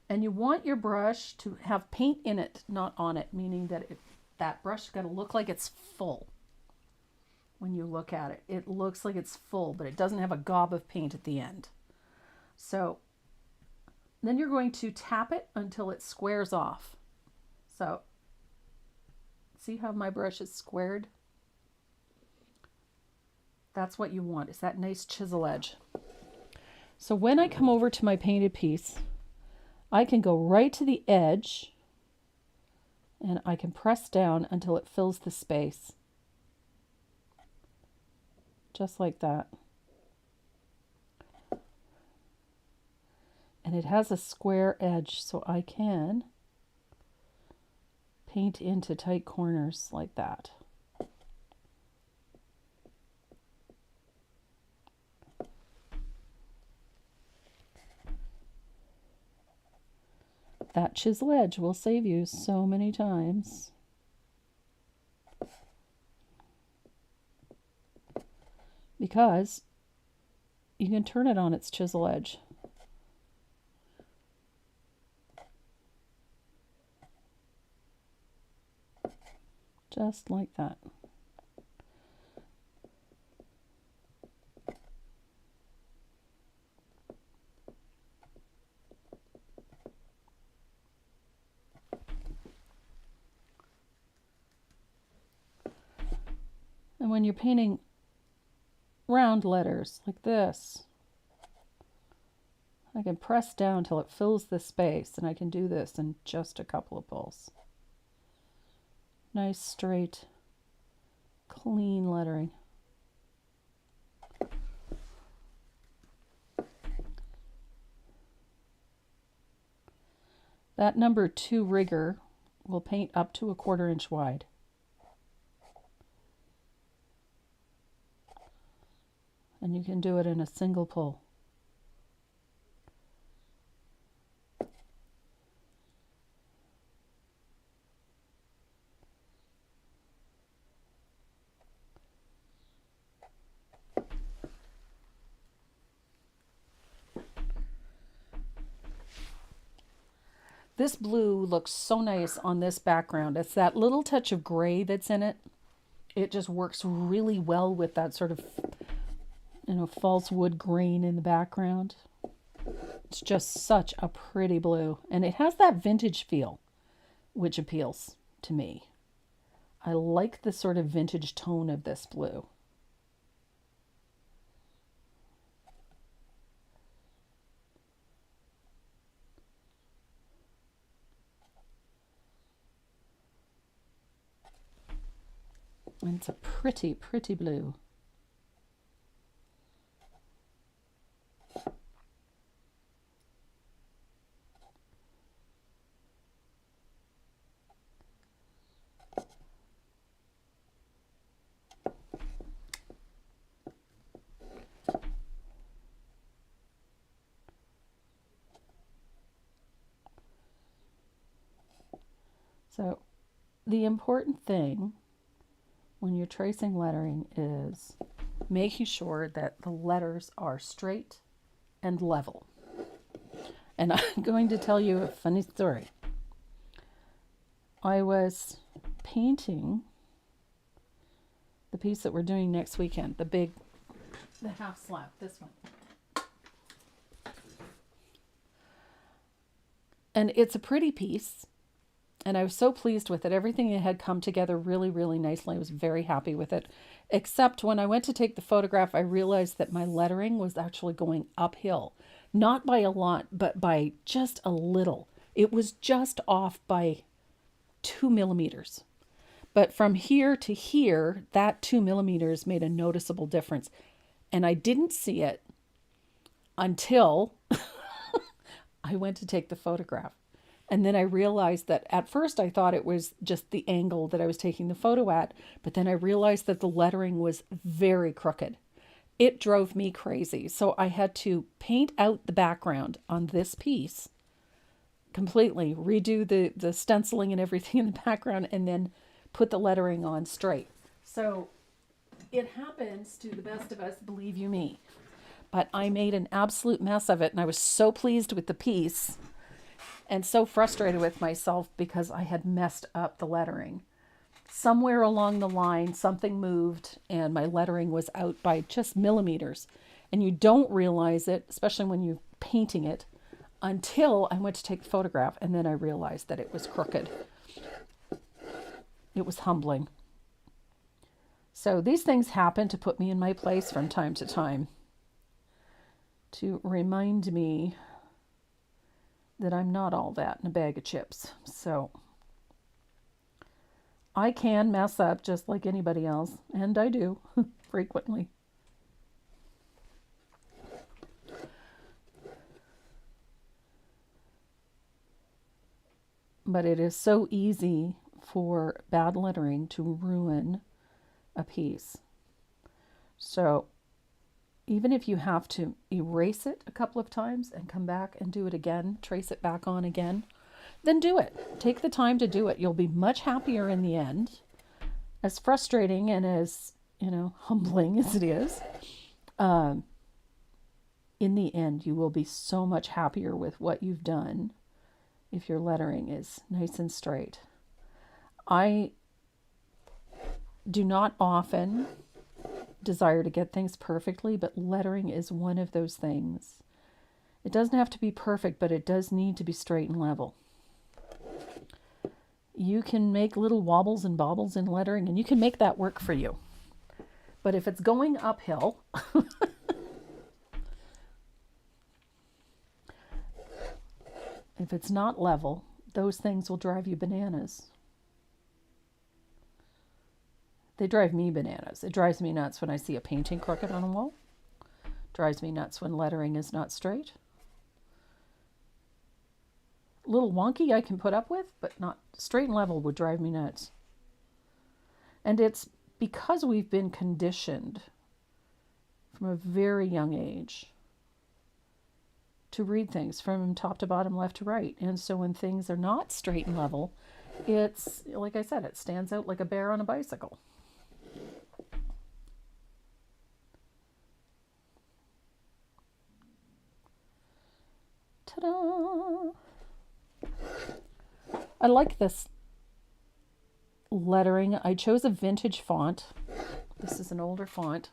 And you want your brush to have paint in it, not on it, meaning that that brush is going to look like it's full. When you look at it, it looks like it's full, but it doesn't have a gob of paint at the end. So then you're going to tap it until it squares off. So see how my brush is squared? That's what you want, is that nice chisel edge. So when I come over to my painted piece, I can go right to the edge and I can press down until it fills the space. Just like that. And it has a square edge, so I can paint into tight corners like that. That chisel edge will save you so many times. Because you can turn it on its chisel edge. Just like that. And when you're painting round letters like this, I can press down till it fills the space, and I can do this in just a couple of pulls. Nice, straight, clean lettering. That number 2 rigger will paint up to 1/4 inch wide. And you can do it in a single pull. This blue looks so nice on this background. It's that little touch of gray that's in it. It just works really well with that sort of, false wood grain in the background. It's just such a pretty blue. And it has that vintage feel, which appeals to me. I like the sort of vintage tone of this blue. And it's a pretty, pretty blue. So the important thing when you're tracing lettering is making sure that the letters are straight and level. And I'm going to tell you a funny story. I was painting the piece that we're doing next weekend, the half slab, this one. And it's a pretty piece. And I was so pleased with it. Everything had come together really, really nicely. I was very happy with it. Except when I went to take the photograph, I realized that my lettering was actually going uphill. Not by a lot, but by just a little. It was just off by 2 millimeters. But from here to here, that 2 millimeters made a noticeable difference. And I didn't see it until I went to take the photograph. And then I realized that at first I thought it was just the angle that I was taking the photo at, but then I realized that the lettering was very crooked. It drove me crazy. So I had to paint out the background on this piece completely, redo the stenciling and everything in the background, and then put the lettering on straight. So it happens to the best of us, believe you me. But I made an absolute mess of it, and I was so pleased with the piece and so frustrated with myself because I had messed up the lettering. Somewhere along the line, something moved and my lettering was out by just millimeters. And you don't realize it, especially when you're painting it, until I went to take the photograph, and then I realized that it was crooked. It was humbling. So these things happen to put me in my place from time to time, to remind me that I'm not all that in a bag of chips. So I can mess up just like anybody else, and I do frequently. But it is so easy for bad lettering to ruin a piece. So even if you have to erase it a couple of times and come back and do it again, trace it back on again, then do it. Take the time to do it. You'll be much happier in the end. As frustrating and as, humbling as it is, in the end, you will be so much happier with what you've done if your lettering is nice and straight. I do not often desire to get things perfectly, but lettering is one of those things. It doesn't have to be perfect, but it does need to be straight and level. You can make little wobbles and bobbles in lettering, and you can make that work for you. But if it's going uphill, if it's not level, those things will drive you bananas. They drive me bananas. It drives me nuts when I see a painting crooked on a wall. It drives me nuts when lettering is not straight. A little wonky I can put up with, but not straight and level would drive me nuts. And it's because we've been conditioned from a very young age to read things from top to bottom, left to right. And so when things are not straight and level, it's, like I said, it stands out like a bear on a bicycle. Ta-da! I like this lettering. I chose a vintage font. This is an older font.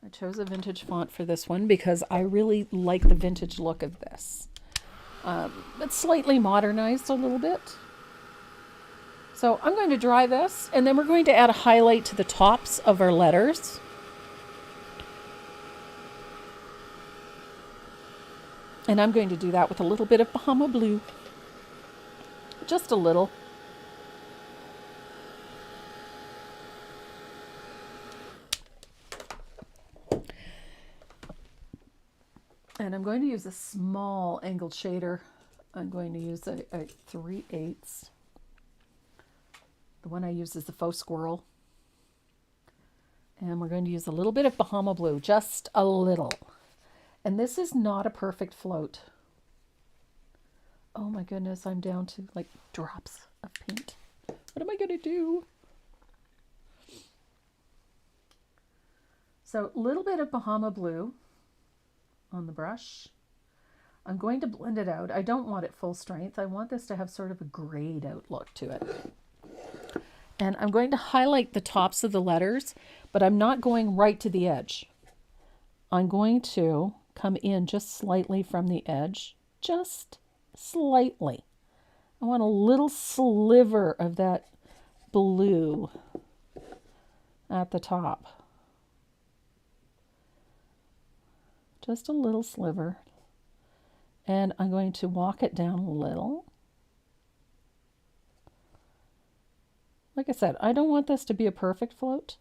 I chose a vintage font for this one because I really like the vintage look of this. It's slightly modernized a little bit. So I'm going to dry this, and then we're going to add a highlight to the tops of our letters. And I'm going to do that with a little bit of Bahama Blue. Just a little. And I'm going to use a small angled shader. I'm going to use a 3/8. The one I use is the Faux Squirrel. And we're going to use a little bit of Bahama Blue, just a little. And this is not a perfect float. Oh my goodness, I'm down to like drops of paint. What am I going to do? So a little bit of Bahama Blue on the brush. I'm going to blend it out. I don't want it full strength. I want this to have sort of a grayed out look to it. And I'm going to highlight the tops of the letters, but I'm not going right to the edge. I'm going to come in just slightly from the edge, just slightly. I want a little sliver of that blue at the top. Just a little sliver. And I'm going to walk it down a little. Like I said, I don't want this to be a perfect float.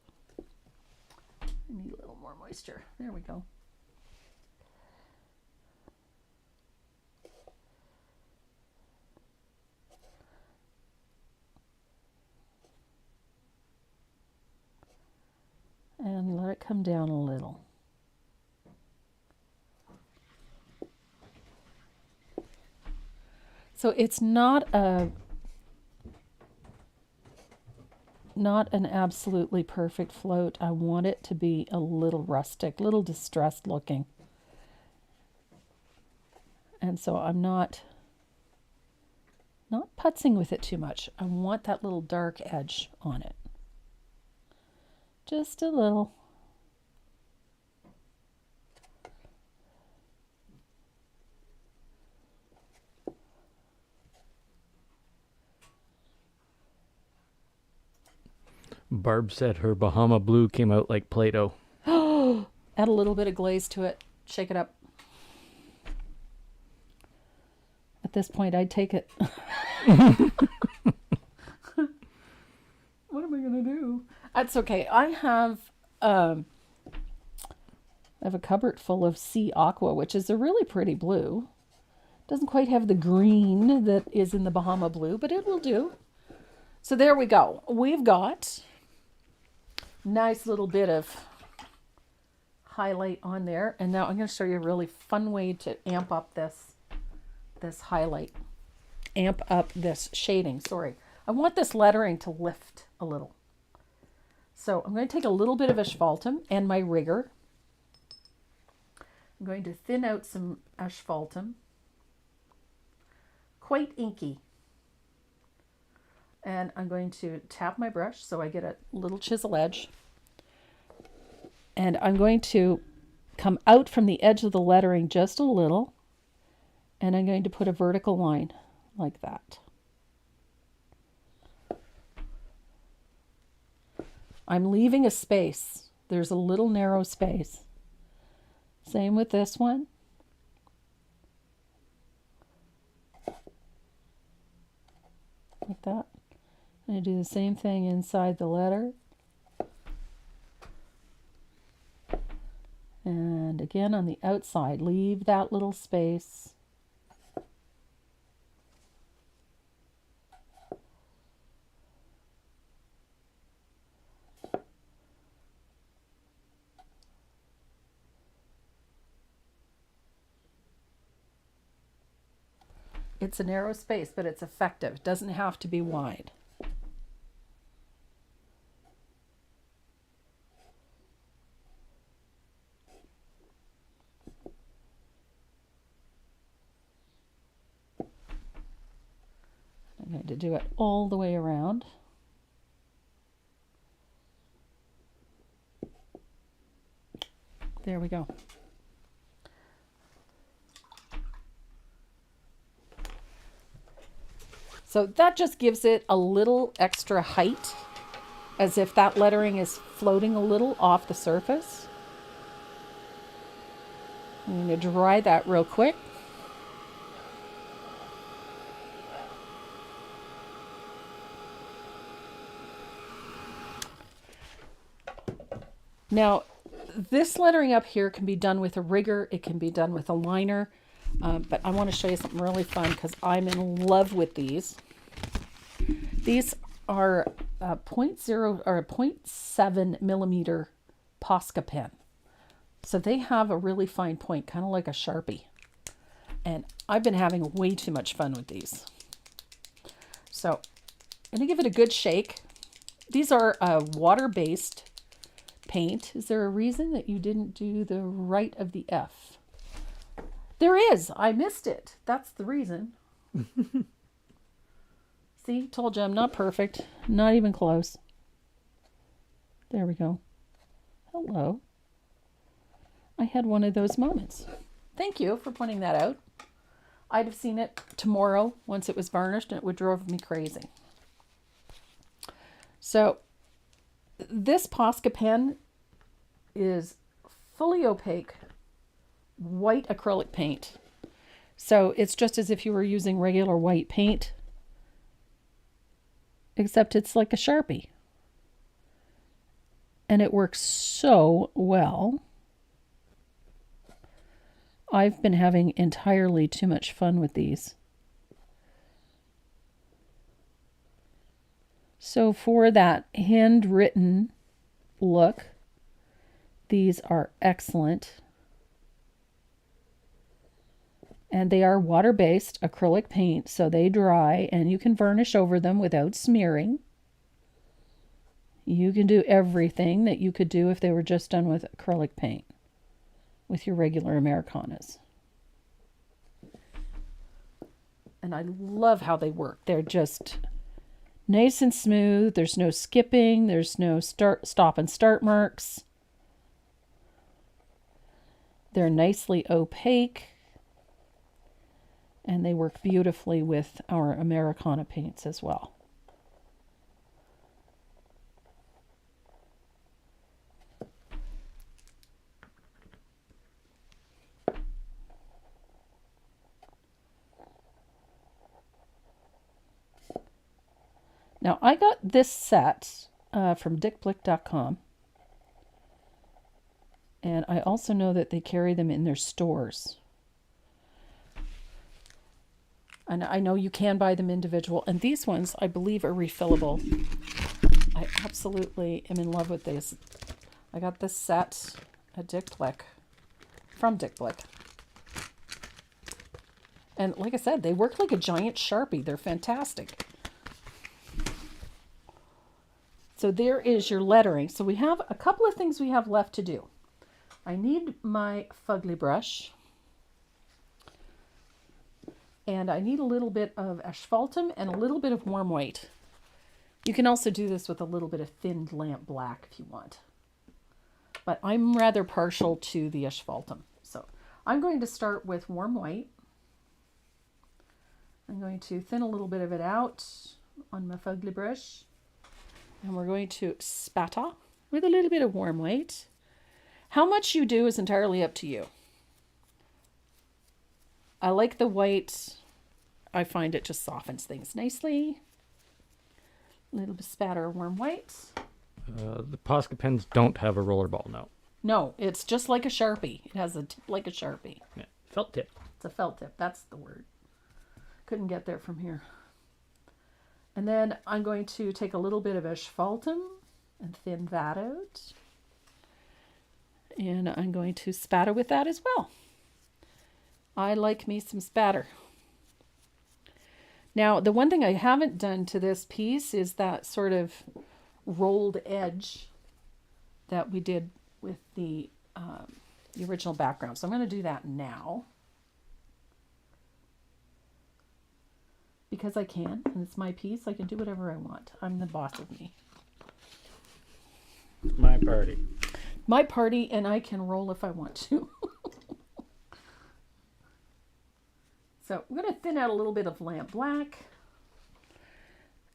I need a little more moisture. There we go. And let it come down a little. So it's not an absolutely perfect float. I want it to be a little rustic, a little distressed looking. And so I'm not putzing with it too much. I want that little dark edge on it. Just a little. Barb said her Bahama Blue came out like Play-Doh. Add a little bit of glaze to it. Shake it up. At this point, I'd take it. What am I going to do? That's okay. I have a cupboard full of Sea Aqua, which is a really pretty blue. Doesn't quite have the green that is in the Bahama Blue, but it will do. So there we go. We've got nice little bit of highlight on there. And now I'm going to show you a really fun way to amp up this highlight. Amp up this shading, sorry. I want this lettering to lift a little. So I'm going to take a little bit of asphaltum and my rigger. I'm going to thin out some asphaltum. Quite inky. And I'm going to tap my brush so I get a little chisel edge. And I'm going to come out from the edge of the lettering just a little. And I'm going to put a vertical line like that. I'm leaving a space. There's a little narrow space. Same with this one. Like that. I'm going to do the same thing inside the letter. And again on the outside, leave that little space. It's a narrow space, but it's effective. It doesn't have to be wide. I'm going to do it all the way around. There we go. So that just gives it a little extra height, as if that lettering is floating a little off the surface. I'm going to dry that real quick. Now, this lettering up here can be done with a rigger. It can be done with a liner. But I want to show you something really fun because I'm in love with these. These are a 0.0 or a 0.7 millimeter Posca pen. So they have a really fine point, kind of like a Sharpie. And I've been having way too much fun with these. So I'm going to give it a good shake. These are water-based paint. Is there a reason that you didn't do the right of the F? There is. I missed it. That's the reason. See, told you I'm not perfect. Not even close. There we go. Hello. I had one of those moments. Thank you for pointing that out. I'd have seen it tomorrow once it was varnished and it would drive me crazy. So this Posca pen is fully opaque white acrylic paint. So it's just as if you were using regular white paint, except it's like a Sharpie. And it works so well. I've been having entirely too much fun with these. So for that handwritten look, these are excellent. And they are water-based acrylic paint, so they dry and you can varnish over them without smearing. You can do everything that you could do if they were just done with acrylic paint, with your regular Americanas. And I love how they work. They're just nice and smooth. There's no skipping. There's no stop and start marks. They're nicely opaque. And they work beautifully with our Americana paints as well. Now, I got this set from dickblick.com. And I also know that they carry them in their stores. And I know you can buy them individual. And these ones, I believe, are refillable. I absolutely am in love with this. I got this set at Dick Blick, from Dick Blick. And like I said, they work like a giant Sharpie. They're fantastic. So there is your lettering. So we have a couple of things we have left to do. I need my fugly brush. And I need a little bit of asphaltum and a little bit of warm white. You can also do this with a little bit of thinned lamp black if you want. But I'm rather partial to the asphaltum. So I'm going to start with warm white. I'm going to thin a little bit of it out on my fugly brush. And we're going to spatter with a little bit of warm white. How much you do is entirely up to you. I like the white. I find it just softens things nicely. A little bit spatter of warm white. The Posca pens don't have a roller ball, no. No, it's just like a Sharpie. It has a tip like a Sharpie. Yeah, felt tip. It's a felt tip. That's the word. Couldn't get there from here. And then I'm going to take a little bit of asphaltum and thin that out. And I'm going to spatter with that as well. I like me some spatter. Now, the one thing I haven't done to this piece is that sort of rolled edge that we did with the original background. So I'm going to do that now. Because I can, and it's my piece, I can do whatever I want. I'm the boss of me. My party. My party, and I can roll if I want to. So I'm going to thin out a little bit of lamp black.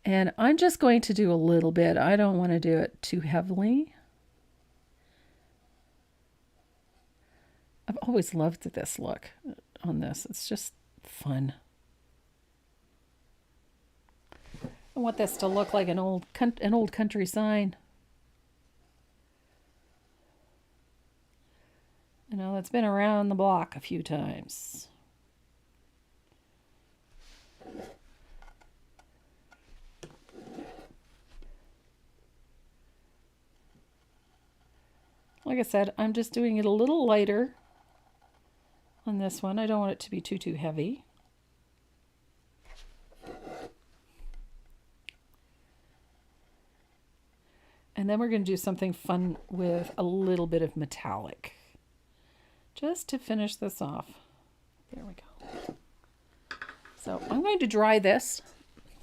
And I'm just going to do a little bit. I don't want to do it too heavily. I've always loved this look on this. It's just fun. I want this to look like an old country sign. You know, that's been around the block a few times. Like I said, I'm just doing it a little lighter on this one. I don't want it to be too heavy. And then we're going to do something fun with a little bit of metallic. Just to finish this off. There we go. So I'm going to dry this.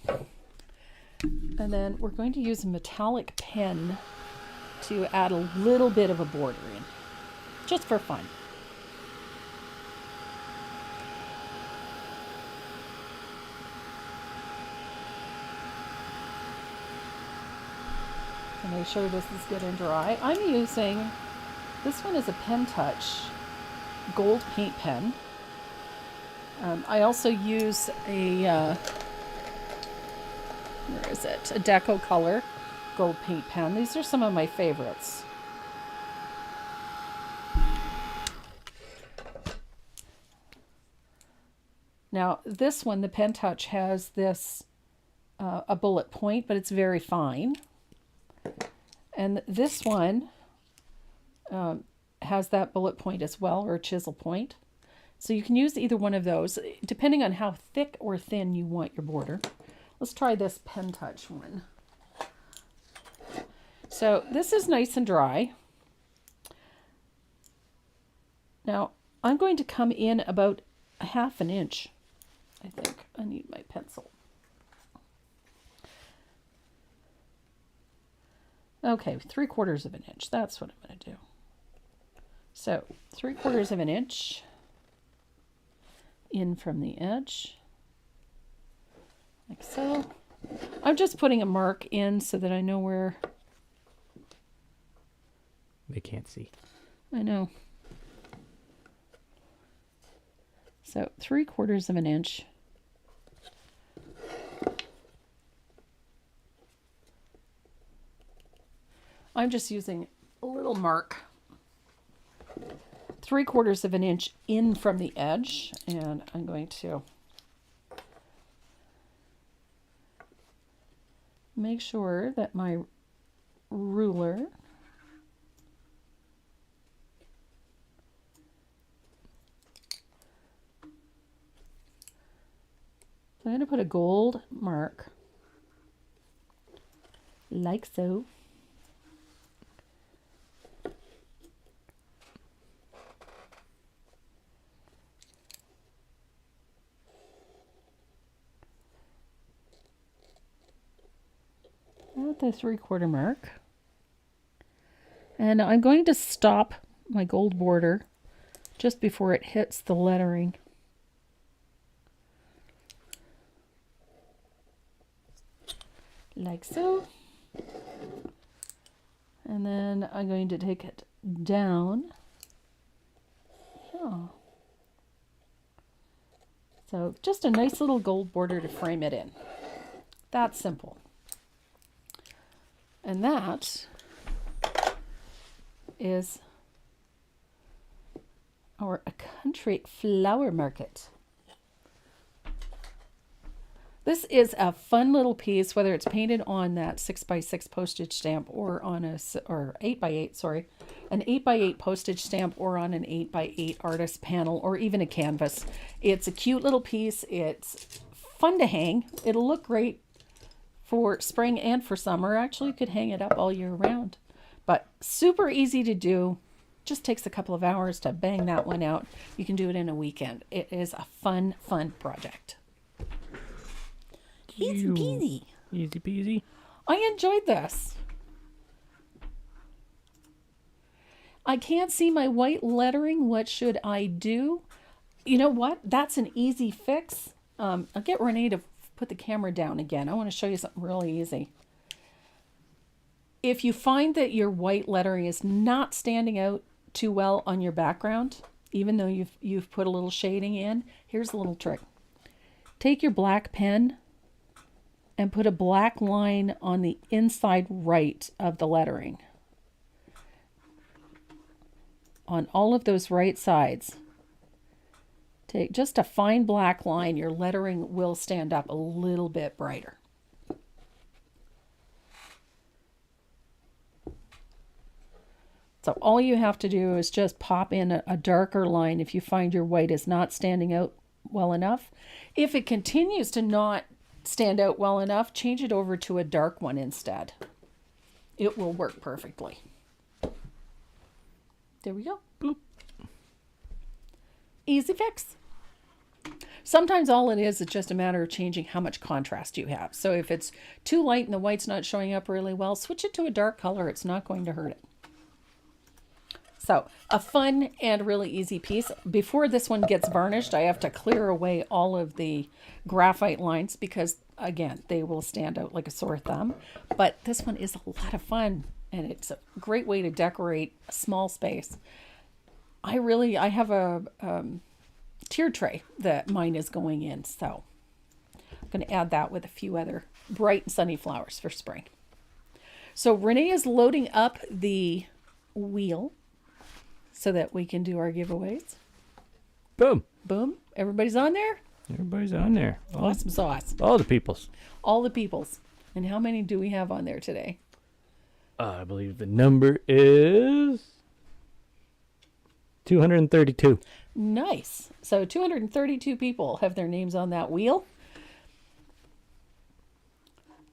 And then we're going to use a metallic pen to add a little bit of a border in. Just for fun. To make sure this is good and dry. I'm using, this one is a Pen Touch gold paint pen. I also use a, where is it? A Deco Color gold paint pen. These are some of my favorites. Now this one, the Pen Touch, has this, a bullet point, but it's very fine. And this one has that bullet point as well, or chisel point. So you can use either one of those, depending on how thick or thin you want your border. Let's try this Pen Touch one. So this is nice and dry. Now I'm going to come in about a ½ an inch. I think I need my pencil. Okay, 3/4 of an inch. That's what I'm going to do. So 3/4 of an inch in from the edge, like so. I'm just putting a mark in so that I know where. They can't see. I know. So 3/4 of an inch. I'm just using a little mark, 3/4 of an inch in from the edge, and I'm going to make sure that my ruler I'm going to put a gold mark like so. the 3/4 mark. And I'm going to stop my gold border just before it hits the lettering. Like so. And then I'm going to take it down. Oh. So just a nice little gold border to frame it in. That's simple. And that is our country flower market. This is a fun little piece, whether it's painted on that 6x6 postage stamp or on a, or 8x8, sorry, an 8x8 postage stamp or on an 8x8 artist panel or even a canvas. It's a cute little piece. It's fun to hang. It'll look great for spring and for summer. Actually, you could hang it up all year round, but super easy to do. Just takes a couple of hours to bang that one out. You can do it in a weekend. It is a fun, fun project. Easy peasy. Easy peasy. I enjoyed this. I can't see my white lettering. What should I do? You know what? That's an easy fix. I'll get Renee to put the camera down again. I want to show you something really easy. If you find that your white lettering is not standing out too well on your background, even though you've put a little shading in, here's a little trick. Take your black pen and put a black line on the inside right of the lettering. On all of those right sides. Take just a fine black line, your lettering will stand up a little bit brighter. So all you have to do is just pop in a darker line if you find your white is not standing out well enough. If it continues to not stand out well enough, change it over to a dark one instead. It will work perfectly. There we go. Boop. Easy fix. Sometimes all it is just a matter of changing how much contrast you have. So if it's too light and the white's not showing up really well, switch it to a dark color. It's not going to hurt it. So a fun and really easy piece. Before this one gets varnished, I have to clear away all of the graphite lines because, again, they will stand out like a sore thumb. But this one is a lot of fun, and it's a great way to decorate a small space. I have a tier tray that mine is going in, so I'm going to add that with a few other bright and sunny flowers for spring. So Renee is loading up the wheel so that we can do our giveaways. Boom. Boom. Everybody's on there? Everybody's on there. Awesome sauce. All the peoples. All the peoples. And how many do we have on there today? I believe the number is 232. Nice. So 232 people have their names on that wheel.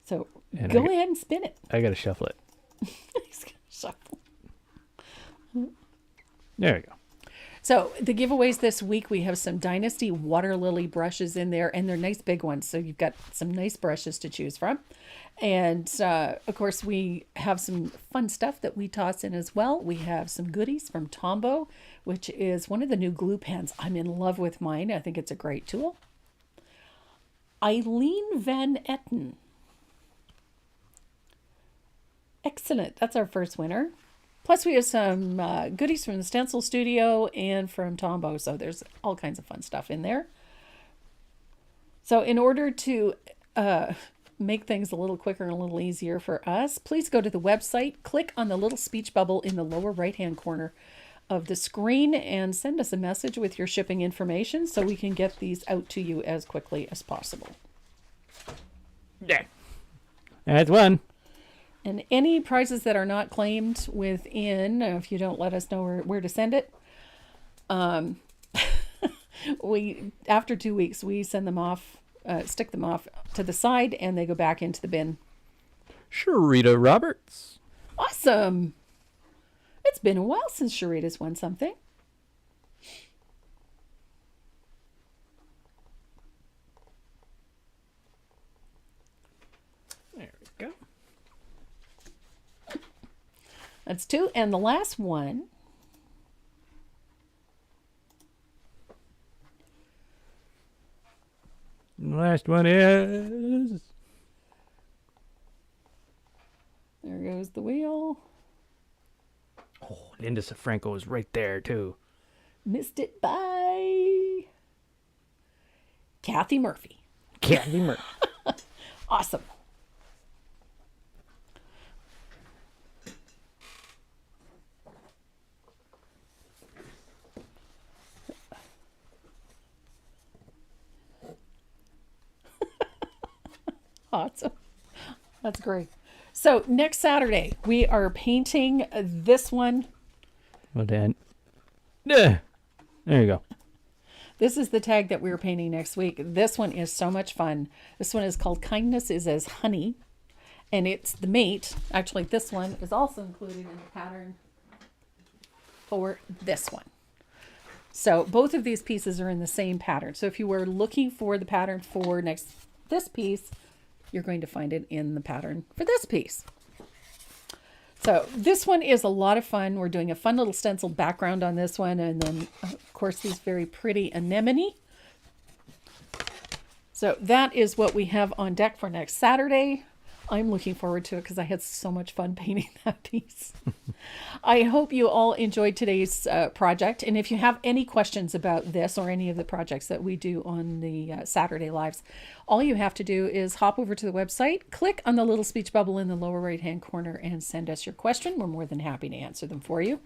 So And go ahead and spin it. I got to shuffle it. He's gonna shuffle. There we go. So the giveaways this week, we have some Dynasty water lily brushes in there, and they're nice big ones. So you've got some nice brushes to choose from. And of course, we have some fun stuff that we toss in as well. We have some goodies from Tombow, which is one of the new glue pens. I'm in love with mine. I think it's a great tool. Eileen Van Etten. Excellent. That's our first winner. Plus, we have some goodies from the Stencil Studio and from Tombow. So there's all kinds of fun stuff in there. So in order to make things a little quicker and a little easier for us, please go to the website, click on the little speech bubble in the lower right-hand corner of the screen, and send us a message with your shipping information so we can get these out to you as quickly as possible. Yeah. That's one. And any prizes that are not claimed within, if you don't let us know where to send it, we after 2 weeks we send them off, stick them off to the side, and they go back into the bin. Sharita Roberts. Awesome! It's been a while since Sharita's won something. There we go. That's 2. And the last one. The last one is... There goes the wheel. Oh, Linda Safranco is right there, too. Missed it by Kathy Murphy. Kathy Murphy. Awesome. Awesome. That's great. So next Saturday, we are painting this one. Well, Dan. There you go. This is the tag that we were painting next week. This one is so much fun. This one is called Kindness is as Honey, and it's the mate. Actually, this one is also included in the pattern for this one. So both of these pieces are in the same pattern. So if you were looking for the pattern for this piece, you're going to find it in the pattern for this piece. So this one is a lot of fun. We're doing a fun little stencil background on this one. And then, of course, these very pretty anemone. So that is what we have on deck for next Saturday. I'm looking forward to it because I had so much fun painting that piece. I hope you all enjoyed today's project. And if you have any questions about this or any of the projects that we do on the Saturday Lives, all you have to do is hop over to the website, click on the little speech bubble in the lower right-hand corner and send us your question. We're more than happy to answer them for you.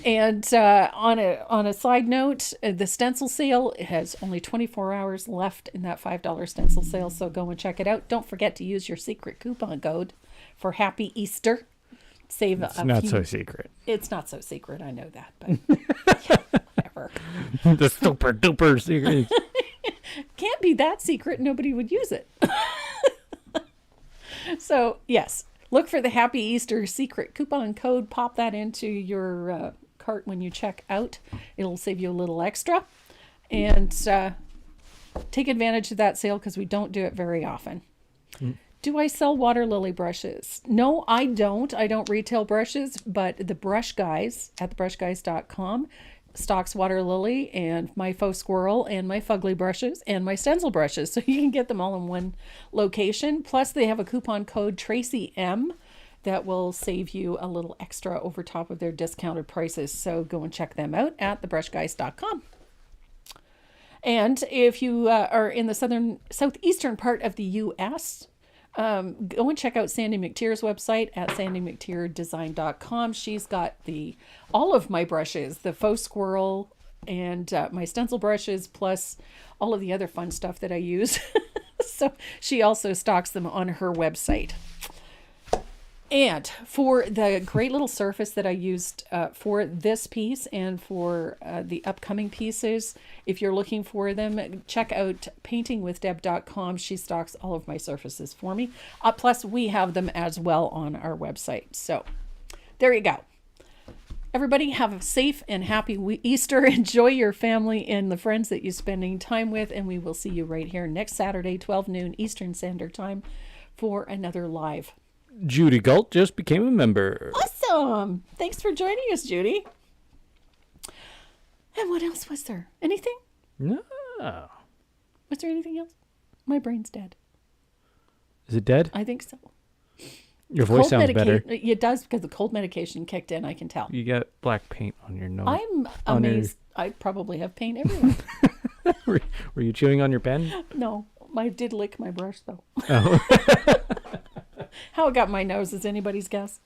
And on a side note, the stencil sale has only 24 hours left in that $5 stencil sale, so go and check it out. Don't forget to use your secret coupon code for Happy Easter. Save It's not so secret. It's not so secret, I know that, but yeah, whatever. The super duper secret. Can't be that secret, nobody would use it. So, yes. Look for the Happy Easter secret coupon code. Pop that into your cart when you check out. It'll save you a little extra. And take advantage of that sale because we don't do it very often. Do I sell water lily brushes? No, I don't. I don't retail brushes, but the Brush Guys at thebrushguys.com stocks water lily and my faux squirrel and my fugly brushes and my stencil brushes. So you can get them all in one location. Plus they have a coupon code Tracy M that will save you a little extra over top of their discounted prices. So go and check them out at thebrushguys.com. And if you are in the southeastern part of the U.S., go and check out Sandy McTeer's website at sandymcteerdesign.com. She's got all of my brushes, the faux squirrel and my stencil brushes, plus all of the other fun stuff that I use. So she also stocks them on her website. And for the great little surface that I used for this piece and for the upcoming pieces, if you're looking for them, check out paintingwithdeb.com. She stocks all of my surfaces for me. Plus, we have them as well on our website. So there you go. Everybody have a safe and happy Easter. Enjoy your family and the friends that you're spending time with. And we will see you right here next Saturday, 12 noon Eastern Standard Time for another live. Judy Galt just became a member. Awesome. Thanks for joining us, Judy. And what else was there? Anything? No. Was there anything else? My brain's dead. Is it dead? I think so. Your voice sounds better. It does because the cold medication kicked in, I can tell. You got black paint on your nose. I'm amazed. I probably have paint everywhere. Were you chewing on your pen? No. I did lick my brush, though. Oh. How it got my nose is anybody's guess.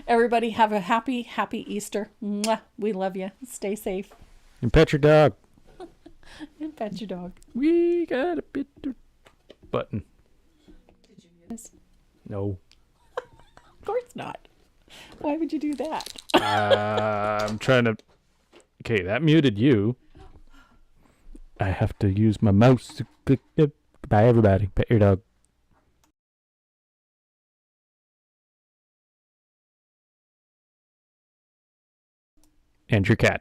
Everybody have a happy, happy Easter. Mwah. We love you. Stay safe. And pet your dog. And pet your dog. We got a bit button. Did you hear this? No. Of course not. Why would you do that? I'm trying to... Okay, that muted you. I have to use my mouse to click it. Bye, everybody. Pet your dog. And your cat.